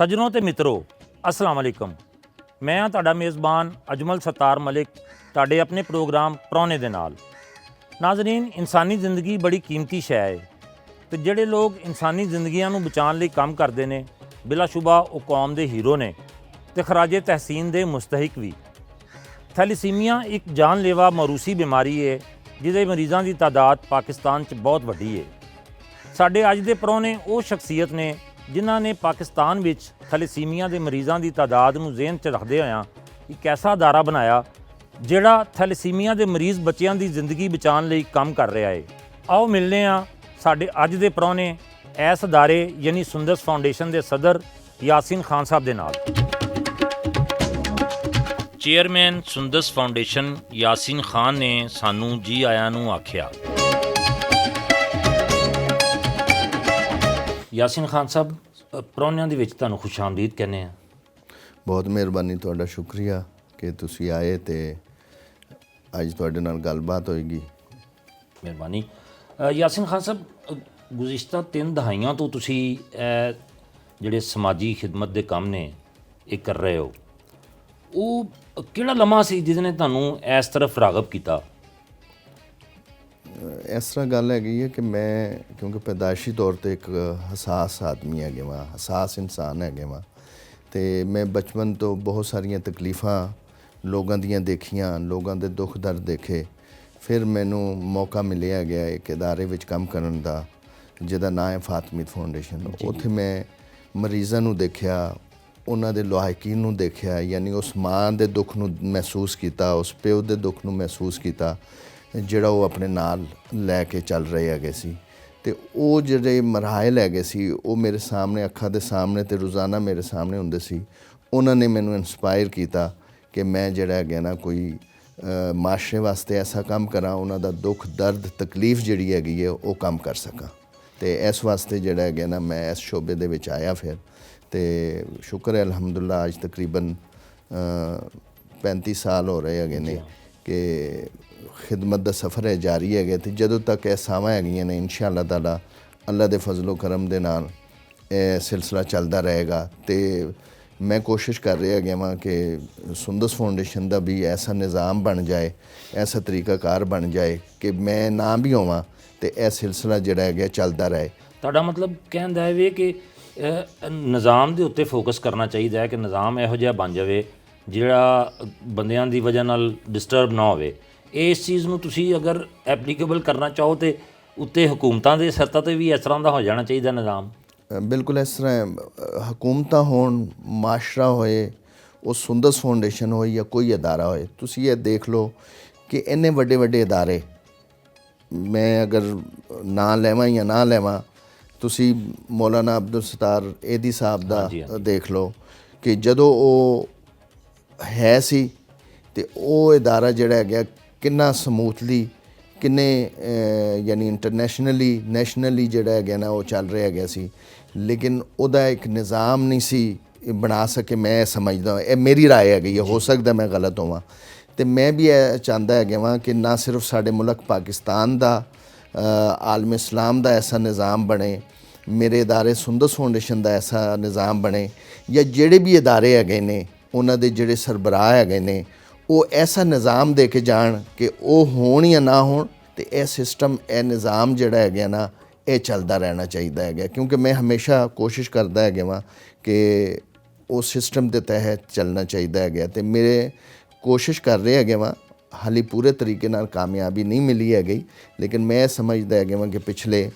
ਸੱਜਣੋ ਤੇ ਮਿੱਤਰੋ, ਅਸਲਾਮ ਵਾਲੇਕਮ। ਮੈਂ ਹਾਂ ਤੁਹਾਡਾ ਮੇਜ਼ਬਾਨ ਅਜਮਲ ਸਤਾਰ ਮਲਿਕ, ਤੁਹਾਡੇ ਆਪਣੇ ਪ੍ਰੋਗਰਾਮ ਪ੍ਰਾਹੁਣੇ ਦੇ ਨਾਲ। ਨਾਜ਼ਰੀਨ, ਇਨਸਾਨੀ ਜ਼ਿੰਦਗੀ ਬੜੀ ਕੀਮਤੀ ਸ਼ੈ ਹੈ ਤੇ ਜਿਹੜੇ ਲੋਕ ਇਨਸਾਨੀ ਜ਼ਿੰਦਗੀਆਂ ਨੂੰ ਬਚਾਉਣ ਲਈ ਕੰਮ ਕਰਦੇ ਨੇ, ਬਿਲਾਸ਼ੁਬਾ ਉਹ ਕੌਮ ਦੇ ਹੀਰੋ ਨੇ ਤੇ ਖਰਾਜੇ ਤਹਿਸੀਨ ਦੇ ਮੁਸਤਹਿਕ ਵੀ। ਥੈਲੀਸੀਮੀਆ ਇੱਕ ਜਾਨਲੇਵਾ ਮੌਰੂਸੀ ਬਿਮਾਰੀ ਹੈ ਜਿਹਦੇ ਮਰੀਜ਼ਾਂ ਦੀ ਤਾਦਾਦ ਪਾਕਿਸਤਾਨ 'ਚ ਬਹੁਤ ਵੱਡੀ ਹੈ। ਸਾਡੇ ਅੱਜ ਦੇ ਪ੍ਰਾਹੁਣੇ ਉਹ ਸ਼ਖਸੀਅਤ ਨੇ ਜਿਨ੍ਹਾਂ ਨੇ ਪਾਕਿਸਤਾਨ ਵਿੱਚ ਥੈਲੀਸੀਮੀਆ ਦੇ ਮਰੀਜ਼ਾਂ ਦੀ ਤਾਦਾਦ ਨੂੰ ਜ਼ਿਹਨ 'ਚ ਰੱਖਦੇ ਹੋਇਆਂ ਇੱਕ ਐਸਾ ਅਦਾਰਾ ਬਣਾਇਆ ਜਿਹੜਾ ਥੈਲੀਸੀਮੀਆ ਦੇ ਮਰੀਜ਼ ਬੱਚਿਆਂ ਦੀ ਜ਼ਿੰਦਗੀ ਬਚਾਉਣ ਲਈ ਕੰਮ ਕਰ ਰਿਹਾ ਹੈ। ਆਓ ਮਿਲਦੇ ਹਾਂ ਸਾਡੇ ਅੱਜ ਦੇ ਪ੍ਰਾਹੁਣੇ ਇਸ ਅਦਾਰੇ ਯਾਨੀ ਸੁੰਦਸ ਫਾਊਂਡੇਸ਼ਨ ਦੇ ਸਦਰ ਯਾਸੀਨ ਖਾਨ ਸਾਹਿਬ ਦੇ ਨਾਲ। ਚੇਅਰਮੈਨ ਸੁੰਦਸ ਫਾਊਂਡੇਸ਼ਨ ਯਾਸੀਨ ਖਾਨ ਨੇ ਸਾਨੂੰ ਜੀ ਆਇਆਂ ਨੂੰ ਆਖਿਆ। ਯਾਸੀਨ ਖਾਨ ਸਾਹਿਬ, ਪ੍ਰਾਹੁਣਿਆਂ ਦੇ ਵਿੱਚ ਤੁਹਾਨੂੰ ਖੁਸ਼ ਆਮਦੀਦ ਕਹਿੰਦੇ ਹਾਂ। ਬਹੁਤ ਮਿਹਰਬਾਨੀ, ਤੁਹਾਡਾ ਸ਼ੁਕਰੀਆ ਕਿ ਤੁਸੀਂ ਆਏ ਤੇ ਅੱਜ ਤੁਹਾਡੇ ਨਾਲ ਗੱਲਬਾਤ ਹੋਏਗੀ। ਮਿਹਰਬਾਨੀ। ਯਾਸੀਨ ਖਾਨ ਸਾਹਿਬ, ਗੁਜ਼ਿਸ਼ਤਾ 3 ਦਹਾਈਆਂ ਤੋਂ ਤੁਸੀਂ ਜਿਹੜੇ ਸਮਾਜੀ ਖਿਦਮਤ ਦੇ ਕੰਮ ਨੇ ਇਹ ਕਰ ਰਹੇ ਹੋ। ਉਹ ਕਿਹੜਾ ਲਮਹਾ ਸੀ ਜਿਸ ਨੇ ਤੁਹਾਨੂੰ ਇਸ ਤਰਫ ਰਾਗਬ ਕੀਤਾ? ਇਸ ਤਰ੍ਹਾਂ ਗੱਲ ਹੈਗੀ ਹੈ ਕਿ ਮੈਂ ਕਿਉਂਕਿ ਪੈਦਾਇਸ਼ੀ ਤੌਰ 'ਤੇ ਇੱਕ ਹਸਾਸ ਆਦਮੀ ਹੈਗੇ ਵਾਂ, ਹਸਾਸ ਇਨਸਾਨ ਹੈਗੇ ਵਾਂ, ਅਤੇ ਮੈਂ ਬਚਪਨ ਤੋਂ ਬਹੁਤ ਸਾਰੀਆਂ ਤਕਲੀਫਾਂ ਲੋਕਾਂ ਦੀਆਂ ਦੇਖੀਆਂ, ਲੋਕਾਂ ਦੇ ਦੁੱਖ ਦਰਦ ਦੇਖੇ। ਫਿਰ ਮੈਨੂੰ ਮੌਕਾ ਮਿਲਿਆ ਗਿਆ ਇੱਕ ਅਦਾਰੇ ਵਿੱਚ ਕੰਮ ਕਰਨ ਦਾ ਜਿਹਦਾ ਨਾਂ ਹੈ ਫਾਤਿਮੀਦ ਫਾਊਂਡੇਸ਼ਨ। ਉੱਥੇ ਮੈਂ ਮਰੀਜ਼ਾਂ ਨੂੰ ਦੇਖਿਆ, ਉਹਨਾਂ ਦੇ ਲਾਇਕੀਨ ਨੂੰ ਦੇਖਿਆ, ਯਾਨੀ ਉਸ ਮਾਂ ਦੇ ਦੁੱਖ ਨੂੰ ਮਹਿਸੂਸ ਕੀਤਾ, ਉਸ ਪਿਓ ਦੇ ਦੁੱਖ ਨੂੰ ਮਹਿਸੂਸ ਕੀਤਾ ਜਿਹੜਾ ਉਹ ਆਪਣੇ ਨਾਲ ਲੈ ਕੇ ਚੱਲ ਰਹੇ ਹੈਗੇ ਸੀ। ਅਤੇ ਉਹ ਜਿਹੜੇ ਮਰਾਹਿਲ ਹੈਗੇ ਸੀ ਉਹ ਮੇਰੇ ਸਾਹਮਣੇ, ਅੱਖਾਂ ਦੇ ਸਾਹਮਣੇ ਅਤੇ ਰੋਜ਼ਾਨਾ ਮੇਰੇ ਸਾਹਮਣੇ ਹੁੰਦੇ ਸੀ। ਉਹਨਾਂ ਨੇ ਮੈਨੂੰ ਇੰਸਪਾਇਰ ਕੀਤਾ ਕਿ ਮੈਂ ਜਿਹੜਾ ਹੈਗਾ ਨਾ ਕੋਈ ਮਾਸ਼ਰੇ ਵਾਸਤੇ ਐਸਾ ਕੰਮ ਕਰਾਂ, ਉਹਨਾਂ ਦਾ ਦੁੱਖ ਦਰਦ ਤਕਲੀਫ ਜਿਹੜੀ ਹੈਗੀ ਹੈ ਉਹ ਕੰਮ ਕਰ ਸਕਾਂ। ਅਤੇ ਇਸ ਵਾਸਤੇ ਜਿਹੜਾ ਹੈਗਾ ਨਾ ਮੈਂ ਇਸ ਸ਼ੋਬੇ ਦੇ ਵਿੱਚ ਆਇਆ ਫਿਰ, ਅਤੇ ਸ਼ੁਕਰ ਹੈ ਅਲਹਮਦੁਲਿਲਾ ਅੱਜ ਤਕਰੀਬਨ 35 ਸਾਲ ਹੋ ਰਹੇ ਹੈਗੇ ਨੇ ਕਿ ਖਿਦਮਤ ਦਾ ਸਫ਼ਰ ਹੈ ਜਾਰੀ ਹੈਗਾ। ਅਤੇ ਜਦੋਂ ਤੱਕ ਇਹ ਸਾਵਾਂ ਹੈਗੀਆਂ ਨੇ ਇਨਸ਼ਾ ਅੱਲਾਹ ਤਾਲਾ ਅੱਲਾ ਦੇ ਫਜ਼ਲ ਕਰਮ ਦੇ ਨਾਲ ਇਹ ਸਿਲਸਿਲਾ ਚੱਲਦਾ ਰਹੇਗਾ। ਅਤੇ ਮੈਂ ਕੋਸ਼ਿਸ਼ ਕਰ ਰਿਹਾ ਹੈਗਾ ਵਾਂ ਕਿ ਸੁੰਦਸ ਫਾਊਂਡੇਸ਼ਨ ਦਾ ਵੀ ਐਸਾ ਨਿਜ਼ਾਮ ਬਣ ਜਾਏ, ਐਸਾ ਤਰੀਕਾਕਾਰ ਬਣ ਜਾਏ ਕਿ ਮੈਂ ਨਾ ਵੀ ਹੋਵਾਂ ਅਤੇ ਇਹ ਸਿਲਸਿਲਾ ਜਿਹੜਾ ਹੈਗਾ ਚੱਲਦਾ ਰਹੇ। ਤੁਹਾਡਾ ਮਤਲਬ ਕਹਿਣ ਦਾ ਇਹ ਕਿ ਨਿਜ਼ਾਮ ਦੇ ਉੱਤੇ ਫੋਕਸ ਕਰਨਾ ਚਾਹੀਦਾ ਹੈ ਕਿ ਨਿਜ਼ਾਮ ਇਹੋ ਜਿਹਾ ਬਣ ਜਾਵੇ ਜਿਹੜਾ ਬੰਦਿਆਂ ਦੀ ਵਜ੍ਹਾ ਨਾਲ ਡਿਸਟਰਬ ਨਾ ਹੋਵੇ। ਇਸ ਚੀਜ਼ ਨੂੰ ਤੁਸੀਂ ਅਗਰ ਐਪਲੀਕੇਬਲ ਕਰਨਾ ਚਾਹੋ ਤਾਂ ਉੱਤੇ ਹਕੂਮਤਾਂ ਦੇ ਸਤਹ 'ਤੇ ਵੀ ਇਸ ਤਰ੍ਹਾਂ ਦਾ ਹੋ ਜਾਣਾ ਚਾਹੀਦਾ ਨਿਜ਼ਾਮ। ਬਿਲਕੁਲ ਇਸ ਤਰ੍ਹਾਂ ਹਕੂਮਤਾਂ ਹੋਣ, ਮਾਸ਼ਰਾ ਹੋਏ, ਉਹ ਸੁੰਦਸ ਫਾਊਂਡੇਸ਼ਨ ਹੋਏ ਜਾਂ ਕੋਈ ਅਦਾਰਾ ਹੋਏ। ਤੁਸੀਂ ਇਹ ਦੇਖ ਲਓ ਕਿ ਇੰਨੇ ਵੱਡੇ ਵੱਡੇ ਅਦਾਰੇ, ਮੈਂ ਅਗਰ ਨਾਂ ਲੈਵਾਂ ਜਾਂ ਨਾ ਲੈਵਾਂ, ਤੁਸੀਂ ਮੌਲਾਨਾ ਅਬਦੁਲ ਸਤਾਰ ਏਦੀ ਸਾਹਿਬ ਦਾ ਦੇਖ ਲਓ ਕਿ ਜਦੋਂ ਉਹ ਹੈ ਸੀ ਅਤੇ ਉਹ ਅਦਾਰਾ ਜਿਹੜਾ ਹੈਗਾ ਕਿੰਨਾ ਸਮੂਥਲੀ, ਕਿੰਨੇ ਯਾਨੀ ਇੰਟਰਨੈਸ਼ਨਲੀ ਨੈਸ਼ਨਲੀ ਜਿਹੜਾ ਹੈਗਾ ਨਾ ਉਹ ਚੱਲ ਰਿਹਾ ਹੈਗਾ ਸੀ। ਲੇਕਿਨ ਉਹਦਾ ਇੱਕ ਨਿਜ਼ਾਮ ਨਹੀਂ ਸੀ ਬਣਾ ਸਕੇ। ਮੈਂ ਸਮਝਦਾ, ਇਹ ਮੇਰੀ ਰਾਏ ਹੈਗੀ ਹੈ, ਹੋ ਸਕਦਾ ਮੈਂ ਗਲਤ ਹੋਵਾਂ। ਅਤੇ ਮੈਂ ਵੀ ਇਹ ਚਾਹੁੰਦਾ ਹੈਗਾ ਵਾਂ ਕਿ ਨਾ ਸਿਰਫ ਸਾਡੇ ਮੁਲਕ ਪਾਕਿਸਤਾਨ ਦਾ, ਆਲਮ ਇਸਲਾਮ ਦਾ ਐਸਾ ਨਿਜ਼ਾਮ ਬਣੇ, ਮੇਰੇ ਅਦਾਰੇ ਸੁੰਦਸ ਫਾਊਂਡੇਸ਼ਨ ਦਾ ਐਸਾ ਨਿਜ਼ਾਮ ਬਣੇ, ਜਾਂ ਜਿਹੜੇ ਵੀ ਅਦਾਰੇ ਹੈਗੇ ਨੇ ਉਹਨਾਂ ਦੇ ਜਿਹੜੇ ਸਰਬਰਾਹ ਹੈਗੇ ਨੇ ਉਹ ਐਸਾ ਨਿਜ਼ਾਮ ਦੇ ਕੇ ਜਾਣ ਕਿ ਉਹ ਹੋਣ ਜਾਂ ਨਾ ਹੋਣ ਅਤੇ ਇਹ ਸਿਸਟਮ, ਇਹ ਨਿਜ਼ਾਮ ਜਿਹੜਾ ਹੈਗਾ ਨਾ ਇਹ ਚੱਲਦਾ ਰਹਿਣਾ ਚਾਹੀਦਾ ਹੈਗਾ। ਕਿਉਂਕਿ ਮੈਂ ਹਮੇਸ਼ਾ ਕੋਸ਼ਿਸ਼ ਕਰਦਾ ਹੈਗਾ ਵਾਂ ਕਿ ਉਹ ਸਿਸਟਮ ਦੇ ਤਹਿਤ ਚੱਲਣਾ ਚਾਹੀਦਾ ਹੈਗਾ। ਅਤੇ ਮੇਰੇ ਕੋਸ਼ਿਸ਼ ਕਰ ਰਹੇ ਹੈਗੇ ਵਾਂ, ਹਾਲੇ ਪੂਰੇ ਤਰੀਕੇ ਨਾਲ ਕਾਮਯਾਬੀ ਨਹੀਂ ਮਿਲੀ ਹੈਗੀ, ਲੇਕਿਨ ਮੈਂ ਸਮਝਦਾ ਹੈਗਾ ਵਾਂ ਕਿ ਪਿਛਲੇ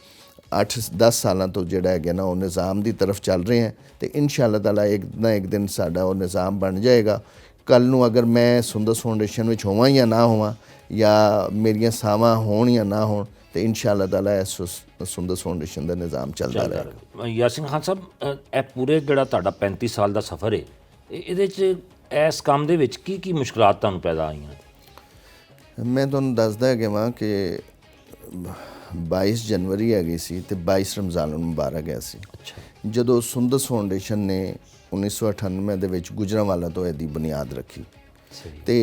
8-10 ਸਾਲਾਂ ਤੋਂ ਜਿਹੜਾ ਹੈਗਾ ਨਾ ਉਹ ਨਿਜ਼ਾਮ ਦੀ ਤਰਫ ਚੱਲ ਰਹੇ ਹੈ ਅਤੇ ਇਨਸ਼ਾ ਅੱਲਾਹ ਤਾਲਾ ਇੱਕ ਨਾ ਇੱਕ ਦਿਨ ਸਾਡਾ ਉਹ ਨਿਜ਼ਾਮ ਬਣ ਜਾਏਗਾ। ਕੱਲ੍ਹ ਨੂੰ ਅਗਰ ਮੈਂ ਸੁੰਦਸ ਫਾਊਂਡੇਸ਼ਨ ਵਿੱਚ ਹੋਵਾਂ ਜਾਂ ਨਾ ਹੋਵਾਂ, ਜਾਂ ਮੇਰੀਆਂ ਸਾਵਾਂ ਹੋਣ ਜਾਂ ਨਾ ਹੋਣ, ਅਤੇ ਇਨਸ਼ਾ ਅੱਲਾਹ ਤਾਲਾ ਇਸ ਸੁੰਦਸ ਫਾਊਂਡੇਸ਼ਨ ਦਾ ਨਿਜ਼ਾਮ ਚੱਲਦਾ ਰਹੇਗਾ। ਯਾਸੀਨ ਖਾਨ ਸਾਹਿਬ, ਇਹ ਪੂਰੇ ਜਿਹੜਾ ਤੁਹਾਡਾ 35 ਸਾਲ ਦਾ ਸਫ਼ਰ ਹੈ, ਇਹਦੇ 'ਚ ਇਸ ਕੰਮ ਦੇ ਵਿੱਚ ਕੀ ਕੀ ਮੁਸ਼ਕਲਾਤ ਤੁਹਾਨੂੰ ਪੈਦਾ ਆਈਆਂ? ਮੈਂ ਤੁਹਾਨੂੰ ਦੱਸਦਾ ਹੈਗਾ ਵਾਂ ਕਿ 22 ਜਨਵਰੀ ਹੈਗੀ ਸੀ ਅਤੇ 22 ਰਮਜ਼ਾਨ ਮੁਬਾਰਕ ਗਿਆ ਸੀ। ਜਦੋਂ ਸੁੰਦਸ ਫਾਊਂਡੇਸ਼ਨ ਨੇ 1998 ਦੇ ਵਿੱਚ ਗੁਜਰਾਂਵਾਲਾ ਤੋਂ ਇਹਦੀ ਬੁਨਿਆਦ ਰੱਖੀ। ਅਤੇ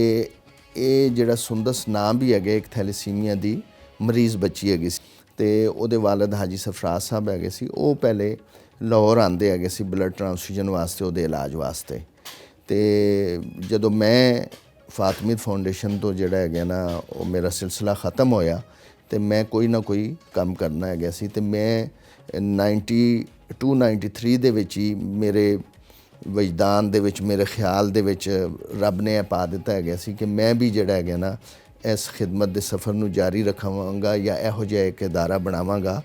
ਇਹ ਜਿਹੜਾ ਸੁੰਦਸ ਨਾਮ ਵੀ ਹੈਗਾ ਇੱਕ ਥੈਲੀਸੀਮੀਆ ਦੀ ਮਰੀਜ਼ ਬੱਚੀ ਹੈਗੀ ਸੀ, ਅਤੇ ਉਹਦੇ ਵਾਲਿਦ ਹਾਜੀ ਸਰਫਰਾਜ਼ ਸਾਹਿਬ ਹੈਗੇ ਸੀ। ਉਹ ਪਹਿਲੇ ਲਾਹੌਰ ਆਉਂਦੇ ਹੈਗੇ ਸੀ ਬਲੱਡ ਟ੍ਰਾਂਸਫਿਊਜ਼ਨ ਵਾਸਤੇ, ਉਹਦੇ ਇਲਾਜ ਵਾਸਤੇ। ਅਤੇ ਜਦੋਂ ਮੈਂ ਫਾਤਿਮੀਦ ਫਾਊਂਡੇਸ਼ਨ ਤੋਂ ਜਿਹੜਾ ਹੈਗਾ ਨਾ ਉਹ ਮੇਰਾ ਸਿਲਸਿਲਾ ਖ਼ਤਮ ਹੋਇਆ ਅਤੇ ਮੈਂ ਕੋਈ ਨਾ ਕੋਈ ਕੰਮ ਕਰਨਾ ਹੈਗਾ ਸੀ। ਅਤੇ ਮੈਂ 92 93 ਦੇ ਵਿੱਚ ਹੀ ਮੇਰੇ ਵਜਦਾਨ ਦੇ ਵਿੱਚ, ਮੇਰੇ ਖਿਆਲ ਦੇ ਵਿੱਚ ਰੱਬ ਨੇ ਇਹ ਪਾ ਦਿੱਤਾ ਹੈਗਾ ਸੀ ਕਿ ਮੈਂ ਵੀ ਜਿਹੜਾ ਹੈਗਾ ਨਾ ਇਸ ਖਿਦਮਤ ਦੇ ਸਫ਼ਰ ਨੂੰ ਜਾਰੀ ਰੱਖਾਂਗਾ, ਜਾਂ ਇਹੋ ਜਿਹਾ ਇੱਕ ਅਦਾਰਾ ਬਣਾਵਾਂਗਾ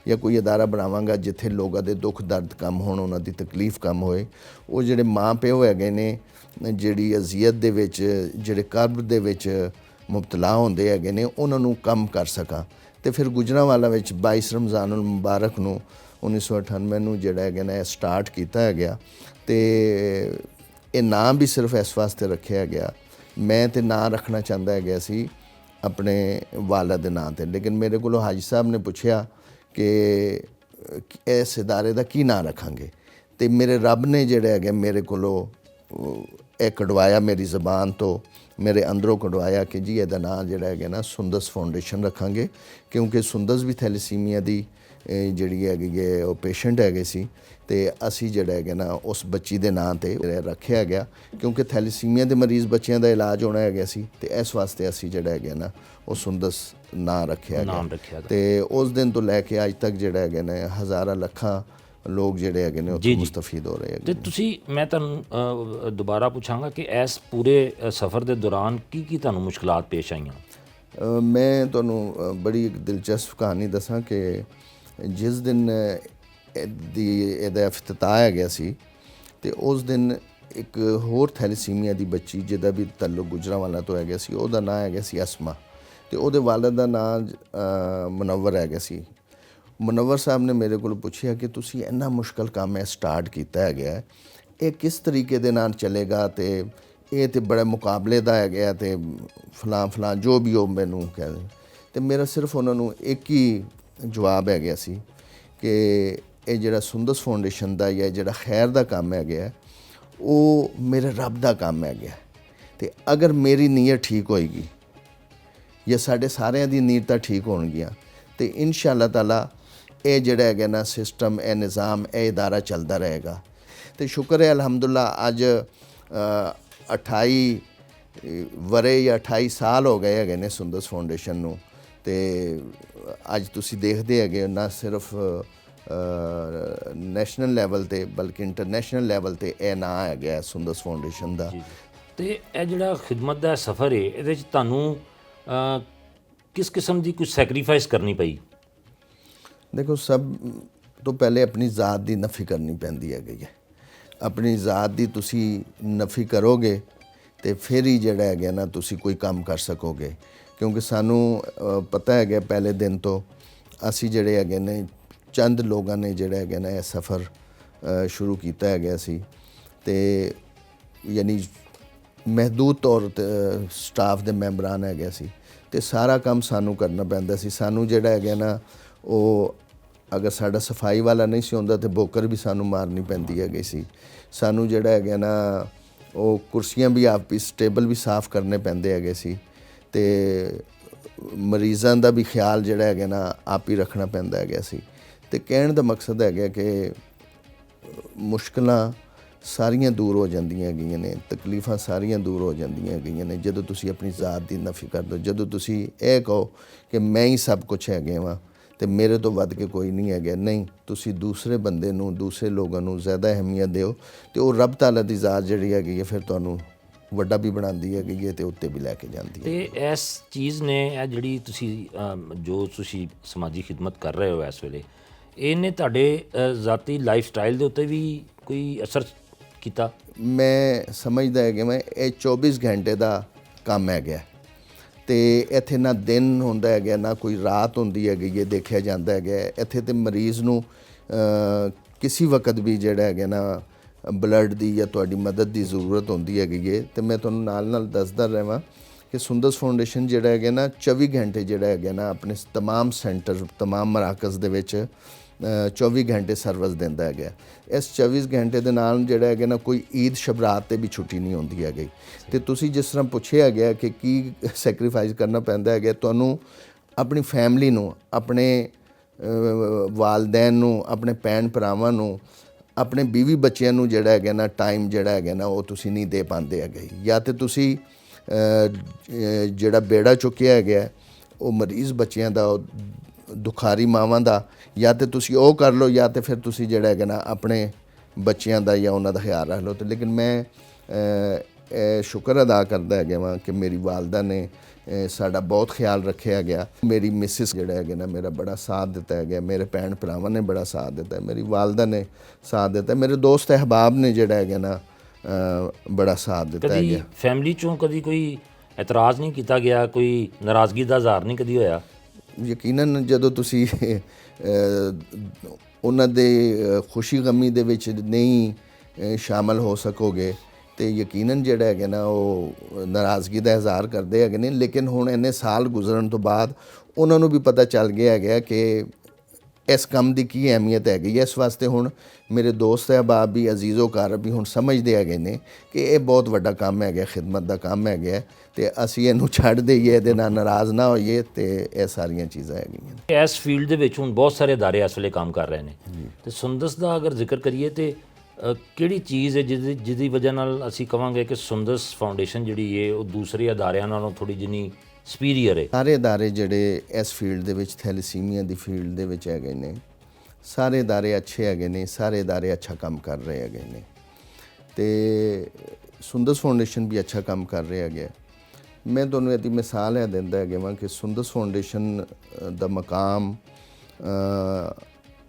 ਜਾਂ ਕੋਈ ਅਦਾਰਾ ਬਣਾਵਾਂਗਾ ਜਿੱਥੇ ਲੋਕਾਂ ਦੇ ਦੁੱਖ ਦਰਦ ਕਮ ਹੋਣ, ਉਹਨਾਂ ਦੀ ਤਕਲੀਫ ਕਮ ਹੋਏ। ਉਹ ਜਿਹੜੇ ਮਾਂ ਪਿਓ ਹੈਗੇ ਨੇ ਜਿਹੜੀ ਅਜ਼ੀਅਤ ਦੇ ਵਿੱਚ, ਜਿਹੜੇ ਕਰਬ ਦੇ ਵਿੱਚ ਮੁਬਤਲਾ ਹੁੰਦੇ ਹੈਗੇ ਨੇ, ਉਹਨਾਂ ਨੂੰ ਕਮ ਕਰ ਸਕਾਂ। ਅਤੇ ਫਿਰ ਗੁਜਰਾਂਵਾਲਾ ਵਿੱਚ 22 ਰਮਜ਼ਾਨ ਮੁਬਾਰਕ ਨੂੰ 1998 ਨੂੰ ਜਿਹੜਾ ਹੈਗਾ ਨਾ ਇਹ ਸਟਾਰਟ ਕੀਤਾ ਹੈਗਾ। ਅਤੇ ਇਹ ਨਾਂ ਵੀ ਸਿਰਫ ਇਸ ਵਾਸਤੇ ਰੱਖਿਆ ਗਿਆ, ਮੈਂ ਤਾਂ ਨਾਂ ਰੱਖਣਾ ਚਾਹੁੰਦਾ ਹੈਗਾ ਸੀ ਆਪਣੇ ਵਾਲਾ ਦੇ ਨਾਂ 'ਤੇ, ਲੇਕਿਨ ਮੇਰੇ ਕੋਲੋਂ ਹਾਜੀ ਸਾਹਿਬ ਨੇ ਪੁੱਛਿਆ ਕਿ ਇਸ ਇਦਾਰੇ ਦਾ ਕੀ ਨਾਂ ਰੱਖਾਂਗੇ। ਅਤੇ ਮੇਰੇ ਰੱਬ ਨੇ ਜਿਹੜਾ ਹੈਗਾ ਮੇਰੇ ਕੋਲੋਂ ਇਹ ਕਢਵਾਇਆ, ਮੇਰੀ ਜ਼ਬਾਨ ਤੋਂ, ਮੇਰੇ ਅੰਦਰੋਂ ਕਢਵਾਇਆ ਕਿ ਜੀ ਇਹਦਾ ਨਾਂ ਜਿਹੜਾ ਹੈਗਾ ਨਾ ਸੁੰਦਸ ਫਾਊਂਡੇਸ਼ਨ ਰੱਖਾਂਗੇ, ਕਿਉਂਕਿ ਸੁੰਦਸ ਵੀ ਥੈਲੇਸੀਮੀਆ ਦੀ ਜਿਹੜੀ ਹੈਗੀ ਹੈ ਉਹ ਪੇਸ਼ੈਂਟ ਹੈਗੇ ਸੀ। ਅਤੇ ਅਸੀਂ ਜਿਹੜਾ ਹੈਗਾ ਨਾ ਉਸ ਬੱਚੀ ਦੇ ਨਾਂ 'ਤੇ ਰੱਖਿਆ ਗਿਆ, ਕਿਉਂਕਿ ਥੈਲੇਸੀਮੀਆ ਦੇ ਮਰੀਜ਼ ਬੱਚਿਆਂ ਦਾ ਇਲਾਜ ਹੋਣਾ ਹੈਗਾ ਸੀ। ਅਤੇ ਇਸ ਵਾਸਤੇ ਅਸੀਂ ਜਿਹੜਾ ਹੈਗਾ ਨਾ ਉਹ ਸੁੰਦਸ ਨਾਂ ਰੱਖਿਆ ਗਿਆ। ਅਤੇ ਉਸ ਦਿਨ ਤੋਂ ਲੈ ਕੇ ਅੱਜ ਤੱਕ ਜਿਹੜਾ ਹੈਗਾ ਨਾ ਹਜ਼ਾਰਾਂ ਲੱਖਾਂ ਲੋਕ ਜਿਹੜੇ ਹੈਗੇ ਨੇ ਉੱਥੋਂ ਮੁਸਤਫੀਦ ਹੋ ਰਹੇ ਹੈਗੇ। ਅਤੇ ਤੁਸੀਂ, ਮੈਂ ਤੁਹਾਨੂੰ ਦੁਬਾਰਾ ਪੁੱਛਾਂਗਾ ਕਿ ਇਸ ਪੂਰੇ ਸਫ਼ਰ ਦੇ ਦੌਰਾਨ ਕੀ ਤੁਹਾਨੂੰ ਮੁਸ਼ਕਲਾਤ ਪੇਸ਼ ਆਈਆਂ? ਮੈਂ ਤੁਹਾਨੂੰ ਬੜੀ ਇੱਕ ਦਿਲਚਸਪ ਕਹਾਣੀ ਦੱਸਾਂ ਕਿ ਜਿਸ ਦਿਨ ਇਹਦਾ ਇਫਤਤਾਹ ਹੈਗਾ ਸੀ, ਅਤੇ ਉਸ ਦਿਨ ਇੱਕ ਹੋਰ ਥੈਲੇਸੀਮੀਆ ਦੀ ਬੱਚੀ ਜਿਹਦਾ ਵੀ ਤਾਲੁਕ ਗੁਜਰਾਂਵਾਲਾ ਤੋਂ ਹੈਗਾ ਸੀ, ਉਹਦਾ ਨਾਂ ਹੈਗਾ ਸੀ ਅਸਮਾ, ਅਤੇ ਉਹਦੇ ਵਾਲਿਦ ਦਾ ਨਾਂ ਮੁਨੱਵਰ ਹੈਗਾ ਸੀ। ਮੁਨੱਵਰ ਸਾਹਿਬ ਨੇ ਮੇਰੇ ਕੋਲ ਪੁੱਛਿਆ ਕਿ ਤੁਸੀਂ ਇੰਨਾ ਮੁਸ਼ਕਲ ਕੰਮ ਇਹ ਸਟਾਰਟ ਕੀਤਾ ਹੈਗਾ, ਇਹ ਕਿਸ ਤਰੀਕੇ ਦੇ ਨਾਲ ਚੱਲੇਗਾ, ਅਤੇ ਇਹ ਤਾਂ ਬੜੇ ਮੁਕਾਬਲੇ ਦਾ ਹੈਗਾ, ਅਤੇ ਫਲਾਂ ਜੋ ਵੀ ਉਹ ਮੈਨੂੰ ਕਹਿੰਦੇ। ਅਤੇ ਮੇਰਾ ਸਿਰਫ ਉਹਨਾਂ ਨੂੰ ਇੱਕ ਹੀ ਜਵਾਬ ਹੈਗਾ ਸੀ ਕਿ ਇਹ ਜਿਹੜਾ ਸੁੰਦਸ ਫਾਊਂਡੇਸ਼ਨ ਦਾ ਜਾਂ ਜਿਹੜਾ ਖੈਰ ਦਾ ਕੰਮ ਹੈਗਾ ਉਹ ਮੇਰੇ ਰੱਬ ਦਾ ਕੰਮ ਹੈਗਾ, ਅਤੇ ਅਗਰ ਮੇਰੀ ਨੀਅਤ ਠੀਕ ਹੋਏਗੀ ਜਾਂ ਸਾਡੇ ਸਾਰਿਆਂ ਦੀ ਨੀਅਤਾਂ ਠੀਕ ਹੋਣਗੀਆਂ ਅਤੇ ਇਨਸ਼ਾ ਅੱਲਾਹ ਤਾਲਾ ਇਹ ਜਿਹੜਾ ਹੈਗਾ ਨਾ ਸਿਸਟਮ, ਇਹ ਨਿਜ਼ਾਮ, ਇਹ ਇਦਾਰਾ ਚੱਲਦਾ ਰਹੇਗਾ। ਅਤੇ ਸ਼ੁਕਰ ਹੈ ਅਲਹਮਦੁਲਿਲਾ ਅੱਜ 28 ਵਰੇ ਜਾਂ 28 ਸਾਲ ਹੋ ਗਏ ਹੈਗੇ ਨੇ ਸੁੰਦਸ ਫਾਊਂਡੇਸ਼ਨ ਨੂੰ। ਅਤੇ ਅੱਜ ਤੁਸੀਂ ਦੇਖਦੇ ਹੈਗੇ ਨਾ ਸਿਰਫ ਨੈਸ਼ਨਲ ਲੈਵਲ 'ਤੇ ਬਲਕਿ ਇੰਟਰਨੈਸ਼ਨਲ ਲੈਵਲ 'ਤੇ ਇਹ ਨਾਂ ਹੈਗਾ ਸੁੰਦਸ ਫਾਊਂਡੇਸ਼ਨ ਦਾ। ਅਤੇ ਇਹ ਜਿਹੜਾ ਖਿਦਮਤ ਦਾ ਸਫ਼ਰ ਹੈ, ਇਹਦੇ 'ਚ ਤੁਹਾਨੂੰ ਕਿਸ ਕਿਸਮ ਦੀ ਕੁਝ ਸੈਕਰੀਫਾਈਸ ਕਰਨੀ ਪਈ? ਦੇਖੋ, ਸਭ ਤੋਂ ਪਹਿਲੇ ਆਪਣੀ ਜ਼ਾਤ ਦੀ ਨਫੀ ਕਰਨੀ ਪੈਂਦੀ ਹੈਗੀ ਹੈ। ਆਪਣੀ ਜ਼ਾਤ ਦੀ ਤੁਸੀਂ ਨਫੀ ਕਰੋਗੇ ਅਤੇ ਫਿਰ ਹੀ ਜਿਹੜਾ ਹੈਗਾ ਨਾ ਤੁਸੀਂ ਕੋਈ ਕੰਮ ਕਰ ਸਕੋਗੇ, ਕਿਉਂਕਿ ਸਾਨੂੰ ਪਤਾ ਹੈਗਾ ਪਹਿਲੇ ਦਿਨ ਤੋਂ ਅਸੀਂ ਜਿਹੜੇ ਹੈਗੇ ਨੇ ਚੰਦ ਲੋਕਾਂ ਨੇ ਜਿਹੜਾ ਹੈਗਾ ਨਾ ਇਹ ਸਫ਼ਰ ਸ਼ੁਰੂ ਕੀਤਾ ਹੈਗਾ ਸੀ, ਅਤੇ ਯਾਨੀ ਮਹਿਦੂਦ ਤੌਰ 'ਤੇ ਸਟਾਫ ਦੇ ਮੈਂਬਰਾਂ ਹੈਗੇ ਸੀ, ਅਤੇ ਸਾਰਾ ਕੰਮ ਸਾਨੂੰ ਕਰਨਾ ਪੈਂਦਾ ਸੀ। ਸਾਨੂੰ ਜਿਹੜਾ ਹੈਗਾ ਨਾ ਉਹ ਅਗਰ ਸਾਡਾ ਸਫਾਈ ਵਾਲਾ ਨਹੀਂ ਸੀ ਹੁੰਦਾ ਤਾਂ ਬੋਕਰ ਵੀ ਸਾਨੂੰ ਮਾਰਨੀ ਪੈਂਦੀ ਹੈਗੀ ਸੀ। ਸਾਨੂੰ ਜਿਹੜਾ ਹੈਗਾ ਨਾ ਉਹ ਕੁਰਸੀਆਂ ਵੀ ਆਪ ਵੀ, ਟੇਬਲ ਵੀ ਸਾਫ਼ ਕਰਨੇ ਪੈਂਦੇ ਹੈਗੇ ਸੀ, ਅਤੇ ਮਰੀਜ਼ਾਂ ਦਾ ਵੀ ਖਿਆਲ ਜਿਹੜਾ ਹੈਗਾ ਨਾ ਆਪ ਹੀ ਰੱਖਣਾ ਪੈਂਦਾ ਹੈਗਾ ਸੀ। ਅਤੇ ਕਹਿਣ ਦਾ ਮਕਸਦ ਹੈਗਾ ਕਿ ਮੁਸ਼ਕਲਾਂ ਸਾਰੀਆਂ ਦੂਰ ਹੋ ਜਾਂਦੀਆਂ ਹੈਗੀਆਂ ਨੇ, ਤਕਲੀਫਾਂ ਸਾਰੀਆਂ ਦੂਰ ਹੋ ਜਾਂਦੀਆਂ ਹੈਗੀਆਂ ਨੇ ਜਦੋਂ ਤੁਸੀਂ ਆਪਣੀ ਜ਼ਾਤ ਦੀ ਨਫੀ ਕਰ ਦਿਓ। ਜਦੋਂ ਤੁਸੀਂ ਇਹ ਕਹੋ ਕਿ ਮੈਂ ਹੀ ਸਭ ਕੁਛ ਹੈਗੇ ਵਾਂ ਅਤੇ ਮੇਰੇ ਤੋਂ ਵੱਧ ਕੇ ਕੋਈ ਨਹੀਂ ਹੈਗਾ, ਨਹੀਂ, ਤੁਸੀਂ ਦੂਸਰੇ ਬੰਦੇ ਨੂੰ, ਦੂਸਰੇ ਲੋਕਾਂ ਨੂੰ ਜ਼ਿਆਦਾ ਅਹਿਮੀਅਤ ਦਿਓ, ਅਤੇ ਉਹ ਰੱਬ ਤਾਲਾ ਦੀ ਜ਼ਾਤ ਜਿਹੜੀ ਹੈਗੀ ਹੈ ਫਿਰ ਤੁਹਾਨੂੰ ਵੱਡਾ ਵੀ ਬਣਾਉਂਦੀ ਹੈਗੀ ਹੈ ਅਤੇ ਉੱਤੇ ਵੀ ਲੈ ਕੇ ਜਾਂਦੀ ਹੈ। ਅਤੇ ਇਸ ਚੀਜ਼ ਨੇ, ਇਹ ਜਿਹੜੀ ਤੁਸੀਂ ਸਮਾਜੀ ਖਿਦਮਤ ਕਰ ਰਹੇ ਹੋ ਇਸ ਵੇਲੇ, ਇਹਨੇ ਤੁਹਾਡੇ ਜ਼ਾਤੀ ਲਾਈਫ ਸਟਾਈਲ ਦੇ ਉੱਤੇ ਵੀ ਕੋਈ ਅਸਰ ਕੀਤਾ? ਮੈਂ ਸਮਝਦਾ ਹੈ ਕਿ ਮੈਂ ਇਹ 24 ਘੰਟੇ ਦਾ ਕੰਮ ਹੈਗਾ, ਅਤੇ ਇੱਥੇ ਨਾ ਦਿਨ ਹੁੰਦਾ ਹੈਗਾ ਨਾ ਕੋਈ ਰਾਤ ਹੁੰਦੀ ਹੈਗੀ, ਇਹ ਦੇਖਿਆ ਜਾਂਦਾ ਹੈਗਾ। ਇੱਥੇ ਤਾਂ ਮਰੀਜ਼ ਨੂੰ ਕਿਸੇ ਵਕਤ ਵੀ ਜਿਹੜਾ ਹੈਗਾ ਨਾ ਬਲੱਡ ਦੀ ਜਾਂ ਤੁਹਾਡੀ ਮਦਦ ਦੀ ਜ਼ਰੂਰਤ ਹੁੰਦੀ ਹੈਗੀ ਹੈ। ਅਤੇ ਮੈਂ ਤੁਹਾਨੂੰ ਨਾਲ ਨਾਲ ਦੱਸਦਾ ਰਹਾਂ ਕਿ ਸੁੰਦਸ ਫਾਊਂਡੇਸ਼ਨ ਜਿਹੜਾ ਹੈਗਾ ਨਾ 24 ਘੰਟੇ ਜਿਹੜਾ ਹੈਗਾ ਨਾ ਆਪਣੇ ਤਮਾਮ ਸੈਂਟਰ, ਤਮਾਮ ਮਰਾਕਜ਼ ਦੇ ਵਿੱਚ 24 ਘੰਟੇ ਸਰਵਿਸ ਦਿੰਦਾ ਹੈਗਾ। ਇਸ 24 ਘੰਟੇ ਦੇ ਨਾਲ ਜਿਹੜਾ ਹੈਗਾ ਨਾ ਕੋਈ ਈਦ ਸ਼ਬਰਾਤ 'ਤੇ ਵੀ ਛੁੱਟੀ ਨਹੀਂ ਹੁੰਦੀ ਹੈਗੀ। ਅਤੇ ਤੁਸੀਂ ਜਿਸ ਤਰ੍ਹਾਂ ਪੁੱਛਿਆ ਗਿਆ ਕਿ ਕੀ ਸੈਕਰੀਫਾਈਸ ਕਰਨਾ ਪੈਂਦਾ ਹੈਗਾ, ਤੁਹਾਨੂੰ ਆਪਣੀ ਫੈਮਿਲੀ ਨੂੰ, ਆਪਣੇ ਵਾਲਦੈਨ ਨੂੰ, ਆਪਣੇ ਭੈਣ ਭਰਾਵਾਂ ਨੂੰ, ਆਪਣੇ ਬੀਵੀ ਬੱਚਿਆਂ ਨੂੰ ਜਿਹੜਾ ਹੈਗਾ ਨਾ ਟਾਈਮ ਜਿਹੜਾ ਹੈਗਾ ਨਾ ਉਹ ਤੁਸੀਂ ਨਹੀਂ ਦੇ ਪਾਉਂਦੇ ਹੈਗੇ। ਜਾਂ ਤਾਂ ਤੁਸੀਂ ਜਿਹੜਾ ਬੇੜਾ ਚੁੱਕਿਆ ਹੈਗਾ ਉਹ ਮਰੀਜ਼ ਬੱਚਿਆਂ ਦਾ, ਉਹ ਦੁਖਾਰੀ ਮਾਵਾਂ ਦਾ, ਜਾਂ ਤਾਂ ਤੁਸੀਂ ਉਹ ਕਰ ਲਓ, ਜਾਂ ਤਾਂ ਫਿਰ ਤੁਸੀਂ ਜਿਹੜਾ ਹੈਗਾ ਨਾ ਆਪਣੇ ਬੱਚਿਆਂ ਦਾ ਜਾਂ ਉਹਨਾਂ ਦਾ ਖਿਆਲ ਰੱਖ ਲਓ। ਤੇ ਲੇਕਿਨ ਮੈਂ ਸ਼ੁਕਰ ਅਦਾ ਕਰਦਾ ਹੈਗਾ ਵਾਂ ਕਿ ਮੇਰੀ ਵਾਲਦਾ ਨੇ ਸਾਡਾ ਬਹੁਤ ਖਿਆਲ ਰੱਖਿਆ ਗਿਆ। ਮੇਰੀ ਮਿਸਿਸ ਜਿਹੜਾ ਹੈਗਾ ਨਾ ਮੇਰਾ ਬੜਾ ਸਾਥ ਦਿੱਤਾ ਹੈਗਾ, ਮੇਰੇ ਭੈਣ ਭਰਾਵਾਂ ਨੇ ਬੜਾ ਸਾਥ ਦਿੱਤਾ, ਮੇਰੀ ਵਾਲਦਾ ਨੇ ਸਾਥ ਦਿੱਤਾ, ਮੇਰੇ ਦੋਸਤ ਅਹਿਬਾਬ ਨੇ ਜਿਹੜਾ ਹੈਗਾ ਨਾ ਬੜਾ ਸਾਥ ਦਿੱਤਾ ਕਦੀ ਹੈਗਾ। ਫੈਮਿਲੀ ਚੋਂ ਕਦੀ ਕੋਈ ਇਤਰਾਜ਼ ਨਹੀਂ ਕੀਤਾ ਗਿਆ, ਕੋਈ ਨਾਰਾਜ਼ਗੀ ਦਾ ਇਜ਼ਹਾਰ ਨਹੀਂ ਕਦੀ ਹੋਇਆ? ਯਕੀਨਨ ਜਦੋਂ ਤੁਸੀਂ ਉਹਨਾਂ ਦੇ ਖੁਸ਼ੀ ਗਮੀ ਦੇ ਵਿੱਚ ਨਹੀਂ ਸ਼ਾਮਲ ਹੋ ਸਕੋਗੇ ਤੇ ਯਕੀਨਨ ਜਿਹੜਾ ਹੈਗਾ ਨਾ ਉਹ ਨਾਰਾਜ਼ਗੀ ਦਾ ਇਜ਼ਹਾਰ ਕਰਦੇ ਹੈਗੇ ਨੇ। ਲੇਕਿਨ ਹੁਣ ਇੰਨੇ ਸਾਲ ਗੁਜ਼ਰਨ ਤੋਂ ਬਾਅਦ ਉਹਨਾਂ ਨੂੰ ਵੀ ਪਤਾ ਚੱਲ ਗਿਆ ਹੈਗਾ ਕਿ ਇਸ ਕੰਮ ਦੀ ਕੀ ਅਹਿਮੀਅਤ ਹੈਗੀ ਹੈ। ਇਸ ਵਾਸਤੇ ਹੁਣ ਮੇਰੇ ਦੋਸਤ ਅਹਿਬਾਬ ਵੀ, ਅਜ਼ੀਜ਼ੋ ਘਰ ਵੀ ਹੁਣ ਸਮਝਦੇ ਹੈਗੇ ਨੇ ਕਿ ਇਹ ਬਹੁਤ ਵੱਡਾ ਕੰਮ ਹੈਗਾ, ਖਿਦਮਤ ਦਾ ਕੰਮ ਹੈਗਾ ਤੇ ਅਸੀਂ ਇਹਨੂੰ ਛੱਡ ਦੇਈਏ, ਇਹਦੇ ਨਾਲ ਨਾਰਾਜ਼ ਨਾ ਹੋਈਏ ਤੇ ਇਹ ਸਾਰੀਆਂ ਚੀਜ਼ਾਂ ਹੈਗੀਆਂ। ਇਸ ਫੀਲਡ ਦੇ ਵਿੱਚ ਹੁਣ ਬਹੁਤ ਸਾਰੇ ਅਦਾਰੇ ਇਸ ਵੇਲੇ ਕੰਮ ਕਰ ਰਹੇ ਨੇ ਤੇ ਸੁੰਦਸ ਦਾ ਅਗਰ ਜ਼ਿਕਰ ਕਰੀਏ ਤੇ ਕਿਹੜੀ ਚੀਜ਼ ਹੈ ਜਿਹਦੀ ਵਜ੍ਹਾ ਨਾਲ ਅਸੀਂ ਕਹਾਂਗੇ ਕਿ ਸੁੰਦਸ ਫਾਊਂਡੇਸ਼ਨ ਜਿਹੜੀ ਹੈ ਉਹ ਦੂਸਰੇ ਅਦਾਰਿਆਂ ਨਾਲੋਂ ਥੋੜੀ ਜਿੰਨੀ ਸੁਪੀਰੀਅਰ ਹੈ? ਸਾਰੇ ਅਦਾਰੇ ਜਿਹੜੇ ਇਸ ਫੀਲਡ ਦੇ ਵਿੱਚ ਥੈਲੇਸੀਮੀਆ ਦੀ ਫੀਲਡ ਦੇ ਵਿੱਚ ਹੈਗੇ ਨੇ, ਸਾਰੇ ਅਦਾਰੇ ਅੱਛੇ ਹੈਗੇ ਨੇ, ਸਾਰੇ ਅਦਾਰੇ ਅੱਛਾ ਕੰਮ ਕਰ ਰਹੇ ਹੈਗੇ ਨੇ ਤੇ ਸੁੰਦਸ ਫਾਊਂਡੇਸ਼ਨ ਵੀ ਅੱਛਾ ਕੰਮ ਕਰ ਰਿਹਾ ਹੈਗਾ। ਮੈਂ ਤੁਹਾਨੂੰ ਇਹਦੀ ਮਿਸਾਲ ਹੈ ਦਿੰਦਾ ਹੈਗਾ ਵਾਂ ਕਿ ਸੁੰਦਸ ਫਾਊਂਡੇਸ਼ਨ ਦਾ ਮਕਾਮ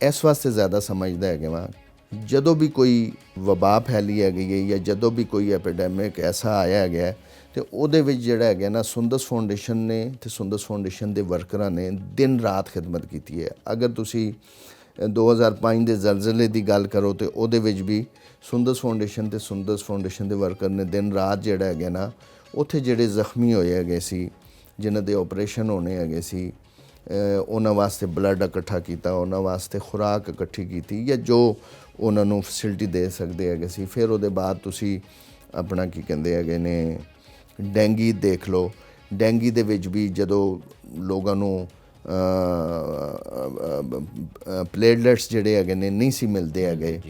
ਇਸ ਵਾਸਤੇ ਜ਼ਿਆਦਾ ਸਮਝਦਾ ਹੈਗਾ ਵਾਂ, ਜਦੋਂ ਵੀ ਕੋਈ ਵਬਾ ਫੈਲੀ ਹੈਗੀ ਹੈ ਜਾਂ ਜਦੋਂ ਵੀ ਕੋਈ ਐਪੀਡੈਮਿਕ ਐਸਾ ਆਇਆ ਹੈਗਾ ਤੇ ਉਹਦੇ ਵਿੱਚ ਜਿਹੜਾ ਹੈਗਾ ਨਾ ਸੁੰਦਸ ਫਾਊਂਡੇਸ਼ਨ ਨੇ ਤੇ ਸੁੰਦਸ ਫਾਊਂਡੇਸ਼ਨ ਦੇ ਵਰਕਰਾਂ ਨੇ ਦਿਨ ਰਾਤ ਖਿਦਮਤ ਕੀਤੀ ਹੈ। ਅਗਰ ਤੁਸੀਂ 2005 ਦੇ ਜ਼ਲਜ਼ਲੇ ਦੀ ਗੱਲ ਕਰੋ ਤੇ ਉਹਦੇ ਵਿੱਚ ਵੀ ਸੁੰਦਸ ਫਾਊਂਡੇਸ਼ਨ ਤੇ ਸੁੰਦਸ ਫਾਊਂਡੇਸ਼ਨ ਦੇ ਵਰਕਰ ਨੇ ਦਿਨ ਰਾਤ ਜਿਹੜਾ ਹੈਗਾ ਨਾ ਉੱਥੇ ਜਿਹੜੇ ਜ਼ਖਮੀ ਹੋਏ ਹੈਗੇ ਸੀ, ਜਿਨ੍ਹਾਂ ਦੇ ਆਪਰੇਸ਼ਨ ਹੋਣੇ ਹੈਗੇ ਸੀ, ਉਹਨਾਂ ਵਾਸਤੇ ਬਲੱਡ ਇਕੱਠਾ ਕੀਤਾ, ਉਹਨਾਂ ਵਾਸਤੇ ਖੁਰਾਕ ਇਕੱਠੀ ਕੀਤੀ ਜਾਂ ਜੋ ਉਹਨਾਂ ਨੂੰ ਫੈਸਿਲਿਟੀ ਦੇ ਸਕਦੇ ਹੈਗੇ ਸੀ। ਫਿਰ ਉਹਦੇ ਬਾਅਦ ਤੁਸੀਂ ਆਪਣਾ ਕੀ ਕਹਿੰਦੇ ਹੈਗੇ ਨੇ ਡੈਂਗੀ ਦੇਖ ਲਓ। ਡੈਂਗੀ ਦੇ ਵਿੱਚ ਵੀ ਜਦੋਂ ਲੋਕਾਂ ਨੂੰ ਪਲੇਟਲੈਟਸ ਜਿਹੜੇ ਹੈਗੇ ਨੇ ਨਹੀਂ ਸੀ ਮਿਲਦੇ ਹੈਗੇ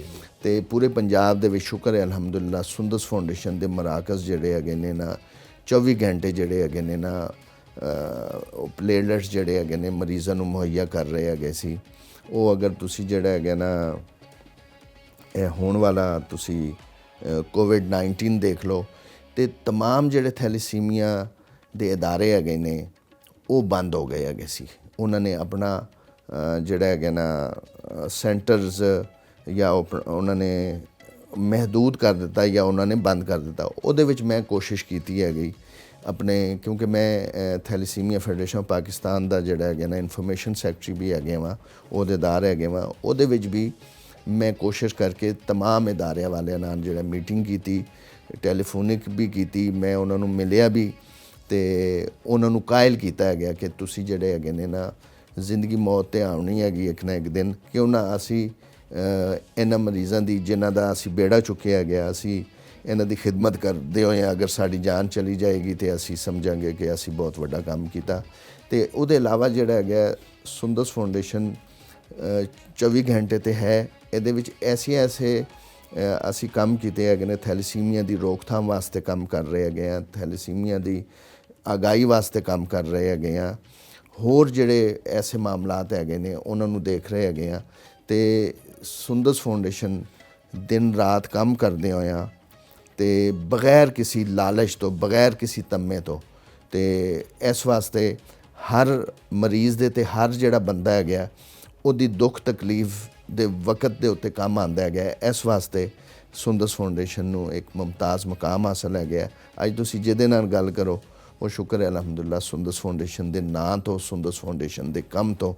ਤੇ ਪੂਰੇ ਪੰਜਾਬ ਦੇ ਵਿੱਚ ਸ਼ੁਕਰ ਹੈ ਅਲਹਮਦੁਲਿਲਾ ਸੁੰਦਸ ਫਾਊਂਡੇਸ਼ਨ ਦੇ ਮਰਾਕਜ਼ ਜਿਹੜੇ ਹੈਗੇ ਨੇ ਨਾ 24 ਘੰਟੇ ਜਿਹੜੇ ਹੈਗੇ ਨੇ ਨਾ ਉਹ ਪਲੇਟਲੈਟਸ ਜਿਹੜੇ ਹੈਗੇ ਨੇ ਮਰੀਜ਼ਾਂ ਨੂੰ ਮੁਹੱਈਆ ਕਰ ਰਹੇ ਹੈਗੇ ਸੀ। ਉਹ ਅਗਰ ਤੁਸੀਂ ਜਿਹੜਾ ਹੈਗਾ ਨਾ ਇਹ ਹੋਣ ਵਾਲਾ ਤੁਸੀਂ ਕੋਵਿਡ-19 ਦੇਖ ਲਓ ਤੇ ਤਮਾਮ ਜਿਹੜੇ ਥੈਲੇਸੀਮੀਆ ਦੇ ਅਦਾਰੇ ਹੈਗੇ ਨੇ ਉਹ ਬੰਦ ਹੋ ਗਏ ਹੈਗੇ ਸੀ। ਉਹਨਾਂ ਨੇ ਆਪਣਾ ਜਿਹੜਾ ਹੈਗਾ ਨਾ ਸੈਂਟਰਸ ਜਾਂ ਉਹਨਾਂ ਨੇ ਮਹਿਦੂਦ ਕਰ ਦਿੱਤਾ ਜਾਂ ਉਹਨਾਂ ਨੇ ਬੰਦ ਕਰ ਦਿੱਤਾ। ਉਹਦੇ ਵਿੱਚ ਮੈਂ ਕੋਸ਼ਿਸ਼ ਕੀਤੀ ਹੈਗੀ ਆਪਣੇ, ਕਿਉਂਕਿ ਮੈਂ ਥੈਲੇਸੀਮੀਆ ਫੈਡਰੇਸ਼ਨ ਆਫ ਪਾਕਿਸਤਾਨ ਦਾ ਜਿਹੜਾ ਹੈਗਾ ਨਾ ਇਨਫੋਰਮੇਸ਼ਨ ਸੈਕਟਰੀ ਵੀ ਹੈਗੇ ਵਾਂ, ਅਹੁਦੇਦਾਰ ਹੈਗੇ ਵਾਂ। ਉਹਦੇ ਵਿੱਚ ਵੀ ਮੈਂ ਕੋਸ਼ਿਸ਼ ਕਰਕੇ ਤਮਾਮ ਅਦਾਰਿਆਂ ਵਾਲਿਆਂ ਨਾਲ ਜਿਹੜਾ ਮੀਟਿੰਗ ਕੀਤੀ, ਟੈਲੀਫੋਨਿਕ ਵੀ ਕੀਤੀ, ਮੈਂ ਉਹਨਾਂ ਨੂੰ ਮਿਲਿਆ ਵੀ ਤੇ ਉਹਨਾਂ ਨੂੰ ਕਾਇਲ ਕੀਤਾ ਹੈਗਾ ਕਿ ਤੁਸੀਂ ਜਿਹੜੇ ਹੈਗੇ ਨੇ ਨਾ ਜ਼ਿੰਦਗੀ ਮੌਤ ਤੇ ਆਉਣੀ ਹੈਗੀ ਇੱਕ ਨਾ ਇੱਕ ਦਿਨ, ਕਿਉਂ ਨਾ ਅਸੀਂ ਇਹਨਾਂ ਮਰੀਜ਼ਾਂ ਦੀ ਜਿਨ੍ਹਾਂ ਦਾ ਅਸੀਂ ਬੇੜਾ ਚੁੱਕਿਆ ਗਿਆ, ਅਸੀਂ ਇਹਨਾਂ ਦੀ ਖਿਦਮਤ ਕਰਦੇ ਹੋਏ ਅਗਰ ਸਾਡੀ ਜਾਨ ਚਲੀ ਜਾਏਗੀ ਤੇ ਅਸੀਂ ਸਮਝਾਂਗੇ ਕਿ ਅਸੀਂ ਬਹੁਤ ਵੱਡਾ ਕੰਮ ਕੀਤਾ। ਤੇ ਉਹਦੇ ਇਲਾਵਾ ਜਿਹੜਾ ਹੈਗਾ ਸੁੰਦਸ ਫਾਊਂਡੇਸ਼ਨ 24 ਘੰਟੇ ਤੇ ਹੈ। ਇਹਦੇ ਵਿੱਚ ਐਸੇ ਅਸੀਂ ਕੰਮ ਕੀਤੇ ਹੈਗੇ ਨੇ, ਥੈਲੇਸੀਮੀਆ ਦੀ ਰੋਕਥਾਮ ਵਾਸਤੇ ਕੰਮ ਕਰ ਰਹੇ ਹੈਗੇ ਆ, ਥੈਲੇਸੀਮੀਆ ਦੀ ਆਗਾਹੀ ਵਾਸਤੇ ਕੰਮ ਕਰ ਰਹੇ ਹੈਗੇ ਆ, ਹੋਰ ਜਿਹੜੇ ਐਸੇ ਮਾਮਲਾਤ ਹੈਗੇ ਨੇ ਉਹਨਾਂ ਨੂੰ ਦੇਖ ਰਹੇ ਹੈਗੇ ਆ। ਤੇ ਸੁੰਦਸ ਫਾਊਂਡੇਸ਼ਨ ਦਿਨ ਰਾਤ ਕੰਮ ਕਰਦੇ ਹੋਇਆ ਤੇ ਬਗੈਰ ਕਿਸੇ ਲਾਲਚ ਤੋਂ, ਬਗੈਰ ਕਿਸੇ ਤਮੇ ਤੋਂ, ਤੇ ਇਸ ਵਾਸਤੇ ਹਰ ਮਰੀਜ਼ ਦੇ ਤੇ ਹਰ ਜਿਹੜਾ ਬੰਦਾ ਹੈਗਾ ਉਹਦੀ ਦੁੱਖ ਤਕਲੀਫ ਦੇ ਵਕਤ ਦੇ ਉੱਤੇ ਕੰਮ ਆਉਂਦਾ ਹੈਗਾ। ਇਸ ਵਾਸਤੇ ਸੁੰਦਸ ਫਾਊਂਡੇਸ਼ਨ ਨੂੰ ਇੱਕ ਮੁਮਤਾਜ਼ ਮੁਕਾਮ ਹਾਸਲ ਹੈਗਾ। ਅੱਜ ਤੁਸੀਂ ਜਿਹਦੇ ਨਾਲ ਗੱਲ ਕਰੋ ਉਹ ਸ਼ੁਕਰ ਹੈ ਅਲਹਮਦੁਲਿਲਾ ਸੁੰਦਸ ਫਾਊਂਡੇਸ਼ਨ ਦੇ ਨਾਂ ਤੋਂ, ਸੁੰਦਸ ਫਾਊਂਡੇਸ਼ਨ ਦੇ ਕੰਮ ਤੋਂ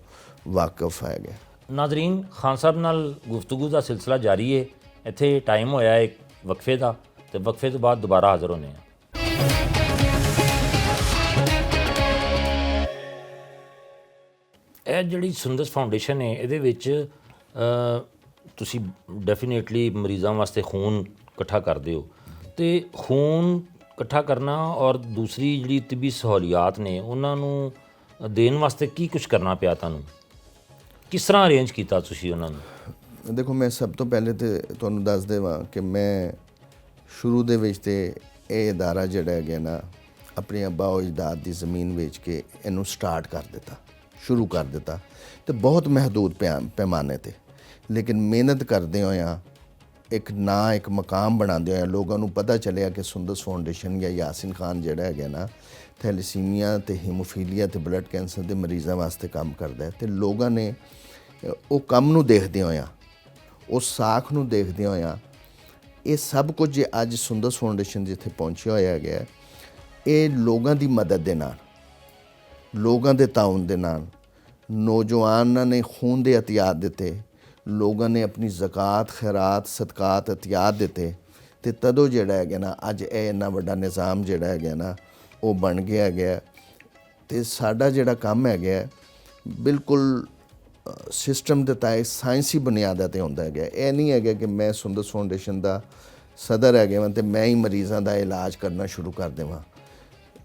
ਵਾਕਿਫ ਹੈਗਾ। ਨਾਜ਼ਰੀਨ, ਖਾਨ ਸਾਹਿਬ ਨਾਲ ਗੁਫ਼ਤਗੂ ਦਾ ਸਿਲਸਿਲਾ ਜਾਰੀ ਹੈ। ਇੱਥੇ ਟਾਈਮ ਹੋਇਆ ਇੱਕ ਵਕਫੇ ਦਾ ਤੇ ਵਕਫੇ ਤੋਂ ਬਾਅਦ ਦੁਬਾਰਾ ਹਾਜ਼ਰ ਹੋਣੇ ਆ। ਇਹ ਜਿਹੜੀ ਸੁੰਦਸ ਫਾਊਂਡੇਸ਼ਨ ਹੈ ਇਹਦੇ ਵਿੱਚ ਤੁਸੀਂ ਡੈਫੀਨੇਟਲੀ ਮਰੀਜ਼ਾਂ ਵਾਸਤੇ ਖੂਨ ਇਕੱਠਾ ਕਰਦੇ ਹੋ ਤੇ ਖੂਨ ਇਕੱਠਾ ਕਰਨਾ ਔਰ ਦੂਸਰੀ ਜਿਹੜੀ ਤਿੱਬੀ ਸਹੂਲੀਅਤ ਨੇ ਉਹਨਾਂ ਨੂੰ ਦੇਣ ਵਾਸਤੇ ਕੀ ਕੁਝ ਕਰਨਾ ਪਿਆ ਤੁਹਾਨੂੰ? ਕਿਸ ਤਰ੍ਹਾਂ ਅਰੇਂਜ ਕੀਤਾ ਤੁਸੀਂ ਉਹਨਾਂ ਨੂੰ? ਦੇਖੋ, ਮੈਂ ਸਭ ਤੋਂ ਪਹਿਲੇ ਤੇ ਤੁਹਾਨੂੰ ਦੱਸ ਦੇਵਾਂ ਕਿ ਮੈਂ ਸ਼ੁਰੂ ਦੇ ਵਿੱਚ ਤੇ ਇਹ ਅਦਾਰਾ ਜਿਹੜਾ ਹੈਗਾ ਨਾ, ਆਪਣੀ ਅੱਬਾ ਅਜਦਾਦ ਦੀ ਜ਼ਮੀਨ ਵੇਚ ਕੇ ਇਹਨੂੰ ਸਟਾਰਟ ਕਰ ਦਿੱਤਾ, ਸ਼ੁਰੂ ਕਰ ਦਿੱਤਾ, ਤੇ ਬਹੁਤ ਮਹਦੂਦ ਪੈਮਾਨੇ ਤੇ, ਲੇਕਿਨ ਮਿਹਨਤ ਕਰਦੇ ਹੋਇਆਂ ਇੱਕ ਮਕਾਮ ਬਣਾਉਂਦੇ ਹੋਇਆ ਲੋਕਾਂ ਨੂੰ ਪਤਾ ਚੱਲਿਆ ਕਿ ਸੁੰਦਸ ਫਾਊਂਡੇਸ਼ਨ ਜਾਂ ਯਾਸਿਨ ਖਾਨ ਜਿਹੜਾ ਹੈਗਾ ਨਾ, ਥੈਲੇਸੀਮੀਆ ਤੇ ਹੀਮੋਫੀਲੀਆ ਤੇ ਬਲੱਡ ਕੈਂਸਰ ਦੇ ਮਰੀਜ਼ਾਂ ਵਾਸਤੇ ਕੰਮ ਕਰਦਾ ਹੈ। ਤੇ ਲੋਕਾਂ ਨੇ ਉਹ ਕੰਮ ਨੂੰ ਦੇਖਦੇ ਹੋਇਆਂ, ਉਸ ਸਾਖ ਨੂੰ ਦੇਖਦੇ ਹੋਇਆਂ, ਇਹ ਸਭ ਕੁਝ ਜੇ ਅੱਜ ਸੁੰਦਸ ਫਾਊਂਡੇਸ਼ਨ ਜਿੱਥੇ ਪਹੁੰਚਿਆ ਹੋਇਆ ਹੈਗਾ, ਇਹ ਲੋਕਾਂ ਦੀ ਮਦਦ ਦੇ ਨਾਲ, ਲੋਕਾਂ ਦੇ ਤਾਉਨ ਦੇ ਨਾਲ, ਨੌਜਵਾਨਾਂ ਨੇ ਖੂਨ ਦੇ ਅਤਿਆਤ ਦਿੱਤੇ, ਲੋਕਾਂ ਨੇ ਆਪਣੀ ਜ਼ਕਾਤ, ਖੈਰਾਤ, ਸਦਕਾਤ, ਅਤਿਆਤ ਦਿੱਤੇ, ਤੇ ਤਦੋਂ ਜਿਹੜਾ ਹੈਗਾ ਨਾ ਅੱਜ ਇਹ ਇੰਨਾ ਵੱਡਾ ਨਿਜ਼ਾਮ ਜਿਹੜਾ ਹੈਗਾ ਨਾ ਉਹ ਬਣ ਗਿਆ ਹੈਗਾ। ਤੇ ਸਾਡਾ ਜਿਹੜਾ ਕੰਮ ਹੈਗਾ ਬਿਲਕੁਲ ਸਿਸਟਮ ਦੇ ਤਹਿਤ ਸਾਇੰਸੀ ਬੁਨਿਆਦਾਂ 'ਤੇ ਹੁੰਦਾ ਹੈਗਾ। ਇਹ ਨਹੀਂ ਹੈਗਾ ਕਿ ਮੈਂ ਸੁੰਦਸ ਫਾਊਂਡੇਸ਼ਨ ਦਾ ਸਦਰ ਹੈਗਾ ਵਾਂ ਤੇ ਮੈਂ ਹੀ ਮਰੀਜ਼ਾਂ ਦਾ ਇਲਾਜ ਕਰਨਾ ਸ਼ੁਰੂ ਕਰ ਦੇਵਾਂ।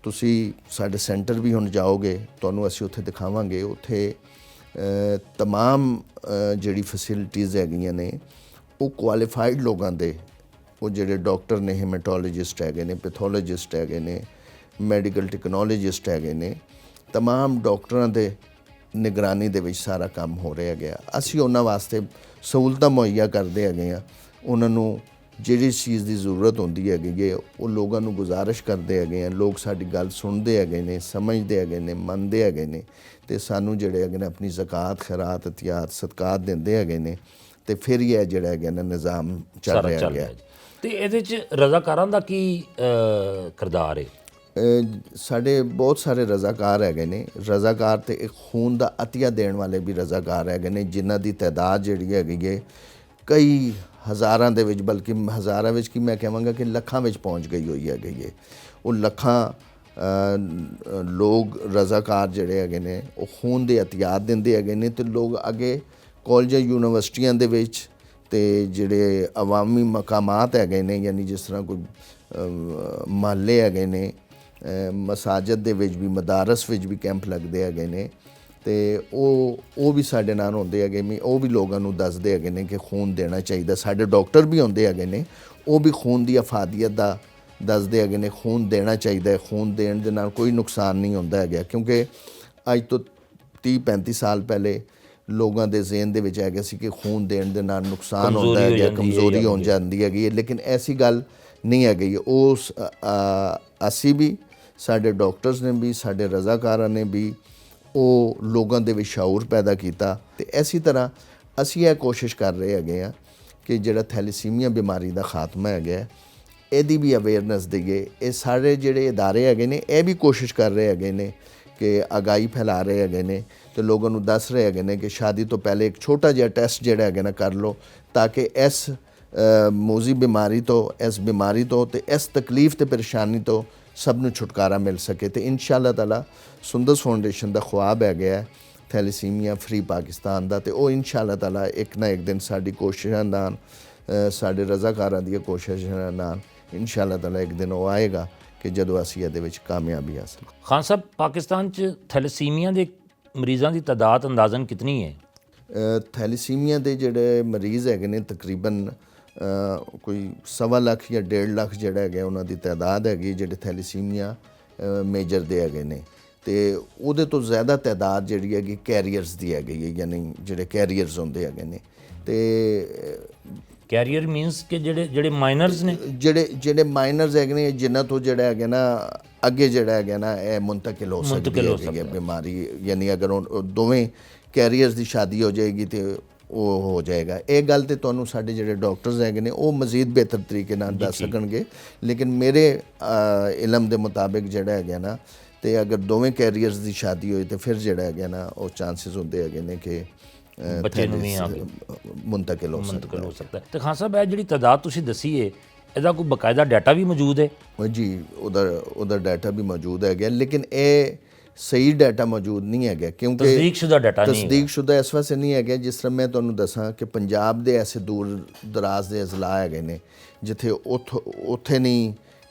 ਤੁਸੀਂ ਸਾਡੇ ਸੈਂਟਰ ਵੀ ਹੁਣ ਜਾਓਗੇ, ਤੁਹਾਨੂੰ ਅਸੀਂ ਉੱਥੇ ਦਿਖਾਵਾਂਗੇ, ਉੱਥੇ ਤਮਾਮ ਜਿਹੜੀ ਫੈਸਿਲਿਟੀਜ਼ ਹੈਗੀਆਂ ਨੇ ਉਹ ਕੁਆਲੀਫਾਈਡ ਲੋਕਾਂ ਦੇ, ਉਹ ਜਿਹੜੇ ਡਾਕਟਰ ਨੇ, ਹੀਮੇਟੋਲੋਜਿਸਟ ਹੈਗੇ ਨੇ, ਪੈਥੋਲੋਜਿਸਟ ਹੈਗੇ ਨੇ, ਮੈਡੀਕਲ ਟੈਕਨੋਲੋਜਿਸਟ ਹੈਗੇ ਨੇ, ਤਮਾਮ ਡਾਕਟਰਾਂ ਦੇ ਨਿਗਰਾਨੀ ਦੇ ਵਿੱਚ ਸਾਰਾ ਕੰਮ ਹੋ ਰਿਹਾ ਹੈਗਾ। ਅਸੀਂ ਉਹਨਾਂ ਵਾਸਤੇ ਸਹੂਲਤਾਂ ਮੁਹੱਈਆ ਕਰਦੇ ਹੈਗੇ ਹਾਂ। ਉਹਨਾਂ ਨੂੰ ਜਿਹੜੀ ਚੀਜ਼ ਦੀ ਜ਼ਰੂਰਤ ਹੁੰਦੀ ਹੈਗੀ ਹੈ ਉਹ ਲੋਕਾਂ ਨੂੰ ਗੁਜ਼ਾਰਿਸ਼ ਕਰਦੇ ਹੈਗੇ ਆ। ਲੋਕ ਸਾਡੀ ਗੱਲ ਸੁਣਦੇ ਹੈਗੇ ਨੇ, ਸਮਝਦੇ ਹੈਗੇ ਨੇ, ਮੰਨਦੇ ਹੈਗੇ ਨੇ, ਤੇ ਸਾਨੂੰ ਜਿਹੜੇ ਹੈਗੇ ਨੇ ਆਪਣੀ ਜ਼ਕਾਤ, ਖੈਰਾਤ, ਅਤਿਆਤ, ਸਦਕਾਤ ਦਿੰਦੇ ਹੈਗੇ ਨੇ, ਤੇ ਫਿਰ ਹੀ ਇਹ ਜਿਹੜਾ ਹੈਗਾ ਨਾ ਨਿਜ਼ਾਮ ਚੱਲ ਰਿਹਾ ਹੈਗਾ। ਤੇ ਇਹਦੇ 'ਚ ਰਜ਼ਾਕਾਰਾਂ ਦਾ ਕੀ ਕਿਰਦਾਰ ਹੈ? ਸਾਡੇ ਬਹੁਤ ਸਾਰੇ ਰਜ਼ਾਕਾਰ ਹੈਗੇ ਨੇ। ਰਜ਼ਾਕਾਰ ਤੇ ਇੱਕ ਖੂਨ ਦਾ ਅਤੀਆ ਦੇਣ ਵਾਲੇ ਵੀ ਰਜ਼ਾਕਾਰ ਹੈਗੇ ਨੇ, ਜਿਨ੍ਹਾਂ ਦੀ ਤਾਦਾਦ ਜਿਹੜੀ ਹੈਗੀ ਹੈ ਕਈ ਹਜ਼ਾਰਾਂ ਦੇ ਵਿੱਚ, ਬਲਕਿ ਹਜ਼ਾਰਾਂ ਵਿੱਚ ਕੀ ਮੈਂ ਕਹਾਂਗਾ ਕਿ ਲੱਖਾਂ ਵਿੱਚ ਪਹੁੰਚ ਗਈ ਹੋਈ ਹੈਗੀ ਹੈ। ਉਹ ਲੱਖਾਂ ਲੋਕ ਰਜ਼ਾਕਾਰ ਜਿਹੜੇ ਹੈਗੇ ਨੇ ਉਹ ਖੂਨ ਦੇ ਅਤਿਆਤ ਦਿੰਦੇ ਹੈਗੇ ਨੇ, ਤੇ ਲੋਕ ਅੱਗੇ ਕਾਲਜਾਂ, ਯੂਨੀਵਰਸਿਟੀਆਂ ਦੇ ਵਿੱਚ ਤੇ ਜਿਹੜੇ ਅਵਾਮੀ ਮਕਾਮਾਤ ਹੈਗੇ ਨੇ, ਯਾਨੀ ਜਿਸ ਤਰ੍ਹਾਂ ਕੋਈ ਮਹੱਲੇ ਹੈਗੇ ਨੇ, ਮਸਾਜਦ ਦੇ ਵਿੱਚ ਵੀ, ਮਦਾਰਸ ਵਿੱਚ ਵੀ ਕੈਂਪ ਲੱਗਦੇ ਹੈਗੇ ਨੇ, ਤੇ ਉਹ ਵੀ ਸਾਡੇ ਨਾਲ ਹੁੰਦੇ ਹੈਗੇ। ਉਹ ਵੀ ਲੋਕਾਂ ਨੂੰ ਦੱਸਦੇ ਹੈਗੇ ਨੇ ਕਿ ਖੂਨ ਦੇਣਾ ਚਾਹੀਦਾ। ਸਾਡੇ ਡਾਕਟਰ ਵੀ ਹੁੰਦੇ ਹੈਗੇ ਨੇ, ਉਹ ਵੀ ਖੂਨ ਦੀ ਅਫਾਦੀਅਤ ਦਾ ਦੱਸਦੇ ਹੈਗੇ ਨੇ, ਖੂਨ ਦੇਣਾ ਚਾਹੀਦਾ। ਖੂਨ ਦੇਣ ਦੇ ਨਾਲ ਕੋਈ ਨੁਕਸਾਨ ਨਹੀਂ ਹੁੰਦਾ ਹੈਗਾ, ਕਿਉਂਕਿ ਅੱਜ ਤੋਂ 30-35 ਸਾਲ ਪਹਿਲੇ ਲੋਕਾਂ ਦੇ ਜ਼ਿਹਨ ਦੇ ਵਿੱਚ ਹੈਗਾ ਸੀ ਕਿ ਖੂਨ ਦੇਣ ਦੇ ਨਾਲ ਨੁਕਸਾਨ ਹੁੰਦਾ ਹੈਗਾ, ਕਮਜ਼ੋਰੀ ਹੋ ਜਾਂਦੀ ਹੈਗੀ, ਲੇਕਿਨ ਐਸੀ ਗੱਲ ਨਹੀਂ ਹੈਗੀ। ਉਸ ਅਸੀਂ ਵੀ, ਸਾਡੇ ਡਾਕਟਰਸ ਨੇ ਵੀ, ਸਾਡੇ ਰਜ਼ਾਕਾਰਾਂ ਨੇ ਵੀ ਉਹ ਲੋਕਾਂ ਦੇ ਵਿੱਚ ਸ਼ਾਊਰ ਪੈਦਾ ਕੀਤਾ। ਤੇ ਇਸੇ ਤਰ੍ਹਾਂ ਅਸੀਂ ਇਹ ਕੋਸ਼ਿਸ਼ ਕਰ ਰਹੇ ਹੈਗੇ ਆ ਕਿ ਜਿਹੜਾ ਥੈਲੇਸੀਮੀਆ ਬਿਮਾਰੀ ਦਾ ਖਾਤਮਾ ਹੈਗਾ ਇਹਦੀ ਵੀ ਅਵੇਅਰਨੈਸ ਦੇਈਏ। ਇਹ ਸਾਰੇ ਜਿਹੜੇ ਅਦਾਰੇ ਹੈਗੇ ਨੇ ਇਹ ਵੀ ਕੋਸ਼ਿਸ਼ ਕਰ ਰਹੇ ਹੈਗੇ ਨੇ ਕਿ ਆਗਾਹੀ ਫੈਲਾ ਰਹੇ ਹੈਗੇ ਨੇ, ਤੇ ਲੋਕਾਂ ਨੂੰ ਦੱਸ ਰਹੇ ਹੈਗੇ ਨੇ ਕਿ ਸ਼ਾਦੀ ਤੋਂ ਪਹਿਲੇ ਇੱਕ ਛੋਟਾ ਜਿਹਾ ਟੈਸਟ ਜਿਹੜਾ ਹੈਗਾ ਨਾ ਕਰ ਲਓ, ਤਾਂ ਕਿ ਇਸ ਮੋਜ਼ੀ ਬਿਮਾਰੀ ਤੋਂ, ਇਸ ਬਿਮਾਰੀ ਤੋਂ ਤੇ ਇਸ ਤਕਲੀਫ ਤੇ ਪਰੇਸ਼ਾਨੀ ਤੋਂ ਸਭ ਨੂੰ ਛੁਟਕਾਰਾ ਮਿਲ ਸਕੇ। ਤੇ ਇਨਸ਼ਾ-ਅੱਲਾਹ ਤਾਲਾ ਸੁੰਦਸ ਫਾਊਂਡੇਸ਼ਨ ਦਾ ਖੁਆਬ ਹੈਗਾ ਥੈਲੇਸੀਮੀਆ ਫਰੀ ਪਾਕਿਸਤਾਨ ਦਾ, ਤੇ ਉਹ ਇਨਸ਼ਾ-ਅੱਲਾਹ ਤਾਲਾ ਇੱਕ ਨਾ ਇੱਕ ਦਿਨ ਸਾਡੀ ਕੋਸ਼ਿਸ਼ਾਂ ਨਾਲ, ਸਾਡੇ ਰਜ਼ਾਕਾਰਾਂ ਦੀਆਂ ਕੋਸ਼ਿਸ਼ਾਂ ਨਾਲ ਇਨਸ਼ਾ-ਅੱਲਾਹ ਤਾਲਾ ਇੱਕ ਦਿਨ ਉਹ ਆਏਗਾ ਕਿ ਜਦੋਂ ਅਸੀਂ ਇਹਦੇ ਵਿੱਚ ਕਾਮਯਾਬੀ ਹਾਸਲ। ਖਾਨ ਸਾਹਿਬ, ਪਾਕਿਸਤਾਨ 'ਚ ਥੈਲੇਸੀਮੀਆ ਦੇ ਮਰੀਜ਼ਾਂ ਦੀ ਤਾਦਾਦ ਅੰਦਾਜ਼ਨ ਕਿਤਨੀ ਹੈ? ਥੈਲੇਸੀਮੀਆ ਦੇ ਜਿਹੜੇ ਮਰੀਜ਼ ਹੈਗੇ ਨੇ ਤਕਰੀਬਨ ਕੋਈ 1.25 ਲੱਖ ਜਾਂ 1.5 ਲੱਖ ਜਿਹੜਾ ਹੈਗਾ ਉਹਨਾਂ ਦੀ ਤਾਦਾਦ ਹੈਗੀ ਜਿਹੜੇ ਥੈਲੇਸੀਮੀਆ ਮੇਜਰ ਦੇ ਹੈਗੇ ਨੇ। ਤੇ ਉਹਦੇ ਤੋਂ ਜ਼ਿਆਦਾ ਤਾਦਾਦ ਜਿਹੜੀ ਹੈਗੀ ਕੈਰੀਅਰਸ ਦੀ ਹੈਗੀ ਹੈ, ਯਾਨੀ ਜਿਹੜੇ ਕੈਰੀਅਰਸ ਹੁੰਦੇ ਹੈਗੇ ਨੇ। ਤੇ ਕੈਰੀਅਰ ਮੀਨਸ ਕਿ ਜਿਹੜੇ ਮਾਈਨਰਸ ਨੇ, ਜਿਹੜੇ ਮਾਈਨਰਸ ਹੈਗੇ ਨੇ, ਜਿਨ੍ਹਾਂ ਤੋਂ ਜਿਹੜਾ ਹੈਗਾ ਨਾ ਅੱਗੇ ਜਿਹੜਾ ਹੈਗਾ ਨਾ ਇਹ ਮੁੰਤਕਿਲ ਹੋ ਸਕਦੀ ਹੈ ਬਿਮਾਰੀ। ਯਾਨੀ ਅਗਰ ਉਹ ਦੋਵੇਂ ਕੈਰੀਅਰਸ ਦੀ ਸ਼ਾਦੀ ਹੋ ਜਾਏਗੀ ਤੇ ਉਹ ਹੋ ਜਾਏਗਾ। ਇਹ ਗੱਲ ਤੇ ਤੁਹਾਨੂੰ ਸਾਡੇ ਜਿਹੜੇ ਡਾਕਟਰਸ ਹੈਗੇ ਨੇ ਉਹ ਮਜ਼ੀਦ ਬਿਹਤਰ ਤਰੀਕੇ ਨਾਲ ਦੱਸ ਸਕਣਗੇ, ਲੇਕਿਨ ਮੇਰੇ ਇਲਮ ਦੇ ਮੁਤਾਬਿਕ ਜਿਹੜਾ ਹੈਗਾ ਨਾ, ਤੇ ਅਗਰ ਦੋਵੇਂ ਕੈਰੀਅਰਸ ਦੀ ਸ਼ਾਦੀ ਹੋਈ ਤੇ ਫਿਰ ਜਿਹੜਾ ਹੈਗਾ ਨਾ ਉਹ ਚਾਂਸਿਸ ਹੁੰਦੇ ਹੈਗੇ ਨੇ ਕਿ ਬੱਚੇ ਨੂੰ ਵੀ ਮੁੰਤਕਿਲ ਹੋ ਸਕਦਾ। ਤੇ ਖਾਨ ਸਾਹਿਬ, ਇਹ ਜਿਹੜੀ ਤਾਦਾਦ ਤੁਸੀਂ ਦੱਸੀ ਹੈ, ਇਹਦਾ ਕੋਈ ਬਕਾਇਦਾ ਡਾਟਾ ਵੀ ਮੌਜੂਦ ਹੈ? ਜੀ, ਉਹਦਾ ਡਾਟਾ ਵੀ ਮੌਜੂਦ ਹੈਗਾ, ਲੇਕਿਨ ਇਹ ਸਹੀ ਡਾਟਾ ਮੌਜੂਦ ਨਹੀਂ ਹੈਗਾ, ਕਿਉਂਕਿ ਤਸਦੀਕਸ਼ੁਦਾ ਡਾਟਾ ਨਹੀਂ, ਤਸਦੀਕਸ਼ੁਦਾ ਇਸ ਵਾਸਤੇ ਨਹੀਂ ਹੈਗਾ। ਜਿਸ ਤਰ੍ਹਾਂ ਮੈਂ ਤੁਹਾਨੂੰ ਦੱਸਾਂ ਕਿ ਪੰਜਾਬ ਦੇ ਐਸੇ ਦੂਰ ਦਰਾਜ਼ ਦੇ ਅਜ਼ਲਾ ਹੈਗੇ ਨੇ ਜਿੱਥੇ ਉੱਥੇ ਨਹੀਂ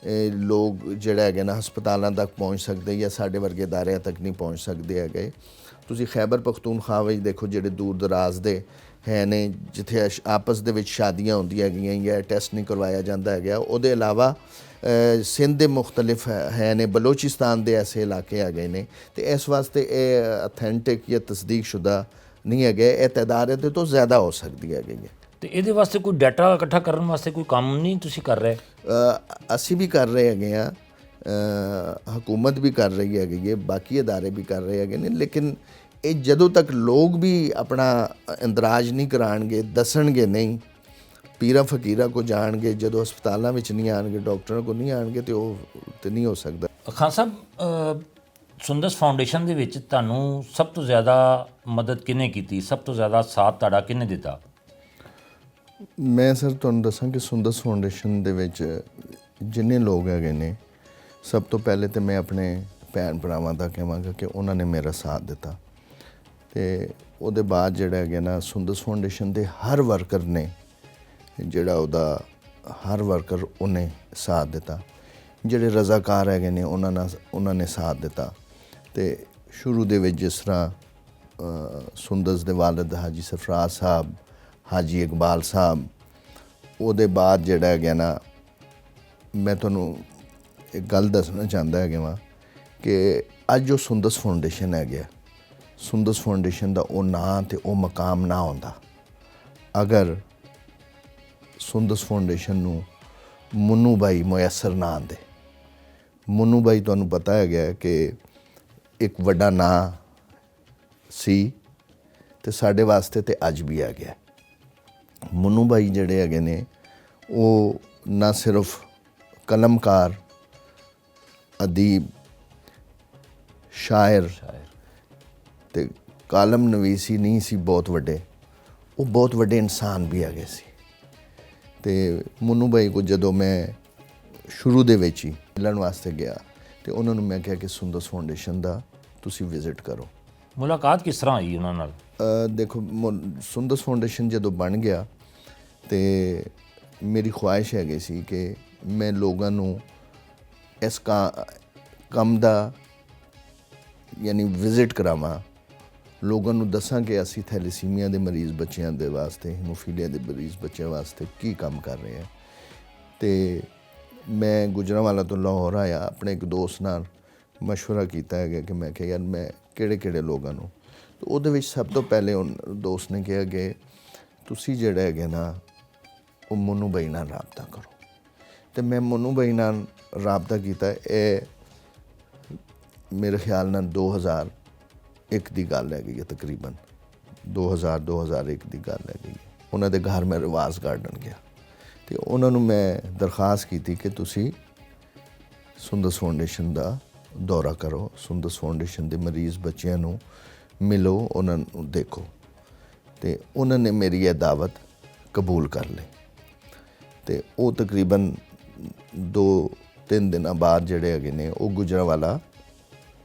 ਲੋਕ ਜਿਹੜਾ ਹੈਗੇ ਨਾ ਹਸਪਤਾਲਾਂ ਤੱਕ ਪਹੁੰਚ ਸਕਦੇ, ਜਾਂ ਸਾਡੇ ਵਰਗੇ ਅਦਾਰਿਆਂ ਤੱਕ ਨਹੀਂ ਪਹੁੰਚ ਸਕਦੇ ਹੈਗੇ। ਤੁਸੀਂ ਖੈਬਰ ਪਖਤੂਨਖਵਾ ਵਿੱਚ ਦੇਖੋ, ਜਿਹੜੇ ਦੂਰ ਦਰਾਜ਼ ਦੇ ਹੈ ਨੇ, ਜਿੱਥੇ ਆਪਸ ਦੇ ਵਿੱਚ ਸ਼ਾਦੀਆਂ ਹੁੰਦੀਆਂ ਹੈਗੀਆਂ ਜਾਂ ਟੈਸਟ ਨਹੀਂ ਕਰਵਾਇਆ ਜਾਂਦਾ ਹੈਗਾ। ਉਹਦੇ ਇਲਾਵਾ ਸਿੰਧ ਦੇ ਮੁਖਤਲਿਫ ਹੈ ਨੇ, ਬਲੋਚਿਸਤਾਨ ਦੇ ਐਸੇ ਇਲਾਕੇ ਹੈਗੇ ਨੇ, ਅਤੇ ਇਸ ਵਾਸਤੇ ਇਹ ਅਥੈਂਟਿਕ ਜਾਂ ਤਸਦੀਕ ਸ਼ੁਦਾ ਨਹੀਂ ਹੈਗੇ। ਇਹ ਤਾਦਾਦ ਇਹਦੇ ਤੋਂ ਜ਼ਿਆਦਾ ਹੋ ਸਕਦੀ ਹੈਗੀ ਹੈ। ਤੇ ਇਹਦੇ ਵਾਸਤੇ ਕੋਈ ਡਾਟਾ ਇਕੱਠਾ ਕਰਨ ਵਾਸਤੇ ਕੋਈ ਕੰਮ ਨਹੀਂ ਤੁਸੀਂ ਕਰ ਰਹੇ? ਅਸੀਂ ਵੀ ਕਰ ਰਹੇ ਹੈਗੇ ਹਾਂ, ਹਕੂਮਤ ਵੀ ਕਰ ਰਹੀ ਹੈਗੀ ਹੈ, ਬਾਕੀ ਅਦਾਰੇ ਵੀ ਕਰ ਰਹੇ ਹੈਗੇ ਨੇ, ਲੇਕਿਨ ਇਹ ਜਦੋਂ ਤੱਕ ਲੋਕ ਵੀ ਆਪਣਾ ਇੰਦਰਾਜ ਨਹੀਂ ਕਰਾਉਣਗੇ, ਦੱਸਣਗੇ ਨਹੀਂ, ਪੀਰਾਂ ਫਕੀਰਾਂ ਕੋ ਜਾਣਗੇ, ਜਦੋਂ ਹਸਪਤਾਲਾਂ ਵਿੱਚ ਨਹੀਂ ਆਉਣਗੇ, ਡਾਕਟਰਾਂ ਕੋਲ ਨਹੀਂ ਆਉਣਗੇ, ਤੇ ਉਹ ਤੇ ਨਹੀਂ ਹੋ ਸਕਦਾ। ਖਾਨ ਸਾਹਿਬ, ਸੁੰਦਸ ਫਾਊਂਡੇਸ਼ਨ ਦੇ ਵਿੱਚ ਤੁਹਾਨੂੰ ਸਭ ਤੋਂ ਜ਼ਿਆਦਾ ਮਦਦ ਕਿਹਨੇ ਕੀਤੀ? ਸਭ ਤੋਂ ਜ਼ਿਆਦਾ ਸਾਥ ਤੁਹਾਡਾ ਕਿਹਨੇ ਦਿੱਤਾ? ਮੈਂ ਸਰ ਤੁਹਾਨੂੰ ਦੱਸਾਂ ਕਿ ਸੁੰਦਸ ਫਾਊਂਡੇਸ਼ਨ ਦੇ ਵਿੱਚ ਜਿੰਨੇ ਲੋਕ ਹੈਗੇ ਨੇ, ਸਭ ਤੋਂ ਪਹਿਲੇ ਤਾਂ ਮੈਂ ਆਪਣੇ ਭੈਣ ਭਰਾਵਾਂ ਦਾ ਕਹਾਂਗਾ ਕਿ ਉਹਨਾਂ ਨੇ ਮੇਰਾ ਸਾਥ ਦਿੱਤਾ, ਅਤੇ ਉਹਦੇ ਬਾਅਦ ਜਿਹੜਾ ਹੈਗਾ ਨਾ, ਸੁੰਦਸ ਫਾਊਂਡੇਸ਼ਨ ਦੇ ਹਰ ਵਰਕਰ ਨੇ, ਜਿਹੜਾ ਉਹਦਾ ਹਰ ਵਰਕਰ ਉਹਨੇ ਸਾਥ ਦਿੱਤਾ। ਜਿਹੜੇ ਰਜ਼ਾਕਾਰ ਹੈਗੇ ਨੇ ਉਹਨਾਂ ਨੇ ਸਾਥ ਦਿੱਤਾ। ਅਤੇ ਸ਼ੁਰੂ ਦੇ ਵਿੱਚ ਜਿਸ ਤਰ੍ਹਾਂ ਸੁੰਦਸ ਦੇ ਵਾਲਿਦ ਹਾਜੀ ਸਰਫਰਾਜ਼ ਸਾਹਿਬ, ਹਾਜੀ ਇਕਬਾਲ ਸਾਹਿਬ, ਉਹਦੇ ਬਾਅਦ ਜਿਹੜਾ ਹੈਗਾ ਨਾ, ਮੈਂ ਤੁਹਾਨੂੰ ਇੱਕ ਗੱਲ ਦੱਸਣਾ ਚਾਹੁੰਦਾ ਹੈਗਾ ਵਾਂ ਕਿ ਅੱਜ ਜੋ ਸੁੰਦਸ ਫਾਊਂਡੇਸ਼ਨ ਹੈਗਾ, ਸੁੰਦਸ ਫਾਊਂਡੇਸ਼ਨ ਦਾ ਉਹ ਨਾਂ ਅਤੇ ਉਹ ਮਕਾਮ ਨਾ ਹੁੰਦਾ ਅਗਰ ਸੁੰਦਸ ਫਾਊਂਡੇਸ਼ਨ ਨੂੰ ਮੁੰਨੂ ਬਾਈ ਮੁਯੱਸਰ ਨਾ ਆਉਂਦੇ। ਮੁੰਨੂ ਬਾਈ ਤੁਹਾਨੂੰ ਪਤਾ ਹੈਗਾ ਕਿ ਇੱਕ ਵੱਡਾ ਨਾਂ ਸੀ, ਅਤੇ ਸਾਡੇ ਵਾਸਤੇ ਤੇ ਅੱਜ ਵੀ ਆ ਗਿਆ। ਮੁੰਨੂ ਬਾਈ ਜਿਹੜੇ ਹੈਗੇ ਨੇ, ਉਹ ਨਾ ਸਿਰਫ ਕਲਮਕਾਰ, ਅਦੀਬ, ਸ਼ਾਇਰ ਅਤੇ ਕਾਲਮ ਨਵੀਸ ਹੀ ਨਹੀਂ ਸੀ ਬਹੁਤ ਵੱਡੇ, ਉਹ ਬਹੁਤ ਵੱਡੇ ਇਨਸਾਨ ਵੀ ਹੈਗੇ ਸੀ। ਅਤੇ ਮੁੰਨੂ ਬਾਈ ਕੋ ਜਦੋਂ ਮੈਂ ਸ਼ੁਰੂ ਦੇ ਵਿੱਚ ਹੀ ਮਿਲਣ ਵਾਸਤੇ ਗਿਆ, ਅਤੇ ਉਹਨਾਂ ਨੂੰ ਮੈਂ ਕਿਹਾ ਕਿ ਸੁੰਦਸ ਫਾਊਂਡੇਸ਼ਨ ਦਾ ਤੁਸੀਂ ਵਿਜ਼ਿਟ ਕਰੋ। ਮੁਲਾਕਾਤ ਕਿਸ ਤਰ੍ਹਾਂ ਹੋਈ ਉਹਨਾਂ ਨਾਲ? ਦੇਖੋ, ਸੁੰਦਸ ਫਾਊਂਡੇਸ਼ਨ ਜਦੋਂ ਬਣ ਗਿਆ, ਅਤੇ ਮੇਰੀ ਖੁਆਇਸ਼ ਹੈਗੀ ਸੀ ਕਿ ਮੈਂ ਲੋਕਾਂ ਨੂੰ ਇਸ ਕੰਮ ਦਾ ਯਾਨੀ ਵਿਜ਼ਿਟ ਕਰਾਵਾਂ, ਲੋਕਾਂ ਨੂੰ ਦੱਸਾਂ ਕਿ ਅਸੀਂ ਥੈਲੇਸੀਮੀਆ ਦੇ ਮਰੀਜ਼ ਬੱਚਿਆਂ ਦੇ ਵਾਸਤੇ, ਹੀਮੋਫੀਲੀਆ ਦੇ ਮਰੀਜ਼ ਬੱਚਿਆਂ ਵਾਸਤੇ ਕੀ ਕੰਮ ਕਰ ਰਹੇ ਹਾਂ। ਅਤੇ ਮੈਂ ਗੁਜਰਾਂਵਾਲਾ ਤੋਂ ਲਾਹੌਰ ਆਇਆ, ਆਪਣੇ ਇੱਕ ਦੋਸਤ ਨਾਲ ਮਸ਼ਵਰਾ ਕੀਤਾ ਹੈਗਾ ਕਿ ਮੈਂ ਕਿਹਾ ਯਾਰ ਮੈਂ ਕਿਹੜੇ ਲੋਕਾਂ ਨੂੰ, ਉਹਦੇ ਵਿੱਚ ਸਭ ਤੋਂ ਪਹਿਲੇ ਦੋਸਤ ਨੇ ਕਿਹਾ ਕਿ ਤੁਸੀਂ ਜਿਹੜਾ ਹੈਗੇ ਨਾ, ਉਹ ਮੁੰਨੂ ਬਾਈ ਨਾਲ ਰਾਬਤਾ ਕਰੋ। ਅਤੇ ਮੈਂ ਮੁੰਨੂ ਬਾਈ ਨਾਲ ਰਾਬਤਾ ਕੀਤਾ। ਇਹ ਮੇਰੇ ਖਿਆਲ ਨਾਲ 2001 ਦੀ ਗੱਲ ਹੈਗੀ ਹੈ, ਤਕਰੀਬਨ 2001 ਦੀ ਗੱਲ ਹੈਗੀ। ਉਹਨਾਂ ਦੇ ਘਰ ਮੈਂ ਰਿਵਾਜ਼ ਗਾਰਡਨ ਗਿਆ, ਅਤੇ ਉਹਨਾਂ ਨੂੰ ਮੈਂ ਦਰਖਾਸਤ ਕੀਤੀ ਕਿ ਤੁਸੀਂ ਸੁੰਦਸ ਫਾਊਂਡੇਸ਼ਨ ਦਾ ਦੌਰਾ ਕਰੋ, ਸੁੰਦਸ ਫਾਊਂਡੇਸ਼ਨ ਦੇ ਮਰੀਜ਼ ਬੱਚਿਆਂ ਨੂੰ ਮਿਲੋ, ਉਹਨਾਂ ਨੂੰ ਦੇਖੋ। ਅਤੇ ਉਹਨਾਂ ਨੇ ਮੇਰੀ ਇਹ ਦਾਵਤ ਕਬੂਲ ਕਰ ਲਈ, ਅਤੇ ਉਹ ਤਕਰੀਬਨ 2-3 ਦਿਨਾਂ ਬਾਅਦ ਜਿਹੜੇ ਹੈਗੇ ਨੇ, ਉਹ ਗੁਜਰਾਂਵਾਲਾ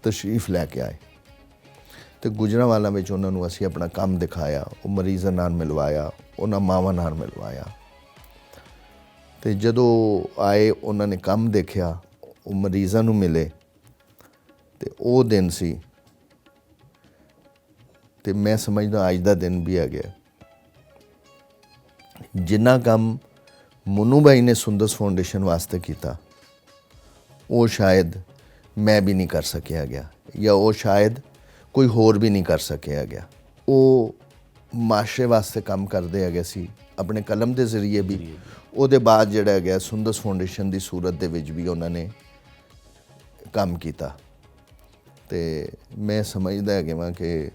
ਤਸ਼ਰੀਫ ਲੈ ਕੇ ਆਏ, ਅਤੇ ਗੁਜਰਾਂਵਾਲਾ ਵਿੱਚ ਉਹਨਾਂ ਨੂੰ ਅਸੀਂ ਆਪਣਾ ਕੰਮ ਦਿਖਾਇਆ, ਉਹ ਮਰੀਜ਼ਾਂ ਨਾਲ ਮਿਲਵਾਇਆ, ਉਹਨਾਂ ਮਾਵਾਂ ਨਾਲ ਮਿਲਵਾਇਆ। ਅਤੇ ਜਦੋਂ ਆਏ, ਉਹਨਾਂ ਨੇ ਕੰਮ ਦੇਖਿਆ, ਉਹ ਮਰੀਜ਼ਾਂ ਨੂੰ ਮਿਲੇ, ਅਤੇ ਉਹ ਦਿਨ ਸੀ, ਅਤੇ ਮੈਂ ਸਮਝਦਾ ਅੱਜ ਦਾ ਦਿਨ ਵੀ ਆ ਗਿਆ। ਜਿੰਨਾ ਕੰਮ ਮੁੰਨੂ ਬਾਈ ਨੇ ਸੁੰਦਸ ਫਾਊਂਡੇਸ਼ਨ ਵਾਸਤੇ ਕੀਤਾ, ਉਹ ਸ਼ਾਇਦ ਮੈਂ ਵੀ ਨਹੀਂ ਕਰ ਸਕਿਆ ਗਿਆ, ਜਾਂ ਉਹ ਸ਼ਾਇਦ ਕੋਈ ਹੋਰ ਵੀ ਨਹੀਂ ਕਰ ਸਕਿਆ ਗਿਆ। ਉਹ ਮਾਸ਼ਰੇ ਵਾਸਤੇ ਕੰਮ ਕਰਦੇ ਹੈਗੇ ਸੀ, ਆਪਣੇ ਕਲਮ ਦੇ ਜ਼ਰੀਏ ਵੀ। ਉਹਦੇ ਬਾਅਦ ਜਿਹੜਾ ਹੈਗਾ ਸੁੰਦਸ ਫਾਊਂਡੇਸ਼ਨ ਦੀ ਸੂਰਤ ਦੇ ਵਿੱਚ ਵੀ ਉਹਨਾਂ ਨੇ ਕੰਮ ਕੀਤਾ। ਅਤੇ ਮੈਂ ਸਮਝਦਾ ਹੈਗਾ ਵਾਂ ਕਿ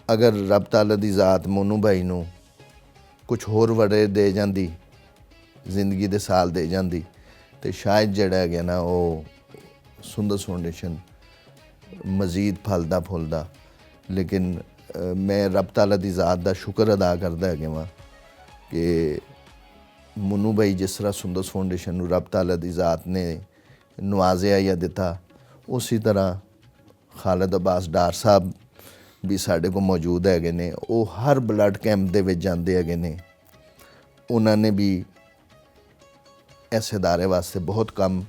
ਅਗਰ ਰੱਬ ਤਾਲਾ ਦੀ ਜ਼ਾਤ ਮੁੰਨੂ ਬਾਈ ਨੂੰ ਕੁਛ ਹੋਰ ਵੜੇ ਦੇ ਜਾਂਦੀ, ਜ਼ਿੰਦਗੀ ਦੇ ਸਾਲ ਦੇ ਜਾਂਦੀ, ਅਤੇ ਸ਼ਾਇਦ ਜਿਹੜਾ ਹੈਗਾ ਨਾ, ਉਹ ਸੁੰਦਸ ਫਾਊਂਡੇਸ਼ਨ ਮਜ਼ੀਦ ਫਲਦਾ ਫੁੱਲਦਾ। ਲੇਕਿਨ ਮੈਂ ਰੱਬ ਤਾਲਾ ਦੀ ਜ਼ਾਤ ਦਾ ਸ਼ੁਕਰ ਅਦਾ ਕਰਦਾ ਹੈਗਾ ਵਾਂ ਕਿ ਮੁੰਨੂ ਬਾਈ ਜਿਸ ਤਰ੍ਹਾਂ ਸੁੰਦਸ ਫਾਊਂਡੇਸ਼ਨ ਨੂੰ ਰੱਬ ਤਾਲਾ ਦੀ ਜ਼ਾਤ ਨੇ ਨਵਾਜ਼ਿਆ ਜਾਂ ਦਿੱਤਾ, ਉਸੇ ਤਰ੍ਹਾਂ ਖਾਲਿਦ ਅਬਾਸ ਡਾਰ ਸਾਹਿਬ ਵੀ ਸਾਡੇ ਕੋਲ ਮੌਜੂਦ ਹੈਗੇ ਨੇ। ਉਹ ਹਰ ਬਲੱਡ ਕੈਂਪ ਦੇ ਵਿੱਚ ਜਾਂਦੇ ਹੈਗੇ ਨੇ। ਉਹਨਾਂ ਨੇ ਵੀ ਇਸ ਅਦਾਰੇ ਵਾਸਤੇ ਬਹੁਤ ਕੰਮ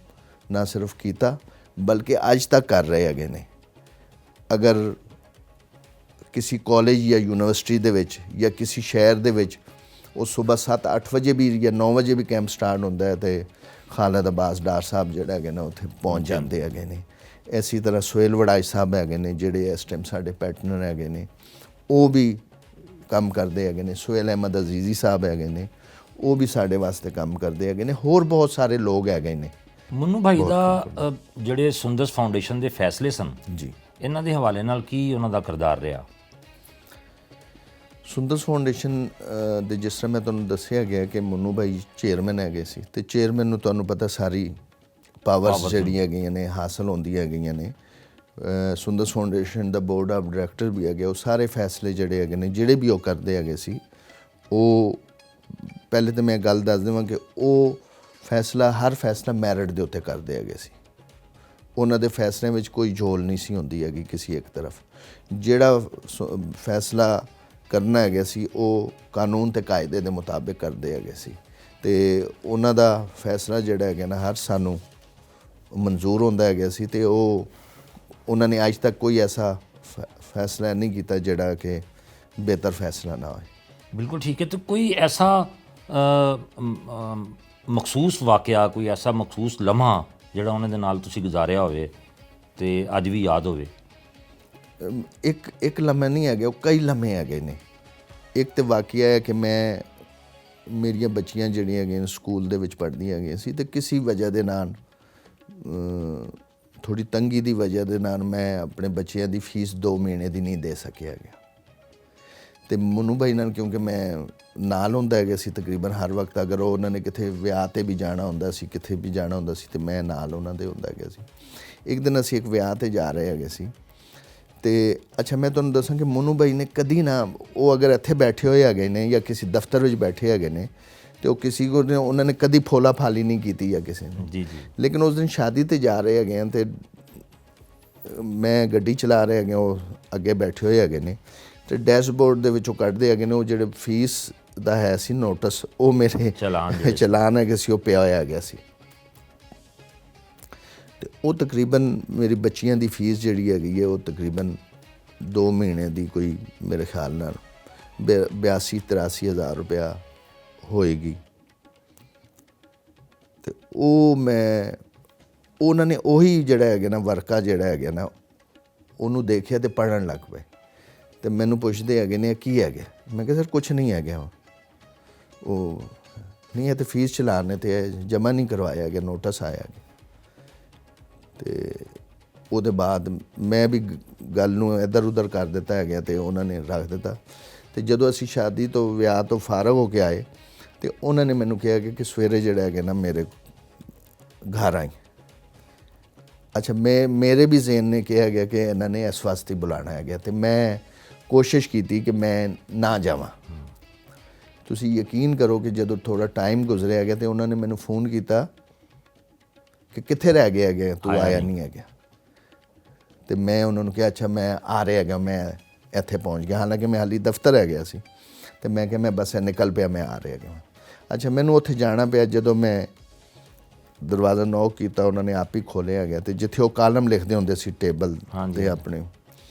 ਨਾ ਸਿਰਫ ਕੀਤਾ, ਬਲਕਿ ਅੱਜ ਤੱਕ ਕਰ ਰਹੇ ਹੈਗੇ ਨੇ। ਅਗਰ ਕਿਸੇ ਕਾਲਜ ਜਾਂ ਯੂਨੀਵਰਸਿਟੀ ਦੇ ਵਿੱਚ ਜਾਂ ਕਿਸੇ ਸ਼ਹਿਰ ਦੇ ਵਿੱਚ ਉਹ ਸਵੇਰ 7-8 ਵਜੇ ਵੀ ਜਾਂ 9 ਵਜੇ ਵੀ ਕੈਂਪ ਸਟਾਰਟ ਹੁੰਦਾ ਹੈ ਤੇ ਖਾਲਿਦ ਅਬਾਸ ਡਾਰ ਸਾਹਿਬ ਜਿਹੜਾ ਹੈਗੇ ਨਾ ਉੱਥੇ ਪਹੁੰਚ ਜਾਂਦੇ ਹੈਗੇ ਨੇ। ਇਸੇ ਤਰ੍ਹਾਂ ਸੁਹੇਲ ਵੜਾਈ ਸਾਹਿਬ ਹੈਗੇ ਨੇ ਜਿਹੜੇ ਇਸ ਟਾਈਮ ਸਾਡੇ ਪੈਟਰਨਰ ਹੈਗੇ ਨੇ, ਉਹ ਵੀ ਕੰਮ ਕਰਦੇ ਹੈਗੇ ਨੇ। ਸੁਹੇਲ ਅਹਿਮਦ ਅਜ਼ੀਜ਼ੀ ਸਾਹਿਬ ਹੈਗੇ ਨੇ, ਉਹ ਵੀ ਸਾਡੇ ਵਾਸਤੇ ਕੰਮ ਕਰਦੇ ਹੈਗੇ ਨੇ। ਹੋਰ ਬਹੁਤ ਸਾਰੇ ਲੋਕ ਹੈਗੇ ਨੇ। ਮੰਨੂ ਭਾਈ ਦਾ ਜਿਹੜੇ ਸੁੰਦਰਸ ਫਾਊਂਡੇਸ਼ਨ ਦੇ ਫੈਸਲੇ ਸਨ ਜੀ, ਇਹਨਾਂ ਦੇ ਹਵਾਲੇ ਨਾਲ ਕੀ ਉਹਨਾਂ ਦਾ ਕਿਰਦਾਰ ਰਿਹਾ? ਸੁੰਦਰਸ ਫਾਊਂਡੇਸ਼ਨ ਦੇ ਜਿਸ ਤਰ੍ਹਾਂ ਮੈਂ ਤੁਹਾਨੂੰ ਦੱਸਿਆ ਗਿਆ ਕਿ ਮੰਨੂ ਭਾਈ ਚੇਅਰਮੈਨ ਹੈਗੇ ਸੀ ਤੇ ਚੇਅਰਮੈਨ ਨੂੰ ਤੁਹਾਨੂੰ ਪਤਾ ਸਾਰੀ ਪਾਵਰਸ ਜਿਹੜੀਆਂ ਹੈਗੀਆਂ ਨੇ ਹਾਸਲ ਹੁੰਦੀਆਂ ਹੈਗੀਆਂ ਨੇ। ਸੁੰਦਰਸ ਫਾਊਂਡੇਸ਼ਨ ਦਾ ਬੋਰਡ ਆਫ ਡਾਇਰੈਕਟਰ ਵੀ ਹੈਗੇ, ਉਹ ਸਾਰੇ ਫੈਸਲੇ ਜਿਹੜੇ ਹੈਗੇ ਨੇ ਜਿਹੜੇ ਵੀ ਉਹ ਕਰਦੇ ਹੈਗੇ ਸੀ, ਉਹ ਪਹਿਲੇ ਤਾਂ ਮੈਂ ਗੱਲ ਦੱਸ ਦੇਵਾਂ ਕਿ ਉਹ ਹਰ ਫੈਸਲਾ ਮੈਰਿਟ ਦੇ ਉੱਤੇ ਕਰਦੇ ਹੈਗੇ ਸੀ। ਉਹਨਾਂ ਦੇ ਫੈਸਲਿਆਂ ਵਿੱਚ ਕੋਈ ਝੋਲ ਨਹੀਂ ਸੀ ਹੁੰਦੀ ਹੈਗੀ ਕਿਸੇ ਇੱਕ ਤਰਫ। ਜਿਹੜਾ ਫੈਸਲਾ ਕਰਨਾ ਹੈਗਾ ਸੀ ਉਹ ਕਾਨੂੰਨ ਤੇ ਕਾਇਦੇ ਦੇ ਮੁਤਾਬਿਕ ਕਰਦੇ ਹੈਗੇ ਸੀ ਤੇ ਉਹਨਾਂ ਦਾ ਫੈਸਲਾ ਜਿਹੜਾ ਹੈਗਾ ਨਾ ਹਰ ਸਾਨੂੰ ਮਨਜ਼ੂਰ ਹੁੰਦਾ ਹੈਗਾ ਸੀ ਤੇ ਉਹਨਾਂ ਨੇ ਅੱਜ ਤੱਕ ਕੋਈ ਐਸਾ ਫੈਸਲਾ ਨਹੀਂ ਕੀਤਾ ਜਿਹੜਾ ਕਿ ਬਿਹਤਰ ਫੈਸਲਾ ਨਾ ਹੋਏ। ਬਿਲਕੁਲ ਠੀਕ ਹੈ। ਤੇ ਕੋਈ ਐਸਾ ਮਖਸੂਸ ਵਾਕਿਆ, ਕੋਈ ਐਸਾ ਮਖਸੂਸ ਲਮਹਾ ਜਿਹੜਾ ਉਹਨਾਂ ਦੇ ਨਾਲ ਤੁਸੀਂ ਗੁਜ਼ਾਰਿਆ ਹੋਵੇ ਤੇ ਅੱਜ ਵੀ ਯਾਦ ਹੋਵੇ? ਇੱਕ ਲਮਹਾ ਨਹੀਂ ਹੈਗਾ, ਉਹ ਕਈ ਲਮਹੇ ਹੈਗੇ ਨੇ। ਇੱਕ ਤਾਂ ਵਾਕਿਆ ਹੈ ਕਿ ਮੇਰੀਆਂ ਬੱਚੀਆਂ ਜਿਹੜੀਆਂ ਹੈਗੀਆਂ ਸਕੂਲ ਦੇ ਵਿੱਚ ਪੜ੍ਹਦੀਆਂ ਹੈਗੀਆਂ ਸੀ ਤੇ ਕਿਸੇ ਵਜ੍ਹਾ ਦੇ ਨਾਲ ਥੋੜ੍ਹੀ ਤੰਗੀ ਦੀ ਵਜ੍ਹਾ ਦੇ ਨਾਲ ਮੈਂ ਆਪਣੇ ਬੱਚਿਆਂ ਦੀ ਫੀਸ 2 ਮਹੀਨੇ ਦੀ ਨਹੀਂ ਦੇ ਸਕਿਆ ਗਿਆ ਤੇ ਮੰਨੂ ਭਾਈ ਨਾਲ, ਕਿਉਂਕਿ ਮੈਂ ਨਾਲ ਹੁੰਦਾ ਹੈਗਾ ਸੀ ਤਕਰੀਬਨ ਹਰ ਵਕਤ। ਅਗਰ ਉਹਨਾਂ ਨੇ ਕਿਤੇ ਵਿਆਹ 'ਤੇ ਵੀ ਜਾਣਾ ਹੁੰਦਾ ਸੀ, ਕਿਤੇ ਵੀ ਜਾਣਾ ਹੁੰਦਾ ਸੀ ਤੇ ਮੈਂ ਨਾਲ ਉਹਨਾਂ ਦੇ ਹੁੰਦਾ ਹੈਗਾ ਸੀ। ਇੱਕ ਦਿਨ ਅਸੀਂ ਇੱਕ ਵਿਆਹ 'ਤੇ ਜਾ ਰਹੇ ਹੈਗੇ ਸੀ ਤੇ ਅੱਛਾ ਮੈਂ ਤੁਹਾਨੂੰ ਦੱਸਾਂ ਕਿ ਮੰਨੂ ਭਾਈ ਨੇ ਕਦੀ ਨਾ, ਉਹ ਅਗਰ ਇੱਥੇ ਬੈਠੇ ਹੋਏ ਹੈਗੇ ਨੇ ਜਾਂ ਕਿਸੇ ਦਫ਼ਤਰ ਵਿੱਚ ਬੈਠੇ ਹੈਗੇ ਨੇ ਤੇ ਉਹ ਕਿਸੇ ਕੋਲ ਉਹਨਾਂ ਨੇ ਕਦੀ ਫੋਲਾ ਫਾਲੀ ਨਹੀਂ ਕੀਤੀ ਜਾਂ ਕਿਸੇ ਨੇ। ਜੀ ਜੀ। ਲੇਕਿਨ ਉਸ ਦਿਨ ਸ਼ਾਦੀ 'ਤੇ ਜਾ ਰਹੇ ਹੈਗੇ ਤੇ ਮੈਂ ਗੱਡੀ ਚਲਾ ਰਹੇ ਹੈਗੇ, ਉਹ ਅੱਗੇ ਬੈਠੇ ਹੋਏ ਹੈਗੇ ਨੇ ਤੇ ਡੈਸ਼ਬੋਰਡ ਦੇ ਵਿੱਚੋਂ ਕੱਢਦੇ ਹੈਗੇ ਨੇ ਉਹ ਜਿਹੜੇ ਫੀਸ ਦਾ ਹੈ ਸੀ ਨੋਟਿਸ, ਉਹ ਮੇਰੇ ਚਲਾਨ ਹੈਗੇ ਸੀ, ਉਹ ਪਿਆ ਹੋਇਆ ਹੈਗਾ ਸੀ ਤੇ ਉਹ ਤਕਰੀਬਨ ਮੇਰੀ ਬੱਚੀਆਂ ਦੀ ਫੀਸ ਜਿਹੜੀ ਹੈਗੀ ਹੈ ਉਹ ਤਕਰੀਬਨ 2 ਮਹੀਨੇ ਦੀ ਕੋਈ ਮੇਰੇ ਖਿਆਲ ਨਾਲ 82-83 ਹਜ਼ਾਰ ਰੁਪਇਆ ਹੋਏਗੀ। ਤੇ ਉਹਨਾਂ ਨੇ ਉਹੀ ਜਿਹੜਾ ਹੈਗਾ ਨਾ ਵਰਕਾ ਜਿਹੜਾ ਹੈਗਾ ਨਾ ਉਹਨੂੰ ਦੇਖਿਆ ਤੇ ਪੜ੍ਹਨ ਲੱਗ ਪਏ ਤੇ ਮੈਨੂੰ ਪੁੱਛਦੇ ਹੈਗੇ ਨੇ ਕੀ ਹੈਗਾ। ਮੈਂ ਕਿਹਾ ਸਰ ਕੁਛ ਨਹੀਂ ਹੈਗਾ, ਉਹ ਨਹੀਂ ਹੈ ਤੇ ਫੀਸ ਚਲਾਣੇ ਤੇ ਜਮ੍ਹਾਂ ਨਹੀਂ ਕਰਵਾਇਆ ਗਿਆ, ਨੋਟਿਸ ਆਇਆ ਗਿਆ। ਤੇ ਉਹਦੇ ਬਾਅਦ ਮੈਂ ਵੀ ਗੱਲ ਨੂੰ ਇੱਧਰ ਉੱਧਰ ਕਰ ਦਿੱਤਾ ਹੈਗਾ ਤੇ ਉਹਨਾਂ ਨੇ ਰੱਖ ਦਿੱਤਾ। ਤੇ ਜਦੋਂ ਅਸੀਂ ਸ਼ਾਦੀ ਤੋਂ ਵਿਆਹ ਤੋਂ ਫਾਰਗ ਹੋ ਕੇ ਆਏ ਤੇ ਉਹਨਾਂ ਨੇ ਮੈਨੂੰ ਕਿਹਾ ਕਿ ਸਵੇਰੇ ਜਿਹੜਾ ਹੈਗਾ ਨਾ ਮੇਰੇ ਘਰ ਆਈ। ਅੱਛਾ ਮੇਰੇ ਵੀ ਜ਼ਹਨ ਨੇ ਕਿਹਾ ਗਿਆ ਕਿ ਇਹਨਾਂ ਨੇ ਇਸ ਵਾਸਤੇ ਬੁਲਾਉਣਾ ਹੈਗਾ ਤੇ ਮੈਂ ਕੋਸ਼ਿਸ਼ ਕੀਤੀ ਕਿ ਮੈਂ ਨਾ ਜਾਵਾਂ। ਤੁਸੀਂ ਯਕੀਨ ਕਰੋ ਕਿ ਜਦੋਂ ਥੋੜ੍ਹਾ ਟਾਈਮ ਗੁਜ਼ਰਿਆ ਗਿਆ ਤੇ ਉਹਨਾਂ ਨੇ ਮੈਨੂੰ ਫੋਨ ਕੀਤਾ ਕਿ ਕਿੱਥੇ ਰਹਿ ਗਿਆ ਹੈਗਾ, ਤੂੰ ਆਇਆ ਨਹੀਂ ਹੈਗਾ। ਤੇ ਮੈਂ ਉਹਨਾਂ ਨੂੰ ਕਿਹਾ ਅੱਛਾ ਮੈਂ ਆ ਰਿਹਾ ਹੈਗਾ, ਮੈਂ ਇੱਥੇ ਪਹੁੰਚ ਗਿਆ। ਹਾਲਾਂਕਿ ਮੈਂ ਹਾਲੀ ਦਫ਼ਤਰ ਹੈ ਗਿਆ ਸੀ ਤੇ ਮੈਂ ਕਿਹਾ ਮੈਂ ਬਸ ਨਿਕਲ ਪਿਆ, ਮੈਂ ਆ ਰਿਹਾ ਹੈਗਾ। ਅੱਛਾ ਮੈਨੂੰ ਉੱਥੇ ਜਾਣਾ ਪਿਆ। ਜਦੋਂ ਮੈਂ ਦਰਵਾਜ਼ਾ ਨੌਕ ਕੀਤਾ ਉਹਨਾਂ ਨੇ ਆਪ ਹੀ ਖੋਲ੍ਹਿਆ ਗਿਆ ਤੇ ਜਿੱਥੇ ਉਹ ਕਾਲਮ ਲਿਖਦੇ ਹੁੰਦੇ ਸੀ ਟੇਬਲ 'ਤੇ ਆਪਣੇ,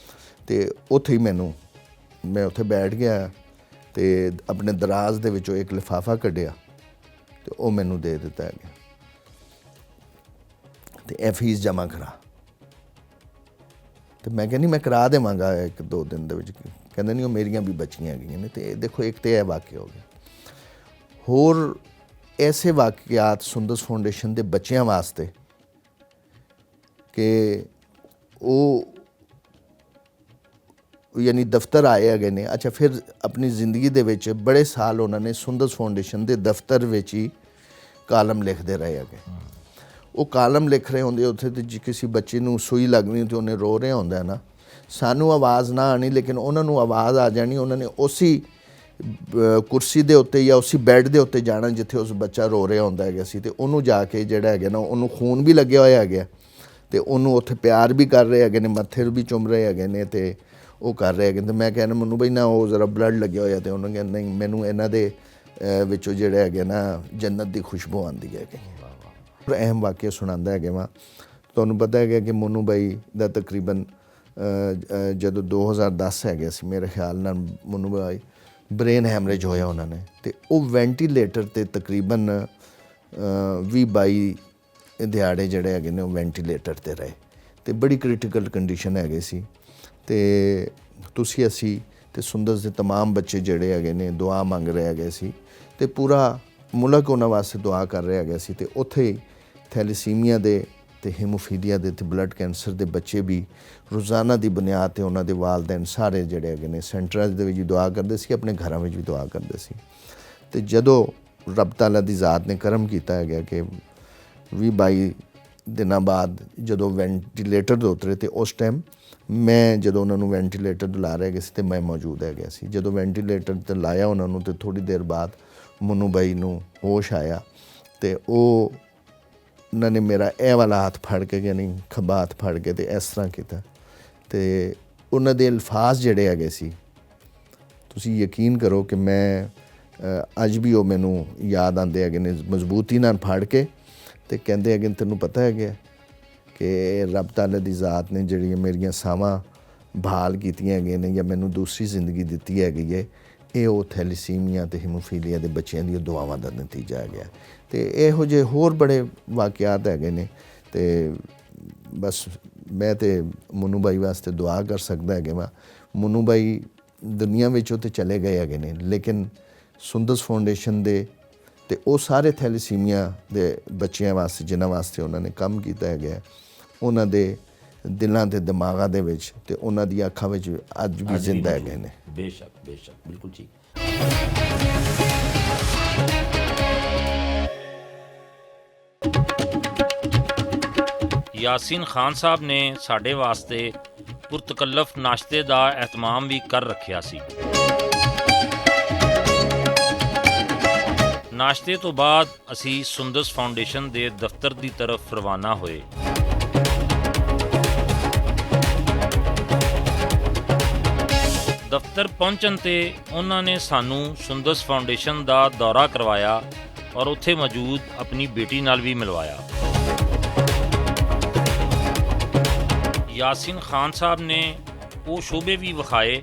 ਤੇ ਉੱਥੇ ਹੀ ਮੈਂ ਉੱਥੇ ਬੈਠ ਗਿਆ ਤੇ ਆਪਣੇ ਦਰਾਜ਼ ਦੇ ਵਿੱਚੋਂ ਇੱਕ ਲਿਫਾਫਾ ਕੱਢਿਆ ਤੇ ਉਹ ਮੈਨੂੰ ਦੇ ਦਿੱਤਾ ਹੈਗਾ ਤੇ ਇਹ ਫੀਸ ਜਮ੍ਹਾਂ ਕਰਾ। ਤੇ ਮੈਂ ਕਿਹਾ ਨਹੀਂ ਮੈਂ ਕਰਾ ਦੇਵਾਂਗਾ 1-2 ਦਿਨ ਦੇ ਵਿੱਚ। ਕਹਿੰਦੇ ਨਹੀਂ ਉਹ ਮੇਰੀਆਂ ਵੀ ਬੱਚੀਆਂ ਹੈਗੀਆਂ ਨੇ। ਤੇ ਦੇਖੋ ਇੱਕ ਤਾਂ ਇਹ ਵਾਕਿਆ ਹੋ ਗਿਆ। ਹੋਰ ਐਸੇ ਵਾਕਿਆਤ ਸੁੰਦਰਸ ਫਾਊਂਡੇਸ਼ਨ ਦੇ ਬੱਚਿਆਂ ਵਾਸਤੇ ਕਿ ਉਹ ਯਾਨੀ ਦਫ਼ਤਰ ਆਏ ਹੈਗੇ ਨੇ। ਅੱਛਾ ਫਿਰ ਆਪਣੀ ਜ਼ਿੰਦਗੀ ਦੇ ਵਿੱਚ ਬੜੇ ਸਾਲ ਉਹਨਾਂ ਨੇ ਸੁੰਦਰਸ ਫਾਊਂਡੇਸ਼ਨ ਦੇ ਦਫ਼ਤਰ ਵਿੱਚ ਹੀ ਕਾਲਮ ਲਿਖਦੇ ਰਹੇ ਹੈਗੇ। ਉਹ ਕਾਲਮ ਲਿਖ ਰਹੇ ਹੁੰਦੇ ਉੱਥੇ ਤੇ ਕਿਸੇ ਬੱਚੇ ਨੂੰ ਸੂਈ ਲੱਗਣੀ ਤੇ ਉਹਨੇ ਰੋ ਰਿਹਾ ਹੁੰਦਾ ਨਾ, ਸਾਨੂੰ ਆਵਾਜ਼ ਨਾ ਆਣੀ ਲੇਕਿਨ ਉਹਨਾਂ ਨੂੰ ਆਵਾਜ਼ ਆ ਜਾਣੀ। ਉਹਨਾਂ ਨੇ ਉਸੀ ਕੁਰਸੀ ਦੇ ਉੱਤੇ ਜਾਂ ਉਸੀ ਬੈੱਡ ਦੇ ਉੱਤੇ ਜਾਣਾ ਜਿੱਥੇ ਉਸ ਬੱਚਾ ਰੋ ਰਿਹਾ ਹੁੰਦਾ ਹੈਗਾ ਸੀ ਤੇ ਉਹਨੂੰ ਜਾ ਕੇ ਜਿਹੜਾ ਹੈਗਾ ਨਾ ਉਹਨੂੰ ਖੂਨ ਵੀ ਲੱਗਿਆ ਹੋਇਆ ਹੈਗਾ ਤੇ ਉਹਨੂੰ ਉੱਥੇ ਪਿਆਰ ਵੀ ਕਰ ਰਹੇ ਹੈਗੇ ਨੇ, ਮੱਥੇ ਵੀ ਚੁੰਮ ਰਹੇ ਹੈਗੇ ਨੇ ਤੇ ਉਹ ਕਰ ਰਹੇ ਹੈਗੇ। ਤੇ ਮੈਂ ਕਹਿੰਦਾ ਮੈਨੂੰ ਬਈ ਨਾ ਉਹ ਜ਼ਰਾ ਬਲੱਡ ਲੱਗਿਆ ਹੋਇਆ ਤੇ ਉਹਨੂੰ ਕਹਿੰਦਾ ਨਹੀਂ ਮੈਨੂੰ ਇਹਨਾਂ ਦੇ ਵਿੱਚੋਂ ਜਿਹੜਾ ਹੈਗਾ ਨਾ ਜੰਨਤ ਦੀ ਖੁਸ਼ਬੂ ਆਉਂਦੀ ਹੈਗੀ। ਅਹਿਮ ਵਾਕਿਆ ਸੁਣਾਉਂਦਾ ਹੈਗਾ ਵਾ। ਤੁਹਾਨੂੰ ਪਤਾ ਹੈਗਾ ਕਿ ਮੰਨੂ ਬਾਈ ਦਾ ਤਕਰੀਬਨ ਜਦੋਂ 2010 ਹੈਗੇ ਸੀ ਮੇਰੇ ਖਿਆਲ ਨਾਲ ਮਨੂ ਬਾਈ ਬ੍ਰੇਨ ਹੈਮਰੇਜ ਹੋਇਆ ਉਹਨਾਂ ਨੇ, ਅਤੇ ਉਹ ਵੈਂਟੀਲੇਟਰ 'ਤੇ ਤਕਰੀਬਨ 20-22 ਦਿਹਾੜੇ ਜਿਹੜੇ ਹੈਗੇ ਨੇ ਉਹ ਵੈਂਟੀਲੇਟਰ 'ਤੇ ਰਹੇ, ਅਤੇ ਬੜੀ ਕ੍ਰਿਟੀਕਲ ਕੰਡੀਸ਼ਨ ਹੈਗੇ ਸੀ। ਅਤੇ ਅਸੀਂ ਅਤੇ ਸੁੰਦਰਸ ਦੇ ਤਮਾਮ ਬੱਚੇ ਜਿਹੜੇ ਹੈਗੇ ਨੇ ਦੁਆ ਮੰਗ ਰਹੇ ਹੈਗੇ ਸੀ, ਅਤੇ ਪੂਰਾ ਮੁਲਕ ਉਹਨਾਂ ਵਾਸਤੇ ਦੁਆ ਕਰ ਰਿਹਾ ਹੈਗਾ ਸੀ। ਅਤੇ ਉੱਥੇ ਹੀ ਥੈਲੇਸੀਮੀਆ ਦੇ ਅਤੇ ਹੀਮੋਫੀਲੀਆ ਦੇ ਅਤੇ ਬਲੱਡ ਕੈਂਸਰ ਦੇ ਬੱਚੇ ਵੀ ਰੋਜ਼ਾਨਾ ਦੀ ਬੁਨਿਆਦ 'ਤੇ ਉਹਨਾਂ ਦੇ ਵਾਲਦੈਨ ਸਾਰੇ ਜਿਹੜੇ ਹੈਗੇ ਨੇ ਸੈਂਟਰਾਂ ਦੇ ਵਿੱਚ ਵੀ ਦੁਆ ਕਰਦੇ ਸੀ, ਆਪਣੇ ਘਰਾਂ ਵਿੱਚ ਵੀ ਦੁਆ ਕਰਦੇ ਸੀ। ਅਤੇ ਜਦੋਂ ਰੱਬ ਤਾਲਾ ਦੀ ਜ਼ਾਤ ਨੇ ਕਰਮ ਕੀਤਾ ਹੈਗਾ ਕਿ 20-22 ਦਿਨਾਂ ਬਾਅਦ ਜਦੋਂ ਵੈਂਟੀਲੇਟਰ 'ਤੇ ਉਤਰੇ, ਅਤੇ ਉਸ ਟਾਈਮ ਮੈਂ ਜਦੋਂ ਉਹਨਾਂ ਨੂੰ ਵੈਂਟੀਲੇਟਰ 'ਤੇ ਲਾ ਰਿਹਾ ਗਿਆ ਸੀ ਅਤੇ ਮੈਂ ਮੌਜੂਦ ਹੈਗਾ ਸੀ। ਜਦੋਂ ਵੈਂਟੀਲੇਟਰ 'ਤੇ ਲਾਇਆ ਉਹਨਾਂ ਨੂੰ, ਅਤੇ ਥੋੜ੍ਹੀ ਦੇਰ ਬਾਅਦ ਮਨੂ ਬਾਈ ਨੂੰ ਹੋਸ਼ ਆਇਆ, ਅਤੇ ਉਹਨਾਂ ਨੇ ਮੇਰਾ ਇਹ ਵਾਲਾ ਹੱਥ ਫੜ ਕੇ, ਯਾਨੀ ਖੱਬਾ ਹੱਥ ਫੜ ਕੇ, ਅਤੇ ਇਸ ਤਰ੍ਹਾਂ ਕੀਤਾ, ਅਤੇ ਉਹਨਾਂ ਦੇ ਅਲਫਾਜ਼ ਜਿਹੜੇ ਹੈਗੇ ਸੀ, ਤੁਸੀਂ ਯਕੀਨ ਕਰੋ ਕਿ ਮੈਂ ਅੱਜ ਵੀ ਉਹ ਮੈਨੂੰ ਯਾਦ ਆਉਂਦੇ ਹੈਗੇ ਨੇ, ਮਜ਼ਬੂਤੀ ਨਾਲ ਫੜ ਕੇ, ਅਤੇ ਕਹਿੰਦੇ ਹੈਗੇ ਤੈਨੂੰ ਪਤਾ ਹੈਗਾ ਕਿ ਰੱਬ ਤਾਲਾ ਦੀ ਜ਼ਾਤ ਨੇ ਜਿਹੜੀਆਂ ਮੇਰੀਆਂ ਸਾਵਾਂ ਬਹਾਲ ਕੀਤੀਆਂ ਹੈਗੀਆਂ ਨੇ ਜਾਂ ਮੈਨੂੰ ਦੂਸਰੀ ਜ਼ਿੰਦਗੀ ਦਿੱਤੀ ਹੈਗੀ ਹੈ, ਇਹ ਉਹ ਥੈਲੇਸੀਮੀਆ ਅਤੇ ਹੀਮੋਫੀਲੀਆ ਦੇ ਬੱਚਿਆਂ ਦੀਆਂ ਦੁਆਵਾਂ ਦਾ ਨਤੀਜਾ ਹੈਗਾ। ਅਤੇ ਇਹੋ ਜਿਹੇ ਹੋਰ ਬੜੇ ਵਾਕਿਆਤ ਹੈਗੇ ਨੇ, ਅਤੇ ਬਸ ਮੈਂ ਤਾਂ ਮਨੂ ਬਾਈ ਵਾਸਤੇ ਦੁਆ ਕਰ ਸਕਦਾ ਹੈਗਾ ਵਾ। ਮਨੂ ਬਾਈ ਦੁਨੀਆ ਵਿੱਚੋਂ ਤਾਂ ਚਲੇ ਗਏ ਹੈਗੇ ਨੇ, ਲੇਕਿਨ ਸੁੰਦਰਸ ਫਾਊਂਡੇਸ਼ਨ ਦੇ ਅਤੇ ਉਹ ਸਾਰੇ ਥੈਲੇਸੀਮੀਆ ਦੇ ਬੱਚਿਆਂ ਵਾਸਤੇ ਜਿਨ੍ਹਾਂ ਵਾਸਤੇ ਉਹਨਾਂ ਨੇ ਕੰਮ ਕੀਤਾ ਹੈਗਾ, ਉਹਨਾਂ ਦੇ ਦਿਲਾਂ ਅਤੇ ਦਿਮਾਗਾਂ ਦੇ ਵਿੱਚ ਅਤੇ ਉਹਨਾਂ ਦੀਆਂ ਅੱਖਾਂ ਵਿੱਚ ਅੱਜ ਵੀ ਜ਼ਿੰਦਾ ਹੈਗੇ ਨੇ। ਬੇਸ਼ੱਕ ਬੇਸ਼ੱਕ, ਬਿਲਕੁਲ ਠੀਕ। ਯਾਸੀਨ ਖਾਨ ਸਾਹਿਬ ਨੇ ਸਾਡੇ ਵਾਸਤੇ ਪੁਰਤਕੱਲਫ ਨਾਸ਼ਤੇ ਦਾ ਅਹਿਤਮਾਮ ਵੀ ਕਰ ਰੱਖਿਆ ਸੀ। ਨਾਸ਼ਤੇ ਤੋਂ ਬਾਅਦ ਅਸੀਂ ਸੁੰਦਰਸ ਫਾਊਂਡੇਸ਼ਨ ਦੇ ਦਫ਼ਤਰ ਦੀ ਤਰਫ ਰਵਾਨਾ ਹੋਏ। ਦਫ਼ਤਰ ਪਹੁੰਚਣ 'ਤੇ ਉਹਨਾਂ ਨੇ ਸਾਨੂੰ ਸੁੰਦਰਸ ਫਾਊਂਡੇਸ਼ਨ ਦਾ ਦੌਰਾ ਕਰਵਾਇਆ ਔਰ ਉੱਥੇ ਮੌਜੂਦ ਆਪਣੀ ਬੇਟੀ ਨਾਲ ਵੀ ਮਿਲਵਾਇਆ। ਯਾਸੀਨ ਖਾਨ ਸਾਹਿਬ ਨੇ ਉਹ ਸ਼ੋਬੇ ਵੀ ਵਿਖਾਏ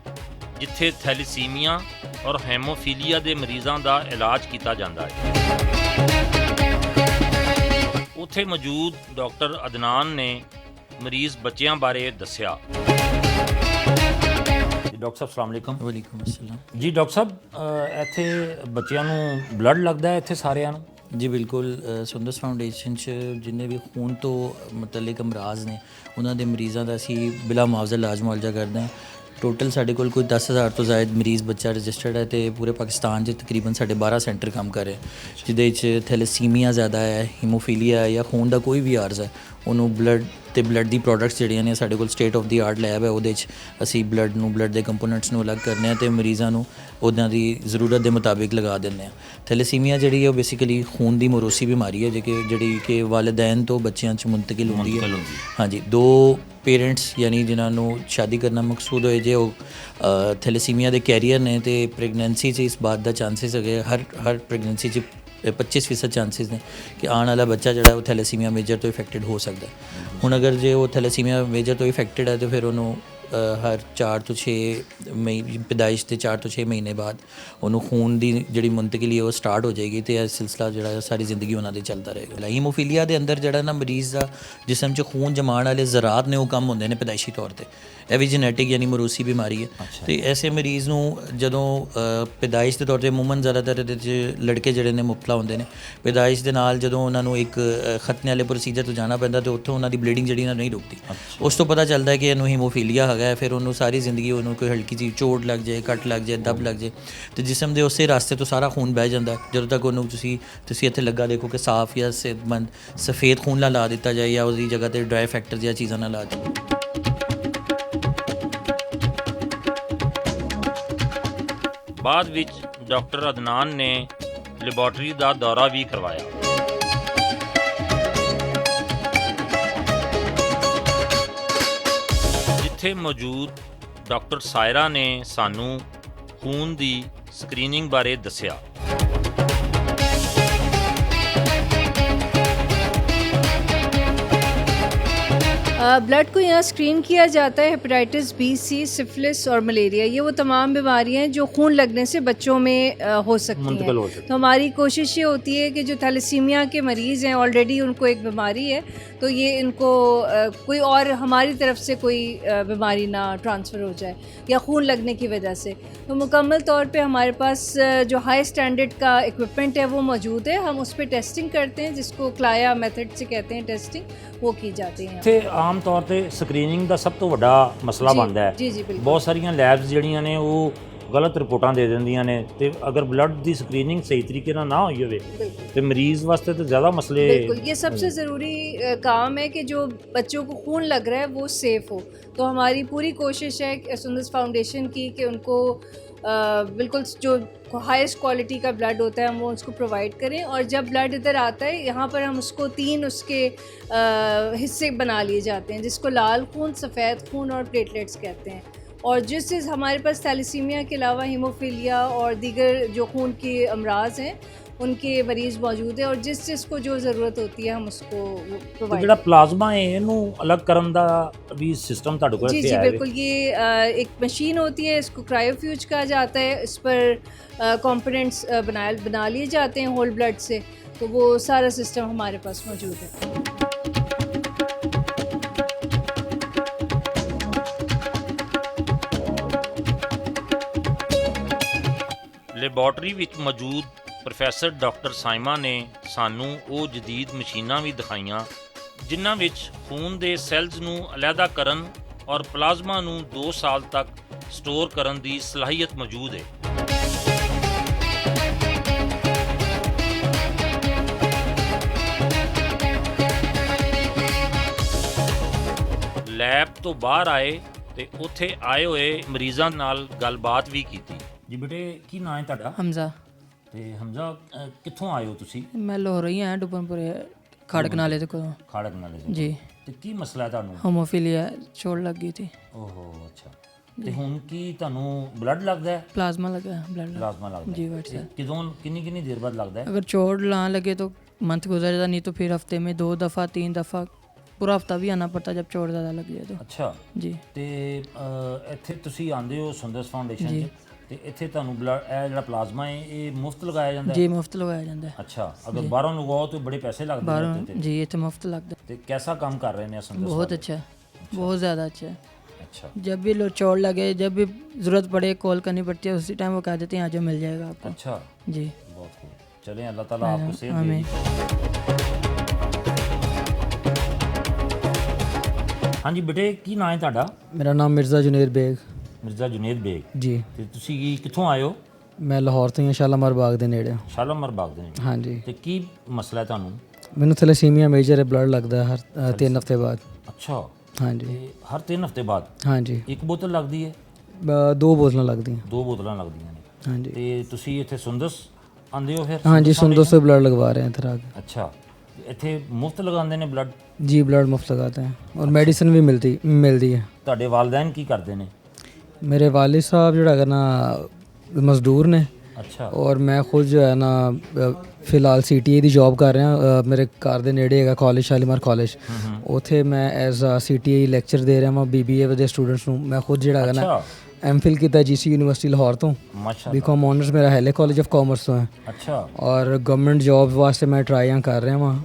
ਜਿੱਥੇ ਥੈਲੇਸੀਮੀਆ ਔਰ ਹੈਮੋਫੀਲੀਆ ਦੇ ਮਰੀਜ਼ਾਂ ਦਾ ਇਲਾਜ ਕੀਤਾ ਜਾਂਦਾ ਹੈ। ਉੱਥੇ ਮੌਜੂਦ ਡਾਕਟਰ ਅਦਨਾਨ ਨੇ ਮਰੀਜ਼ ਬੱਚਿਆਂ ਬਾਰੇ ਦੱਸਿਆ। ਡਾਕਟਰ ਸਾਹਿਬ ਸਲਾਮ ਅਲੈਕੁਮ। ਵਾਲੇਕੁਮ ਅਸਲਾਮ ਜੀ ਡਾਕਟਰ ਸਾਹਿਬ, ਇੱਥੇ ਬੱਚਿਆਂ ਨੂੰ ਬਲੱਡ ਲੱਗਦਾ ਹੈ ਇੱਥੇ ਸਾਰਿਆਂ ਨੂੰ? ਜੀ ਬਿਲਕੁਲ। ਸੁੰਦਰਸ ਫਾਊਂਡੇਸ਼ਨ 'ਚ ਜਿੰਨੇ ਵੀ ਖੂਨ ਤੋਂ ਮੁਤਅਲਕ ਅਮਰਾਜ਼ ਨੇ ਉਹਨਾਂ ਦੇ ਮਰੀਜ਼ਾਂ ਦਾ ਅਸੀਂ ਬਿਲਾ ਮੁਆਵਜ਼ਾ ਇਲਾਜ ਮੁਆਲਜਾ ਕਰਦੇ ਹਾਂ। ਟੋਟਲ ਸਾਡੇ ਕੋਲ ਕੋਈ 10,000 ਤੋਂ ਜ਼ਿਆਦਾ ਮਰੀਜ਼ ਬੱਚਾ ਰਜਿਸਟਰਡ ਹੈ ਅਤੇ ਪੂਰੇ ਪਾਕਿਸਤਾਨ 'ਚ ਤਕਰੀਬਨ ਸਾਡੇ 12 ਸੈਂਟਰ ਕੰਮ ਕਰ ਰਹੇ, ਜਿਹਦੇ 'ਚ ਥੈਲੇਸੀਮੀਆ ਜ਼ਿਆਦਾ ਹੈ, ਹੀਮੋਫੀਲੀਆ ਹੈ ਜਾਂ ਖੂਨ ਦਾ ਕੋਈ ਵੀ ਆਰਜ਼ ਹੈ, ਉਹਨੂੰ ਬਲੱਡ ਅਤੇ ਬਲੱਡ ਦੀ ਪ੍ਰੋਡਕਟਸ ਜਿਹੜੀਆਂ ਨੇ ਸਾਡੇ ਕੋਲ state of the art lab ਹੈ, ਉਹਦੇ 'ਚ ਅਸੀਂ ਬਲੱਡ ਦੇ ਕੰਪੋਨੈਂਟਸ ਨੂੰ ਅਲੱਗ ਕਰਨੇ ਹਾਂ ਅਤੇ ਮਰੀਜ਼ਾਂ ਨੂੰ ਉਹਨਾਂ ਦੀ ਜ਼ਰੂਰਤ ਦੇ ਮੁਤਾਬਿਕ ਲਗਾ ਦਿੰਦੇ ਹਾਂ। ਥੈਲੇਸੀਮੀਆ ਜਿਹੜੀ ਹੈ ਉਹ ਬੇਸਿਕਲੀ ਖੂਨ ਦੀ ਮੋਰੋਸੀ ਬਿਮਾਰੀ ਹੈ ਜਿਹੜੀ ਕਿ ਵਾਲਿदैन ਤੋਂ ਬੱਚਿਆਂ 'ਚ ਮੁੰਤਕਿਲ ਹੁੰਦੀ ਹੈ। ਹਾਂਜੀ, 2 ਪੇਰੈਂਟਸ ਯਾਨੀ ਜਿਨ੍ਹਾਂ ਨੂੰ ਸ਼ਾਦੀ ਕਰਨਾ ਮਕਸੂਦ ਹੋਏ ਜੇ ਉਹ ਥੈਲੇਸੀਮੀਆ ਦੇ ਕੈਰੀਅਰ ਨੇ ਅਤੇ ਪ੍ਰੈਗਨੈਂਸੀ 'ਚ ਇਸ ਬਾਤ ਦਾ ਚਾਂਸਿਸ ਹੈਗੇ, ਹਰ ਪ੍ਰੈਗਨੈਂਸੀ 'ਚ 25% ਚਾਂਸਿਸ ਨੇ ਕਿ ਆਉਣ ਵਾਲਾ ਬੱਚਾ ਜਿਹੜਾ ਉਹ ਥੈਲੇਸੀਮੀਆ ਮੇਜਰ ਤੋਂ ਇਫੈਕਟਡ ਹੋ ਸਕਦਾ। ਹੁਣ ਅਗਰ ਜੇ ਉਹ ਥੈਲੇਸੀਮੀਆ ਮੇਜਰ ਤੋਂ ਇਫੈਕਟਡ ਹੈ ਤਾਂ ਫਿਰ ਉਹਨੂੰ ਹਰ 4 ਤੋਂ 6 ਮਹੀਨੇ ਪੈਦਾਇਸ਼ ਦੇ 4 ਤੋਂ 6 ਮਹੀਨੇ ਬਾਅਦ ਉਹਨੂੰ ਖੂਨ ਦੀ ਜਿਹੜੀ ਮੁੰਤਕਿਲੀ ਉਹ ਸਟਾਰਟ ਹੋ ਜਾਏਗੀ ਅਤੇ ਇਹ ਸਿਲਸਿਲਾ ਜਿਹੜਾ ਸਾਰੀ ਜ਼ਿੰਦਗੀ ਉਹਨਾਂ ਦੇ ਚੱਲਦਾ ਰਹੇਗਾ। ਹੀਮੋਫੀਲੀਆ ਦੇ ਅੰਦਰ ਜਿਹੜਾ ਨਾ ਮਰੀਜ਼ ਦਾ ਜਿਸਮ 'ਚ ਖੂਨ ਜਮਾਉਣ ਵਾਲੇ ਜ਼ਰਾਤ ਨੇ ਉਹ ਕੰਮ ਹੁੰਦੇ ਨੇ ਪੈਦਾਇਸ਼ੀ ਤੌਰ 'ਤੇ। ਇਹ ਵੀ ਜੈਨੇਟਿਕ ਯਾਨੀ ਮਰੂਸੀ ਬਿਮਾਰੀ ਹੈ ਅਤੇ ਐਸੇ ਮਰੀਜ਼ ਨੂੰ ਜਦੋਂ ਪੈਦਾਇਸ਼ ਦੇ ਤੌਰ 'ਤੇ ਅਮੂਮਨ ਜ਼ਿਆਦਾਤਰ ਇਹਦੇ 'ਚ ਲੜਕੇ ਜਿਹੜੇ ਨੇ ਮੁਬਤਲਾ ਹੁੰਦੇ ਨੇ। ਪੈਦਾਇਸ਼ ਦੇ ਨਾਲ ਜਦੋਂ ਉਹਨਾਂ ਨੂੰ ਇੱਕ ਖਤਨੇ ਵਾਲੇ ਪ੍ਰੋਸੀਜਰ ਤੋਂ ਜਾਣਾ ਪੈਂਦਾ ਅਤੇ ਉੱਥੋਂ ਉਹਨਾਂ ਦੀ ਬਲੀਡਿੰਗ ਜਿਹੜੀ ਨਾ ਨਹੀਂ ਰੁਕਦੀ। ਉਸ ਤੋਂ ਪਤਾ ਚੱਲਦਾ ਹੈ ਕਿ ਇਹਨੂੰ ਹੀਮੋਫੀਲੀਆ ਹੈਗਾ, ਫਿਰ ਉਹਨੂੰ ਸਾਰੀ ਜ਼ਿੰਦਗੀ ਉਹਨੂੰ ਕੋਈ ਹਲਕੀ ਜਿਹੀ ਚੋਟ ਲੱਗ ਜਾਏ, ਕੱਟ ਲੱਗ ਜਾਏ, ਦਬ ਲੱਗ ਜਾਏ ਅਤੇ ਜਿਸਮ ਦੇ ਉਸੇ ਰਾਸਤੇ ਤੋਂ ਸਾਰਾ ਖੂਨ ਬਹਿ ਜਾਂਦਾ ਜਦੋਂ ਤੱਕ ਉਹਨੂੰ ਤੁਸੀਂ ਇੱਥੇ ਲੱਗਾ ਦੇਖੋ ਕਿ ਸਾਫ਼ ਜਾਂ ਸਿਹਤਮੰਦ ਸਫੇਦ ਖੂਨ ਨਾਲ ਲਾ ਦਿੱਤਾ ਜਾਏ ਜਾਂ ਉਹਦੀ ਜਗ੍ਹਾ 'ਤੇ ਡਰਾਈ ਫੈਕਟਰ ਜਾਂ ਚੀਜ਼ਾਂ ਨਾਲ ਲਾ ਦਿੱਤੀ। ਬਾਅਦ ਵਿੱਚ ਡਾਕਟਰ ਅਦਨਾਨ ਨੇ ਲੈਬੋਰਟਰੀ ਦਾ ਦੌਰਾ ਵੀ ਕਰਵਾਇਆ। ਜਿੱਥੇ ਮੌਜੂਦ ਡਾਕਟਰ ਸਾਇਰਾ ਨੇ ਸਾਨੂੰ ਖੂਨ ਦੀ ਸਕਰੀਨਿੰਗ ਬਾਰੇ ਦੱਸਿਆ। ब्लड को यहाँ स्क्रीन किया जाता है हेपेटाइटिस बी, सी, सिफिलिस और मलेरिया। ये वो तमाम बीमारियाँ हैं जो खून लगने से बच्चों में हो सकती मुंतकिल हो हैं। सकती तो हमारी कोशिश ये होती है कि जो थैलेसीमिया के मरीज़ हैं, ऑलरेडी उनको एक बीमारी है, तो ये इनको कोई और हमारी तरफ से कोई बीमारी ना ट्रांसफ़र हो जाए या खून लगने की वजह से। तो मुकम्मल तौर पे हमारे पास जो हाई स्टैंडर्ड का इक्विपमेंट है वो मौजूद है। हम उस पर टेस्टिंग करते हैं, जिसको क्लाया मेथड से कहते हैं टेस्टिंग, वो की जाती है। ਇੱਥੇ ਆਮ ਤੌਰ ਤੇ ਸਕਰੀਨਿੰਗ ਦਾ ਸਭ ਤੋਂ ਵੱਡਾ ਮਸਲਾ ਜੀ, ਬਣਦਾ ਹੈ। ਜੀ, ਜੀ, ਬਿਲਕੁਲ। ਬਹੁਤ ਸਾਰੀਆਂ ਲੈਬਸ ਜਿਹੜੀਆਂ ਨੇ ਉਹ ਗਲਤ ਰਿਪੋਰਟਾਂ ਦੇ ਦਿੰਦੀਆਂ ਨੇ ਤੇ ਅਗਰ ਬਲੱਡ ਦੀ ਸਕਰੀਨਿੰਗ ਸਹੀ ਤਰੀਕੇ ਨਾਲ ਨਾ ਹੋਈ ਹੋਵੇ बिल्कुल ਤੇ ਮਰੀਜ਼ ਵਾਸਤੇ ਤਾਂ ਜ਼ਿਆਦਾ ਮਸਲੇ बिल्कुल, ये सबसे ज़रूरी काम है कि जो बच्चों को खून लग रहा है वो सेफ़ हो। तो हमारी पूरी कोशिश है कि सुंदस फाउंडेशन की कि उनको बिल्कुल जो हाईएस्ट क्वालिटी का ब्लड होता है हम वो उसको प्रोवाइड करें। और जब ब्लड इधर आता है यहाँ पर हम उसको 3 उसके हिस्से बना लिए जाते हैं, जिसको लाल खून, सफ़ेद खून और प्लेटलेट्स कहते हैं। और जिस चीज़ हमारे पास थैलेसीमिया के अलावा हीमोफीलिया और दीगर जो खून के अमराज हैं उनके मरीज़ मौजूद है, और जिस चीज़ को जो ज़रूरत होती है हम उसको ਤੇ प्रोवाइड। ਜਿਹੜਾ ਪਲਾਜ਼ਮਾ ਹੈ ਇਹਨੂੰ ਅਲੱਗ ਕਰਨ ਦਾ ਵੀ सिस्टम ਤੁਹਾਡੇ ਕੋਲ जी ਇੱਥੇ जी ਆਇਆ ਹੈ। बिल्कुल, ये एक मशीन होती है, इसको क्रायोफ्यूज कहा जाता है। इस पर कंपोनेंट्स बना लिए जाते हैं होल ब्लड से, तो वो सारा सिस्टम हमारे पास मौजूद है। ਲੈਬੋਰਟਰੀ ਵਿੱਚ ਮੌਜੂਦ ਪ੍ਰੋਫੈਸਰ ਡਾਕਟਰ ਸਾਇਮਾ ਨੇ ਸਾਨੂੰ ਉਹ ਜਦੀਦ ਮਸ਼ੀਨਾਂ ਵੀ ਦਿਖਾਈਆਂ ਜਿਨ੍ਹਾਂ ਵਿੱਚ ਖੂਨ ਦੇ ਸੈੱਲਜ਼ ਨੂੰ ਅਲੱਗਾ ਕਰਨ ਔਰ ਪਲਾਜ਼ਮਾ ਨੂੰ 2 ਸਾਲ ਤੱਕ ਸਟੋਰ ਕਰਨ ਦੀ ਸਲਾਹੀਅਤ ਮੌਜੂਦ ਹੈ। ਲੈਬ ਤੋਂ ਬਾਹਰ ਆਏ ਤੇ ਉੱਥੇ ਆਏ ਹੋਏ ਮਰੀਜ਼ਾਂ ਨਾਲ ਗੱਲਬਾਤ ਵੀ ਕੀਤੀ। ਜੀ ਬੇਟੇ ਕੀ ਨਾਂ ਹੈ ਤੁਹਾਡਾ? ਹਮਜ਼ਾ। ਤੇ ਹਮਜ਼ਾ ਕਿੱਥੋਂ ਆਏ ਹੋ ਤੁਸੀਂ? ਮੈਂ ਲਾਹੌਰ ਹੀ ਆਇਆ, ਡੁਬਨਪੁਰੇ ਖੜਕ ਨਾਲੇ ਦੇ ਕੋਲੋਂ। ਖਾੜਕ ਨਾਲੇ ਤੋਂ। ਜੀ। ਤੇ ਕੀ ਮਸਲਾ ਹੈ ਤੁਹਾਨੂੰ? ਹੋਮੋਫੀਲੀਆ ਚੋਟ ਲੱਗ ਗਈ ਥੀ। ਓਹੋ ਅੱਛਾ। ਤੇ ਹੁਣ ਕੀ ਤੁਹਾਨੂੰ ਬਲੱਡ ਲੱਗਦਾ ਹੈ? प्लाज्मा लगा है, ब्लड ਪਲਾਜ਼ਮਾ ਲੱਗਦਾ जी ਹੈ? वाइट ਤੇ सेल। ਕਿਦੋਂ ਕਿੰਨੀ ਦੇਰ ਬਾਅਦ ਲੱਗਦਾ ਹੈ? अगर चोट ना लगे तो मंथ गुजर जाता, नहीं तो फिर हफ्ते में 2 दफ़ा 3 दफ़ा पूरा हफ्ता भी आना पड़ता जब चोट ज़्यादा लग जाए तो। ਅੱਛਾ। जी ਤੇ ਇੱਥੇ ਤੁਸੀਂ ਆਉਂਦੇ ਹੋ ਸੁੰਦਰਸ ਫਾਊਂਡੇਸ਼ਨ ਜੀ। 'ਚ ਤੇ ਇੱਥੇ ਤੁਹਾਨੂੰ ਬਲੱਡ ਇਹ ਜਿਹੜਾ ਪਲਾਜ਼ਮਾ ਹੈ ਇਹ ਮੁਫਤ ਲਗਾਇਆ ਜਾਂਦਾ ਹੈ? जी मुफ्त लगवाया जाता है ਅੱਛਾ। ਅਗਰ ਬਾਹਰੋਂ ਲਗਵਾਓ ਤਾਂ ਬੜੇ ਪੈਸੇ ਲੱਗਦੇ ਨੇ बाहरों। ਉੱਤੇ ਤੇ। जी इतने मुफ्त लगता ਤੇ ਕੈਸਾ ਕੰਮ ਕਰ ਰਹੇ ਨੇ ਸੁੰਦਰਸ? है, बहुत अच्छा है, बहुत ज़्यादा अच्छा है। अच्छा। जब भी लो चोट लगे, जब भी ज़रूरत पड़े कॉल करनी पड़ती है, उसी टाइम वो कह देते हैं आ जाओ, मिल जाएगा आपको। अच्छा जी बहुत खूब। चलें अल्लाह ताला आपको सेहत दे। आमीन। हाँ जी बेटे की ਨਾਂ ਹੈ ਤੁਹਾਡਾ? ਮੇਰਾ ਨਾਮ ਮਿਰਜ਼ਾ ਜੁਨੇਦ ਬੇਗ ਮਿਰਜ਼ਾ ਜੁਨੇਦ ਬੇਗ। ਜੀ। ਤੇ ਤੁਸੀਂ ਕਿੱਥੋਂ ਆਏ ਹੋ? ਮੈਂ ਲਾਹੌਰ ਤੋਂ ਹੀ ਹਾਂ, ਸ਼ਾਲਾਮਾਰ ਬਾਗ ਦੇ ਨੇੜੇ। ਸ਼ਾਲਾਮਾਰ ਬਾਗ ਦੇ ਨੇ। ਹਾਂਜੀ। ਤੇ ਕੀ ਮਸਲਾ ਹੈ ਤੁਹਾਨੂੰ? ਮੈਨੂੰ ਥੈਲੇਸੀਮੀਆ ਮੇਜਰ ਹੈ, ਬਲੱਡ ਲੱਗਦਾ ਹੈ ਹਰ 3 ਹਫ਼ਤੇ ਬਾਅਦ। ਅੱਛਾ। ਹਾਂਜੀ ਤੇ ਹਰ 3 ਹਫ਼ਤੇ ਬਾਅਦ ਹਾਂਜੀ। ਇੱਕ ਬੋਤਲ ਲੱਗਦੀ ਹੈ? 2 ਬੋਤਲਾਂ ਲੱਗਦੀਆਂ। 2 ਬੋਤਲਾਂ ਲੱਗਦੀਆਂ ਨੇ। ਹਾਂਜੀ ਤੇ ਤੁਸੀਂ ਇੱਥੇ ਸੁੰਦਸ ਆਂਦੇ ਹੋ ਫਿਰ? ਹਾਂਜੀ, ਸੁੰਦਸ सुंदर से ब्लड लगवा रहे हैं इधर आके। ਅੱਛਾ। ਤੇ ਇੱਥੇ ਮੁਫਤ ਲਗਾਉਂਦੇ ਨੇ ਬਲੱਡ? जी ब्लड मुफ्त लगाते हैं और मेडिसिन भी मिलती है। ਤੁਹਾਡੇ ਵਾਲਿदैन ਕੀ ਕਰਦੇ ਨੇ? मेरे वालिद साहब ਜਿਹੜਾ ਹੈਗਾ ਨਾ ਮਜ਼ਦੂਰ ਨੇ, ਅੱਛਾ। ਔਰ ਮੈਂ ਖੁਦ ਜੋ ਹੈ ਨਾ ਫਿਲਹਾਲ CTA ਦੀ ਜੌਬ ਕਰ ਰਿਹਾ। ਮੇਰੇ ਘਰ ਦੇ ਨੇੜੇ ਹੈਗਾ ਕਾਲਜ, ਸ਼ਾਲੀਮਾਰ ਕਾਲਜ। ਉੱਥੇ ਮੈਂ ਐਜ਼ ਅ CTA ਲੈਕਚਰ ਦੇ ਰਿਹਾ ਵਾਂ BBA ਦੇ ਸਟੂਡੈਂਟਸ ਨੂੰ। ਮੈਂ ਖੁਦ ਜਿਹੜਾ ਹੈਗਾ ਨਾ ਅੱਛਾ। MPhil ਕੀਤਾ GC ਯੂਨੀਵਰਸਿਟੀ ਲਾਹੌਰ ਤੋਂ। ਮਾਸ਼ਾਅੱਲਾ। BCom ਆਨਰਸ ਮੇਰਾ ਹੈਲੇ ਕਾਲਜ ਆਫ ਕਾਮਰਸ ਤੋਂ ਹੈ। ਅੱਛਾ। ਔਰ ਗਵਰਨਮੈਂਟ ਜੌਬ ਵਾਸਤੇ ਮੈਂ ਟਰਾਈਆਂ ਕਰ ਰਿਹਾ ਵਾਂ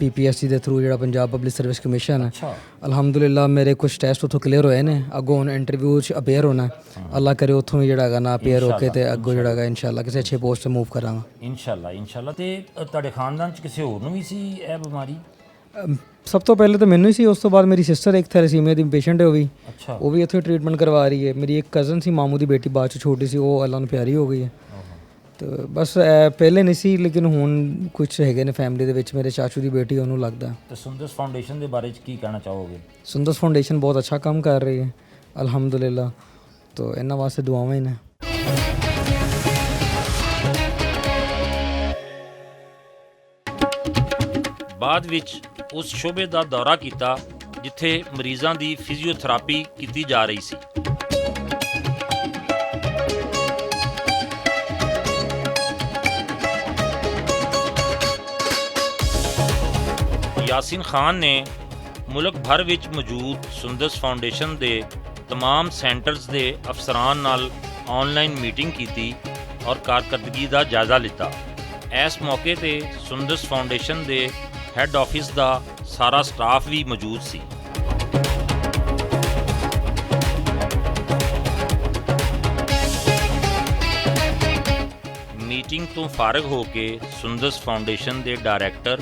PPSC ਦੇ ਥਰੂ, ਜਿਹੜਾ ਪੰਜਾਬ ਪਬਲਿਕ ਸਰਵਿਸ ਕਮਿਸ਼ਨ ਹੈ। ਅੱਛਾ। ਅਲਹਮਦੁਲਿਲਾ ਮੇਰੇ ਕੁਝ ਟੈਸਟ ਉੱਥੋਂ ਕਲੀਅਰ ਹੋਏ ਨੇ। ਅੱਗੋਂ ਹੁਣ ਇੰਟਰਵਿਊ 'ਚ ਅਪੇਅਰ ਹੋਣਾ। ਅੱਲਾ ਕਰੇ ਉੱਥੋਂ ਵੀ ਜਿਹੜਾ ਹੈਗਾ ਨਾ ਅਪੇਅਰ ਹੋ ਕੇ ਤੇ ਅੱਗੋਂ ਜਿਹੜਾ ਹੈਗਾ ਇਨਸ਼ਾਅੱਲਾ ਕਿਸੇ ਅੱਛੇ ਪੋਸਟ ਤੇ ਮੂਵ ਕਰਾਂਗਾ ਇਨਸ਼ਾਅੱਲਾ। ਤੇ ਤੁਹਾਡੇ ਖਾਨਦਾਨ 'ਚ ਕਿਸੇ ਹੋਰ ਨੂੰ ਵੀ ਸੀ ਇਹ ਬਿਮਾਰੀ? ਸਭ ਤੋਂ ਪਹਿਲੇ ਤਾਂ ਮੈਨੂੰ ਹੀ ਸੀ, ਉਸ ਤੋਂ ਬਾਅਦ ਮੇਰੀ ਸਿਸਟਰ ਇੱਕ ਥੈਲੇਸੀਮੀਆ ਦੀ ਪੇਸ਼ੈਂਟ ਹੈ, ਅੱਛਾ। ਉਹ ਵੀ ਇੱਥੇ ਟ੍ਰੀਟਮੈਂਟ ਕਰਵਾ ਰਹੀ ਹੈ। ਮੇਰੀ ਇੱਕ ਕਜ਼ਨ ਸੀ, ਮਾਮੂ ਦੀ ਬੇਟੀ, ਬਾਅਦ 'ਚ ਛੋਟੀ ਸੀ, ਉਹ ਅੱਲਾ ਨੂੰ ਪਿਆਰੀ ਹੋ ਗਈ ਹੈ। ਤੇ ਬਸ ਪਹਿਲੇ ਨਹੀਂ ਸੀ, ਲੇਕਿਨ ਹੁਣ ਕੁਝ ਹੈਗੇ ਨੇ ਫੈਮਿਲੀ ਦੇ ਵਿੱਚ। ਮੇਰੇ ਚਾਚੂ ਦੀ ਬੇਟੀ, ਉਹਨੂੰ ਲੱਗਦਾ। ਤੇ ਸੁੰਦਰਸ ਫਾਊਂਡੇਸ਼ਨ ਦੇ ਬਾਰੇ 'ਚ ਕੀ ਕਹਿਣਾ ਚਾਹੋਗੇ? ਸੁੰਦਰਸ ਫਾਊਂਡੇਸ਼ਨ ਬਹੁਤ ਅੱਛਾ ਕੰਮ ਕਰ ਰਹੀ ਹੈ ਅਲਹਮਦੁਲਿਲਾ। ਤੋ ਇਹਨਾਂ ਵਾਸਤੇ ਦੁਆਵਾਂ ਹੀ ਨੇ। ਬਾਅਦ ਵਿੱਚ ਉਸ ਸ਼ੋਬੇ ਦਾ ਦੌਰਾ ਕੀਤਾ ਜਿੱਥੇ ਮਰੀਜ਼ਾਂ ਦੀ ਫਿਜ਼ੀਓਥੈਰੇਪੀ ਕੀਤੀ ਜਾ ਰਹੀ ਸੀ। यासिन खान ने ਮੁਲਕ ਭਰ ਵਿੱਚ ਮੌਜੂਦ ਸੁੰਦਸ ਫਾਊਂਡੇਸ਼ਨ ਦੇ तमाम ਸੈਂਟਰਸ ਦੇ ਅਫਸਰਾਂ ਨਾਲ ਆਨਲਾਈਨ ਮੀਟਿੰਗ ਕੀਤੀ ਔਰ ਕਾਰਕਰਦਗੀ ਦਾ ਜਾਇਜ਼ਾ ਲਿੱਤਾ। ਇਸ ਮੌਕੇ ਤੇ ਸੁੰਦਸ ਫਾਊਂਡੇਸ਼ਨ ਦੇ ਹੈੱਡ ਆਫਿਸ ਦਾ ਸਾਰਾ ਸਟਾਫ ਵੀ ਮੌਜੂਦ ਸੀ। ਮੀਟਿੰਗ ਤੋਂ ਫਾਰਗ ਹੋ ਕੇ ਸੁੰਦਸ ਫਾਊਂਡੇਸ਼ਨ ਦੇ ਡਾਇਰੈਕਟਰ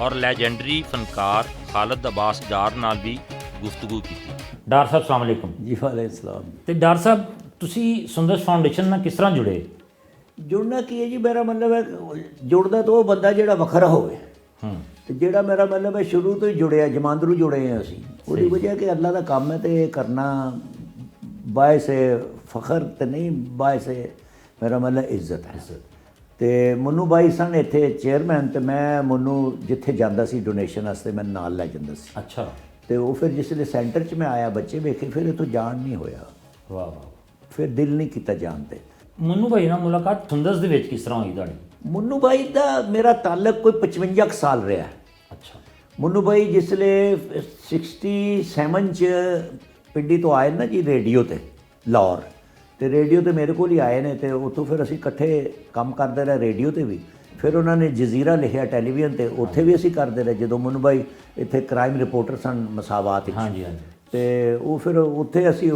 ਔਰ ਲੈਜੈਂਡਰੀ ਫਨਕਾਰ ਖਾਲਦ ਅਬਾਸ ਡਾਰ ਨਾਲ ਵੀ ਗੁਫ਼ਤਗੂ ਕੀਤੀ। ਡਾਰ ਸਾਹਿਬ ਅਸਲਾਮ ਅਲੈਕੁਮ। ਜੀ ਵਾਲੇਕੁਮ ਸਲਾਮ। ਤੇ ਡਾਰ ਸਾਹਿਬ ਤੁਸੀਂ ਸੁੰਦਸ ਫਾਊਂਡੇਸ਼ਨ ਨਾਲ ਕਿਸ ਤਰ੍ਹਾਂ ਜੁੜੇ? ਜੁੜਨਾ ਕੀ ਹੈ ਜੀ, ਮੇਰਾ ਮਤਲਬ ਹੈ ਜੁੜਦਾ ਤਾਂ ਉਹ ਬੰਦਾ ਜਿਹੜਾ ਵੱਖਰਾ ਹੋਵੇ। ਤੇ ਜਿਹੜਾ ਮੇਰਾ ਮਤਲਬ ਹੈ ਸ਼ੁਰੂ ਤੋਂ ਹੀ ਜੁੜਿਆ, ਜਮਾਂਦਰੂ ਜੁੜੇ ਹਾਂ ਅਸੀਂ। ਉਹਦੀ ਵਜ੍ਹਾ ਕਿ ਅੱਲਾ ਦਾ ਕੰਮ ਹੈ ਤੇ ਕਰਨਾ ਬਾਇਸ ਫਖਰ ਤੇ ਨਹੀਂ, ਬਾਇਸ ਮੇਰਾ ਮਤਲਬ ਇੱਜ਼ਤ ਹੈ। ਤੇ ਮਨੂੰ ਬਾਈ ਸਨ ਇੱਥੇ ਚੇਅਰਮੈਨ, ਤੇ ਮੈਂ ਮਨੂੰ ਜਿੱਥੇ ਜਾਂਦਾ ਸੀ ਡੋਨੇਸ਼ਨ ਵਾਸਤੇ ਮੈਂ ਨਾਲ ਲੈ ਜਾਂਦਾ ਸੀ। ਅੱਛਾ। ਤੇ ਉਹ ਫਿਰ ਜਿਸਲੇ ਸੈਂਟਰ 'ਚ ਮੈਂ ਆਇਆ, ਬੱਚੇ ਵੇਖੇ, ਫਿਰ ਇੱਥੋਂ ਜਾਣ ਨਹੀਂ ਹੋਇਆ। ਵਾਹ ਵਾਹ। ਫਿਰ ਦਿਲ ਨਹੀਂ ਕੀਤਾ ਜਾਣ 'ਤੇ। ਮਨੂੰ ਭਾਈ ਨਾਲ ਮੁਲਾਕਾਤ ਸੁੰਦਸ ਦੇ ਵਿੱਚ ਕਿਸ ਤਰ੍ਹਾਂ ਹੋਈ ਤੁਹਾਡੀ? ਮਨੂੰ ਬਾਈ ਦਾ ਮੇਰਾ ਤਾਲੁਕ ਕੋਈ 55 ਕੁ ਸਾਲ ਰਿਹਾ। ਅੱਛਾ। ਮਨੂੰ ਬਾਈ ਜਿਸਲੇ 67 'ਚ ਪਿੰਡੀ ਤੋਂ ਆਏ ਨਾ ਜੀ ਰੇਡੀਓ ਤੇ ਲਾਹੌਰ, ਤੇ ਰੇਡੀਓ ਤੇ ਮੇਰੇ ਕੋਲ ਹੀ ਆਏ ਨੇ, ਤੇ ਉੱਥੋਂ ਫਿਰ ਅਸੀਂ ਇਕੱਠੇ ਕੰਮ ਕਰਦੇ ਰਹੇ ਰੇਡੀਓ ਤੇ ਵੀ। ਫਿਰ ਉਹਨਾਂ ਨੇ ਜਜ਼ੀਰਾ ਲਿਖਿਆ ਟੈਲੀਵਿਜ਼ਨ ਤੇ, ਉੱਥੇ ਵੀ ਅਸੀਂ ਕਰਦੇ ਰਹੇ। ਜਦੋਂ ਮਨੂੰ ਬਾਈ ਇੱਥੇ ਕ੍ਰਾਈਮ ਰਿਪੋਰਟਰ ਸਨ ਮਸਾਵਾਤ ਵਿੱਚ, ਹਾਂਜੀ ਹਾਂਜੀ। ਤੇ ਉਹ ਫਿਰ ਉੱਥੇ ਅਸੀਂ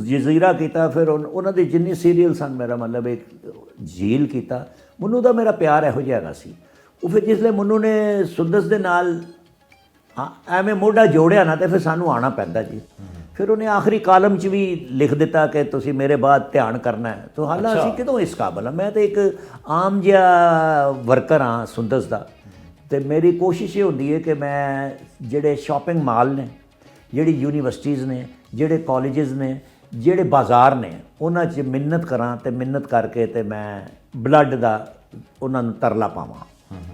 ਜਜ਼ੀਰਾ ਕੀਤਾ। ਫਿਰ ਉਹਨਾਂ ਦੇ ਜਿੰਨੇ ਸੀਰੀਅਲ ਸਨ, ਮੇਰਾ ਮਤਲਬ ਇੱਕ ਝੀਲ ਕੀਤਾ। ਮਨੂੰ ਦਾ ਮੇਰਾ ਪਿਆਰ ਇਹੋ ਜਿਹਾ ਹੈਗਾ ਸੀ। ਉਹ ਫਿਰ ਜਿਸਲੇ ਮਨੂੰ ਨੇ ਸੁੰਦਸ ਦੇ ਨਾਲ ਐਵੇਂ ਮੋਢਾ ਜੋੜਿਆ ਨਾ, ਤੇ ਫਿਰ ਸਾਨੂੰ ਆਉਣਾ ਪੈਂਦਾ ਜੀ। ਫਿਰ ਉਹਨੇ ਆਖਰੀ ਕਾਲਮ 'ਚ ਵੀ ਲਿਖ ਦਿੱਤਾ ਕਿ ਤੁਸੀਂ ਮੇਰੇ ਬਾਅਦ ਧਿਆਨ ਕਰਨਾ ਹੈ। ਤਾਂ ਹਾਲਾਂ ਅਸੀਂ ਕਿਦੋਂ ਇਸ ਕਾਬਲ ਹਾਂ? ਮੈਂ ਤਾਂ ਇੱਕ ਆਮ ਜਿਹਾ ਵਰਕਰ ਹਾਂ ਸੁੰਦਸ ਦਾ। ਤੇ ਮੇਰੀ ਕੋਸ਼ਿਸ਼ ਇਹ ਹੁੰਦੀ ਹੈ ਕਿ ਮੈਂ ਜਿਹੜੇ ਸ਼ਾਪਿੰਗ ਮਾਲ ਨੇ, ਜਿਹੜੀ ਯੂਨੀਵਰਸਿਟੀਜ਼ ਨੇ, ਜਿਹੜੇ ਕਾਲਜਿਸ ਨੇ, ਜਿਹੜੇ ਬਾਜ਼ਾਰ ਨੇ, ਉਹਨਾਂ 'ਚ ਮਿੰਨਤ ਕਰਾਂ, ਤੇ ਮਿੰਨਤ ਕਰਕੇ ਤੇ ਮੈਂ ਬਲੱਡ ਦਾ ਉਹਨਾਂ ਨੂੰ ਤਰਲਾ ਪਾਵਾਂ।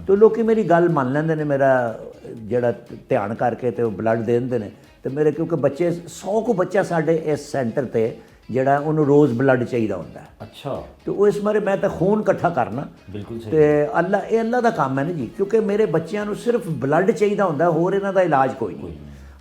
ਤੇ ਲੋਕੀ ਮੇਰੀ ਗੱਲ ਮੰਨ ਲੈਂਦੇ ਨੇ, ਮੇਰਾ ਜਿਹੜਾ ਧਿਆਨ ਕਰਕੇ ਤੇ ਉਹ ਬਲੱਡ ਦੇ ਦਿੰਦੇ ਨੇ। ਤੇ ਮੇਰੇ ਕਿਉਂਕਿ ਬੱਚੇ 100 ਕੁ ਬੱਚਾ ਸਾਡੇ ਇਸ ਸੈਂਟਰ ਤੇ ਜਿਹੜਾ ਉਹਨੂੰ ਰੋਜ਼ ਬਲੱਡ ਚਾਹੀਦਾ ਹੁੰਦਾ। ਅੱਛਾ। ਤੇ ਉਹ ਇਸ ਬਾਰੇ ਮੈਂ ਤਾਂ ਖੂਨ ਇਕੱਠਾ ਕਰਨਾ। ਬਿਲਕੁਲ ਸਹੀ। ਤੇ ਅੱਲਾ ਦਾ ਕੰਮ ਹੈ ਨਾ ਜੀ, ਕਿਉਂਕਿ ਮੇਰੇ ਬੱਚਿਆਂ ਨੂੰ ਸਿਰਫ ਬਲੱਡ ਚਾਹੀਦਾ ਹੁੰਦਾ, ਹੋਰ ਇਹਨਾਂ ਦਾ ਇਲਾਜ ਕੋਈ ਨਹੀਂ।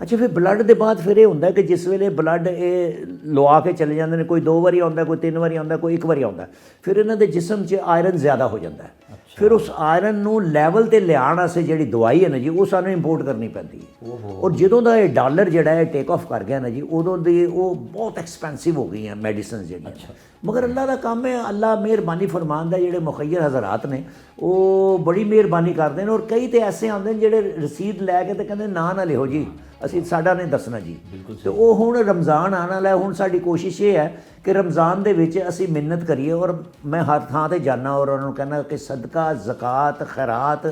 ਅੱਛਾ। ਫਿਰ ਬਲੱਡ ਦੇ ਬਾਅਦ ਫਿਰ ਇਹ ਹੁੰਦਾ ਕਿ ਜਿਸ ਵੇਲੇ ਬਲੱਡ ਇਹ ਲਵਾ ਕੇ ਚਲੇ ਜਾਂਦੇ ਨੇ, ਕੋਈ 2 ਵਾਰੀ ਆਉਂਦਾ, ਕੋਈ 3 ਵਾਰੀ ਆਉਂਦਾ, ਕੋਈ 1 ਵਾਰੀ ਆਉਂਦਾ, ਫਿਰ ਇਹਨਾਂ ਦੇ ਜਿਸਮ 'ਚ ਆਇਰਨ ਜ਼ਿਆਦਾ ਹੋ ਜਾਂਦਾ ਹੈ। ਫਿਰ ਉਸ ਆਇਰਨ ਨੂੰ ਲੈਵਲ ਤੇ ਲਿਆਉਣ ਵਾਸਤੇ ਜਿਹੜੀ ਦਵਾਈ ਹੈ ਨਾ ਜੀ, ਉਹ ਸਾਨੂੰ ਇੰਪੋਰਟ ਕਰਨੀ ਪੈਂਦੀ ਹੈ। ਔਰ ਜਦੋਂ ਦਾ ਇਹ ਡਾਲਰ ਜਿਹੜਾ ਹੈ ਟੇਕ ਆਫ ਕਰ ਗਿਆ ਨਾ ਜੀ, ਉਦੋਂ ਦੀ ਉਹ ਬਹੁਤ ਐਕਸਪੈਂਸਿਵ ਹੋ ਗਈਆਂ ਮੈਡੀਸਨਸ ਜਿਹੜੀਆਂ। ਮਗਰ ਅੱਲਾ ਦਾ ਕੰਮ ਹੈ, ਅੱਲਾ ਮਿਹਰਬਾਨੀ ਫਰਮਾਉਂਦਾ। ਜਿਹੜੇ ਮੁਖੱਯਰ ਹਜ਼ਰਾਤ ਨੇ ਉਹ ਬੜੀ ਮਿਹਰਬਾਨੀ ਕਰਦੇ ਨੇ। ਔਰ ਕਈ ਤੇ ਐਸੇ ਆਉਂਦੇ ਨੇ ਜਿਹੜੇ ਰਸੀਦ ਲੈ ਕੇ ਤੇ ਕਹਿੰਦੇ ਨਾ ਲਿਓ ਜੀ, ਅਸੀਂ ਸਾਡਾ ਨਹੀਂ ਦੱਸਣਾ ਜੀ। ਤੇ ਉਹ ਹੁਣ ਰਮਜ਼ਾਨ ਆਉਣ ਵਾਲਾ ਹੈ। ਹੁਣ ਸਾਡੀ ਕੋਸ਼ਿਸ਼ ਇਹ ਹੈ ਕਿ ਰਮਜ਼ਾਨ ਦੇ ਵਿੱਚ ਅਸੀਂ ਮਿੰਨਤ ਕਰੀਏ। ਔਰ ਮੈਂ ਹਰ ਥਾਂ ਤੇ ਜਾਣਾ ਔਰ ਉਹਨਾਂ ਨੂੰ ਕਹਿੰਦਾ ਕਿ ਸਦਕਾ, ਜ਼ਕਾਤ, ਖੈਰਾਤ,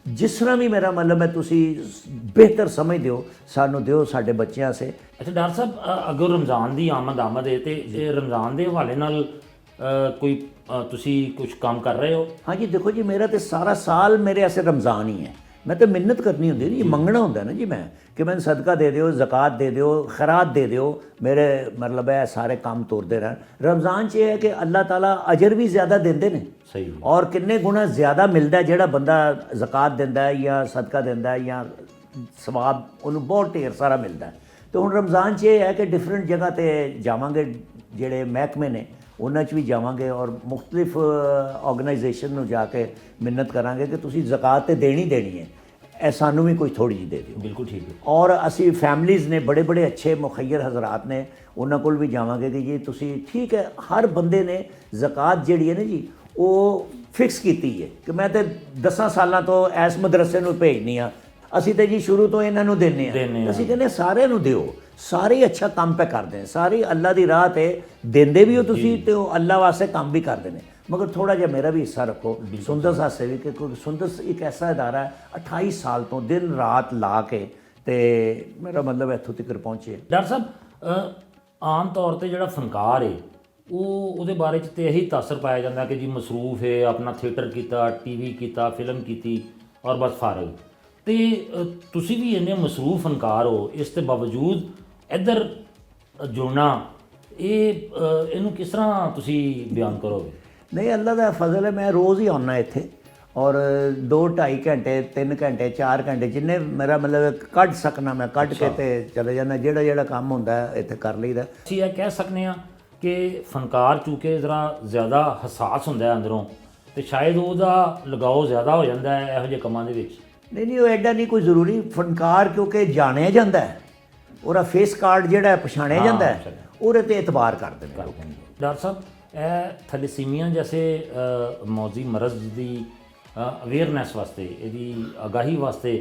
ਜਿਸ ਤਰ੍ਹਾਂ ਵੀ ਮੇਰਾ ਮਤਲਬ ਹੈ ਤੁਸੀਂ ਬਿਹਤਰ ਸਮਝਦੇ ਹੋ, ਸਾਨੂੰ ਦਿਓ ਸਾਡੇ ਬੱਚਿਆਂ ਸੇ। ਅੱਛਾ ਡਾਕਟਰ ਸਾਹਿਬ, ਅਗਰ ਰਮਜ਼ਾਨ ਦੀ ਆਮਦ ਹੈ ਤੇ ਇਹ ਰਮਜ਼ਾਨ ਦੇ ਹਵਾਲੇ ਨਾਲ ਕੋਈ ਤੁਸੀਂ ਕੁਝ ਕੰਮ ਕਰ ਰਹੇ ਹੋ? ਹਾਂਜੀ ਦੇਖੋ ਜੀ, ਮੇਰਾ ਤੇ ਸਾਰਾ ਸਾਲ ਮੇਰੇ ਐਸੇ ਰਮਜ਼ਾਨ ਹੀ ਹੈ। ਮੈਂ ਤਾਂ ਮਿੰਨਤ ਕਰਨੀ ਹੁੰਦੀ ਜੀ, ਮੰਗਣਾ ਹੁੰਦਾ ਨਾ ਜੀ ਮੈਂ, ਕਿ ਮੈਨੂੰ ਸਦਕਾ ਦੇ ਦਿਓ, ਜ਼ਕਾਤ ਦੇ ਦਿਓ, ਖੈਰਾਤ ਦੇ ਦਿਓ। ਮੇਰੇ ਮਤਲਬ ਹੈ ਸਾਰੇ ਕੰਮ ਤੁਰਦੇ ਰਹਿਣ। ਰਮਜ਼ਾਨ 'ਚ ਇਹ ਹੈ ਕਿ ਅੱਲਾਹ ਤਾਲਾ ਅਜਰ ਵੀ ਜ਼ਿਆਦਾ ਦਿੰਦੇ ਨੇ। ਸਹੀ। ਔਰ ਕਿੰਨੇ ਗੁਣਾ ਜ਼ਿਆਦਾ ਮਿਲਦਾ ਜਿਹੜਾ ਬੰਦਾ ਜ਼ਕਾਤ ਦਿੰਦਾ ਹੈ ਜਾਂ ਸਦਕਾ ਦਿੰਦਾ ਹੈ, ਜਾਂ ਸਵਾਬ ਉਹਨੂੰ ਬਹੁਤ ਢੇਰ ਸਾਰਾ ਮਿਲਦਾ। ਤੇ ਹੁਣ ਰਮਜ਼ਾਨ 'ਚ ਇਹ ਹੈ ਕਿ ਡਿਫਰੈਂਟ ਜਗ੍ਹਾ 'ਤੇ ਜਾਵਾਂਗੇ, ਜਿਹੜੇ ਮਹਿਕਮੇ ਨੇ ਉਹਨਾਂ 'ਚ ਵੀ ਜਾਵਾਂਗੇ, ਔਰ ਮੁਖਤਲਿਫ ਆਰਗੇਨਾਈਜੇਸ਼ਨ ਨੂੰ ਜਾ ਕੇ ਮਿੰਨਤ ਕਰਾਂਗੇ ਕਿ ਤੁਸੀਂ ਜ਼ਕਾਤ ਤੇ ਦੇਣੀ ਹੈ, ਇਹ ਸਾਨੂੰ ਵੀ ਕੋਈ ਥੋੜ੍ਹੀ ਜਿਹੀ ਦੇ ਦਿਓ। ਬਿਲਕੁਲ ਠੀਕ ਹੈ। ਔਰ ਅਸੀਂ ਫੈਮਲੀਜ਼ ਨੇ, ਬੜੇ ਅੱਛੇ ਮੁਖੱਯਰ ਹਜ਼ਰਾਤ ਨੇ, ਉਹਨਾਂ ਕੋਲ ਵੀ ਜਾਵਾਂਗੇ ਕਿ ਜੀ ਤੁਸੀਂ ਠੀਕ ਹੈ। ਹਰ ਬੰਦੇ ਨੇ ਜ਼ਕਾਤ ਜਿਹੜੀ ਹੈ ਨਾ ਜੀ, ਉਹ ਫਿਕਸ ਕੀਤੀ ਹੈ ਕਿ ਮੈਂ ਤੇ 10 ਸਾਲਾਂ ਤੋਂ ਇਸ ਮਦਰਸੇ ਨੂੰ ਭੇਜਣੀ ਆ, ਅਸੀਂ ਤੇ ਜੀ ਸ਼ੁਰੂ ਤੋਂ ਇਹਨਾਂ ਨੂੰ ਦਿੰਦੇ ਹਾਂ। ਅਸੀਂ ਕਹਿੰਦੇ ਸਾਰਿਆਂ ਨੂੰ ਦਿਓ, ਸਾਰੇ ਅੱਛਾ ਕੰਮ ਪੈ ਕਰਦੇ, ਸਾਰੇ ਅੱਲਾ ਦੀ ਰਾਹ ਤੇ ਦਿੰਦੇ ਵੀ ਹੋ ਤੁਸੀਂ, ਤੇ ਉਹ ਅੱਲਾ ਵਾਸਤੇ ਕੰਮ ਵੀ ਕਰਦੇ ਨੇ। ਮਗਰ ਥੋੜਾ ਜਿਹਾ ਮੇਰਾ ਵੀ ਹਿੱਸਾ ਰੱਖੋ ਸੁੰਦਸ ਵਾਸਤੇ ਵੀ, ਕਿ ਸੁੰਦਸ ਇੱਕ ਐਸਾ ਅਦਾਰਾ ਹੈ 28 ਸਾਲ ਤੋਂ ਦਿਨ ਰਾਤ ਲਾ ਕੇ ਤੇ ਮੇਰਾ ਮਤਲਬ ਇੱਥੋਂ ਤੱਕ ਪਹੁੰਚੇ। ਡਾਕਟਰ ਸਾਹਿਬ, ਆਮ ਤੌਰ ਤੇ ਜਿਹੜਾ ਫਨਕਾਰ ਹੈ ਉਹਦੇ ਬਾਰੇ 'ਚ ਤੇ ਇਹੀ ਤਾਸਰ ਪਾਇਆ ਜਾਂਦਾ ਕਿ ਜੀ ਮਸਰੂਫ ਹੈ, ਆਪਣਾ ਥੀਏਟਰ ਕੀਤਾ, ਟੀਵੀ ਕੀਤਾ, ਫਿਲਮ ਕੀਤੀ ਔਰ ਬਸ ਫਾਰਗ। ਤੇ ਤੁਸੀਂ ਵੀ ਇੰਨੇ ਮਸਰੂਫ ਫਨਕਾਰ ਹੋ, ਇਸ ਦੇ ਬਾਵਜੂਦ ਇੱਧਰ ਜੁੜਨਾ, ਇਹਨੂੰ ਕਿਸ ਤਰ੍ਹਾਂ ਤੁਸੀਂ ਬਿਆਨ ਕਰੋਗੇ? ਨਹੀਂ, ਅੱਲਾ ਦਾ ਫਜ਼ਲ ਹੈ, ਮੈਂ ਰੋਜ਼ ਹੀ ਆਉਣਾ ਇੱਥੇ। ਔਰ 2-2.5 ਘੰਟੇ 3 ਘੰਟੇ 4 ਘੰਟੇ ਜਿੰਨੇ ਮੇਰਾ ਮਤਲਬ ਕੱਢ ਸਕਣਾ ਮੈਂ ਕੱਢ ਕੇ ਤੇ ਚਲੇ ਜਾਂਦਾ, ਜਿਹੜਾ ਕੰਮ ਹੁੰਦਾ ਇੱਥੇ ਕਰ ਲਈਦਾ। ਅਸੀਂ ਇਹ ਕਹਿ ਸਕਨੇ ਆ ਕਿ ਫਨਕਾਰ ਚੂੰਕਿ ਜ਼ਰਾ ਜ਼ਿਆਦਾ ਹਸਾਸ ਹੁੰਦਾ ਹੈ ਅੰਦਰੋਂ, ਤੇ ਸ਼ਾਇਦ ਉਹਦਾ ਲਗਾਓ ਜ਼ਿਆਦਾ ਹੋ ਜਾਂਦਾ ਹੈ ਇਹੋ ਜਿਹੇ ਕੰਮਾਂ ਦੇ ਵਿੱਚ। ਨਹੀਂ ਉਹ ਐਡਾ ਨਹੀਂ ਕੋਈ ਜ਼ਰੂਰੀ ਫਨਕਾਰ, ਕਿਉਂਕਿ ਜਾਣਿਆ ਜਾਂਦਾ ਹੈ, ਉਹਦਾ ਫੇਸ ਕਾਰਡ ਜਿਹੜਾ ਹੈ ਪਛਾਣਿਆ ਜਾਂਦਾ ਹੈ, ਉਹਦੇ ਤੇ ਇਤਬਾਰ ਕਰਦੇ ਨੇ। ਡਾਕਟਰ ਸਾਹਿਬ, ਇਹ ਥੈਲੇਸੀਮੀਆ ਜੈਸੇ ਮੌਜੀ ਮਰਜ਼ ਦੀ ਅਵੇਅਰਨੈਸ ਵਾਸਤੇ, ਇਹਦੀ ਆਗਾਹੀ ਵਾਸਤੇ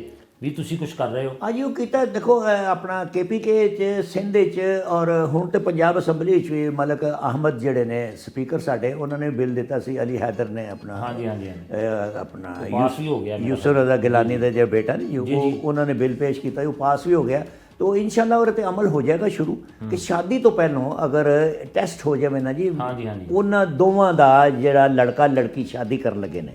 ਵੀ ਤੁਸੀਂ ਕੁਝ ਕਰ ਰਹੇ ਹੋ? ਅੱਜ ਉਹ ਕੀਤਾ, ਦੇਖੋ ਆਪਣਾ KPK 'ਚ ਸਿੰਧ 'ਚ ਔਰ ਹੁਣ ਤੇ ਪੰਜਾਬ ਅਸੈਂਬਲੀ 'ਚ ਵੀ ਮਲਕ ਅਹਿਮਦ ਜਿਹੜੇ ਨੇ ਸਪੀਕਰ ਸਾਡੇ, ਉਹਨਾਂ ਨੇ ਬਿੱਲ ਦਿੱਤਾ ਸੀ, ਅਲੀ ਹੈਦਰ ਨੇ ਆਪਣਾ ਹਾਂਜੀ ਆਪਣਾ ਪਾਸ ਵੀ ਹੋ ਗਿਆ, ਯੂਸਰ ਰਜ਼ਾ ਗਿਲਾਨੀ ਦਾ ਜਿਹੜਾ ਬੇਟਾ ਨੇ ਉਹਨਾਂ ਨੇ ਬਿੱਲ ਪੇਸ਼ ਕੀਤਾ, ਉਹ ਪਾਸ ਵੀ ਹੋ ਗਿਆ। तो इंशाल्लाह और अमल हो जाएगा शुरू कि शादी तो पहलों अगर टेस्ट हो जाए ना जी, उन्होंने दोवां दा जिहड़ा लड़का लड़की शादी कर लगे ने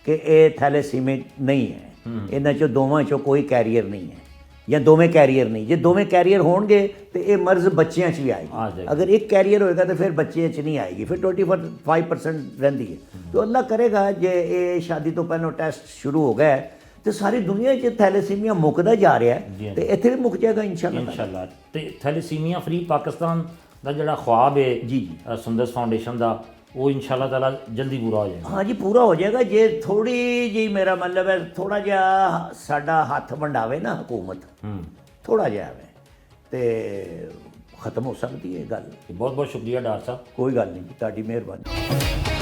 कि ये थैलेसीमिक नहीं है, इन्हां चों दोवां चों कोई कैरियर नहीं है या दोवें कैरियर नहीं, जे दोवें कैरियर होणगे तो ये मर्ज बच्चियां च भी आएगी। अगर एक कैरियर होएगा तो फिर बच्चे च नहीं आएगी, फिर 25% रहिंदी है। तो अल्लाह करेगा जे ये शादी तो पहलों टेस्ट शुरू हो गया तो सारी दुनिया 'ਚ ਥੈਲੇਸੀਮੀਆ ਮੁੱਕਦਾ ਜਾ ਰਿਹਾ ਹੈ ਤੇ ਇੱਥੇ ਵੀ ਮੁੱਕ ਜਾਏਗਾ ਇਨਸ਼ਾਅੱਲਾ। ਤੇ ਥੈਲੇਸੀਮੀਆ ਫ੍ਰੀ ਪਾਕਿਸਤਾਨ ਦਾ ਜਿਹੜਾ ਖੁਆਬ ਹੈ ਜੀ ਸੁੰਦਰਸ ਫਾਊਂਡੇਸ਼ਨ ਦਾ, ਉਹ ਇਨਸ਼ਾਅੱਲਾ ਤਾਲਾ ਜਲਦੀ ਪੂਰਾ ਹੋ ਜਾਏਗਾ। ਹਾਂ ਜੀ ਪੂਰਾ ਹੋ ਜਾਏਗਾ ਜੇ ਥੋੜੀ ਜੀ, ਮੇਰਾ ਮਤਲਬ ਹੈ ਥੋੜਾ ਜਿਹਾ ਸਾਡਾ ਹੱਥ ਵੰਡਾਵੇ ਨਾ ਹਕੂਮਤ, ਥੋੜਾ ਜਿਹਾ ਹੈ ਤੇ ਖਤਮ ਹੋ ਸਕਦੀ ਹੈ ਗੱਲ। ਬਹੁਤ ਬਹੁਤ ਸ਼ੁਕਰੀਆ ਡਾਕਟਰ ਸਾਹਿਬ। ਕੋਈ ਗੱਲ ਨਹੀਂ ਜੀ, ਤੁਹਾਡੀ ਮਿਹਰਬਾਨੀ।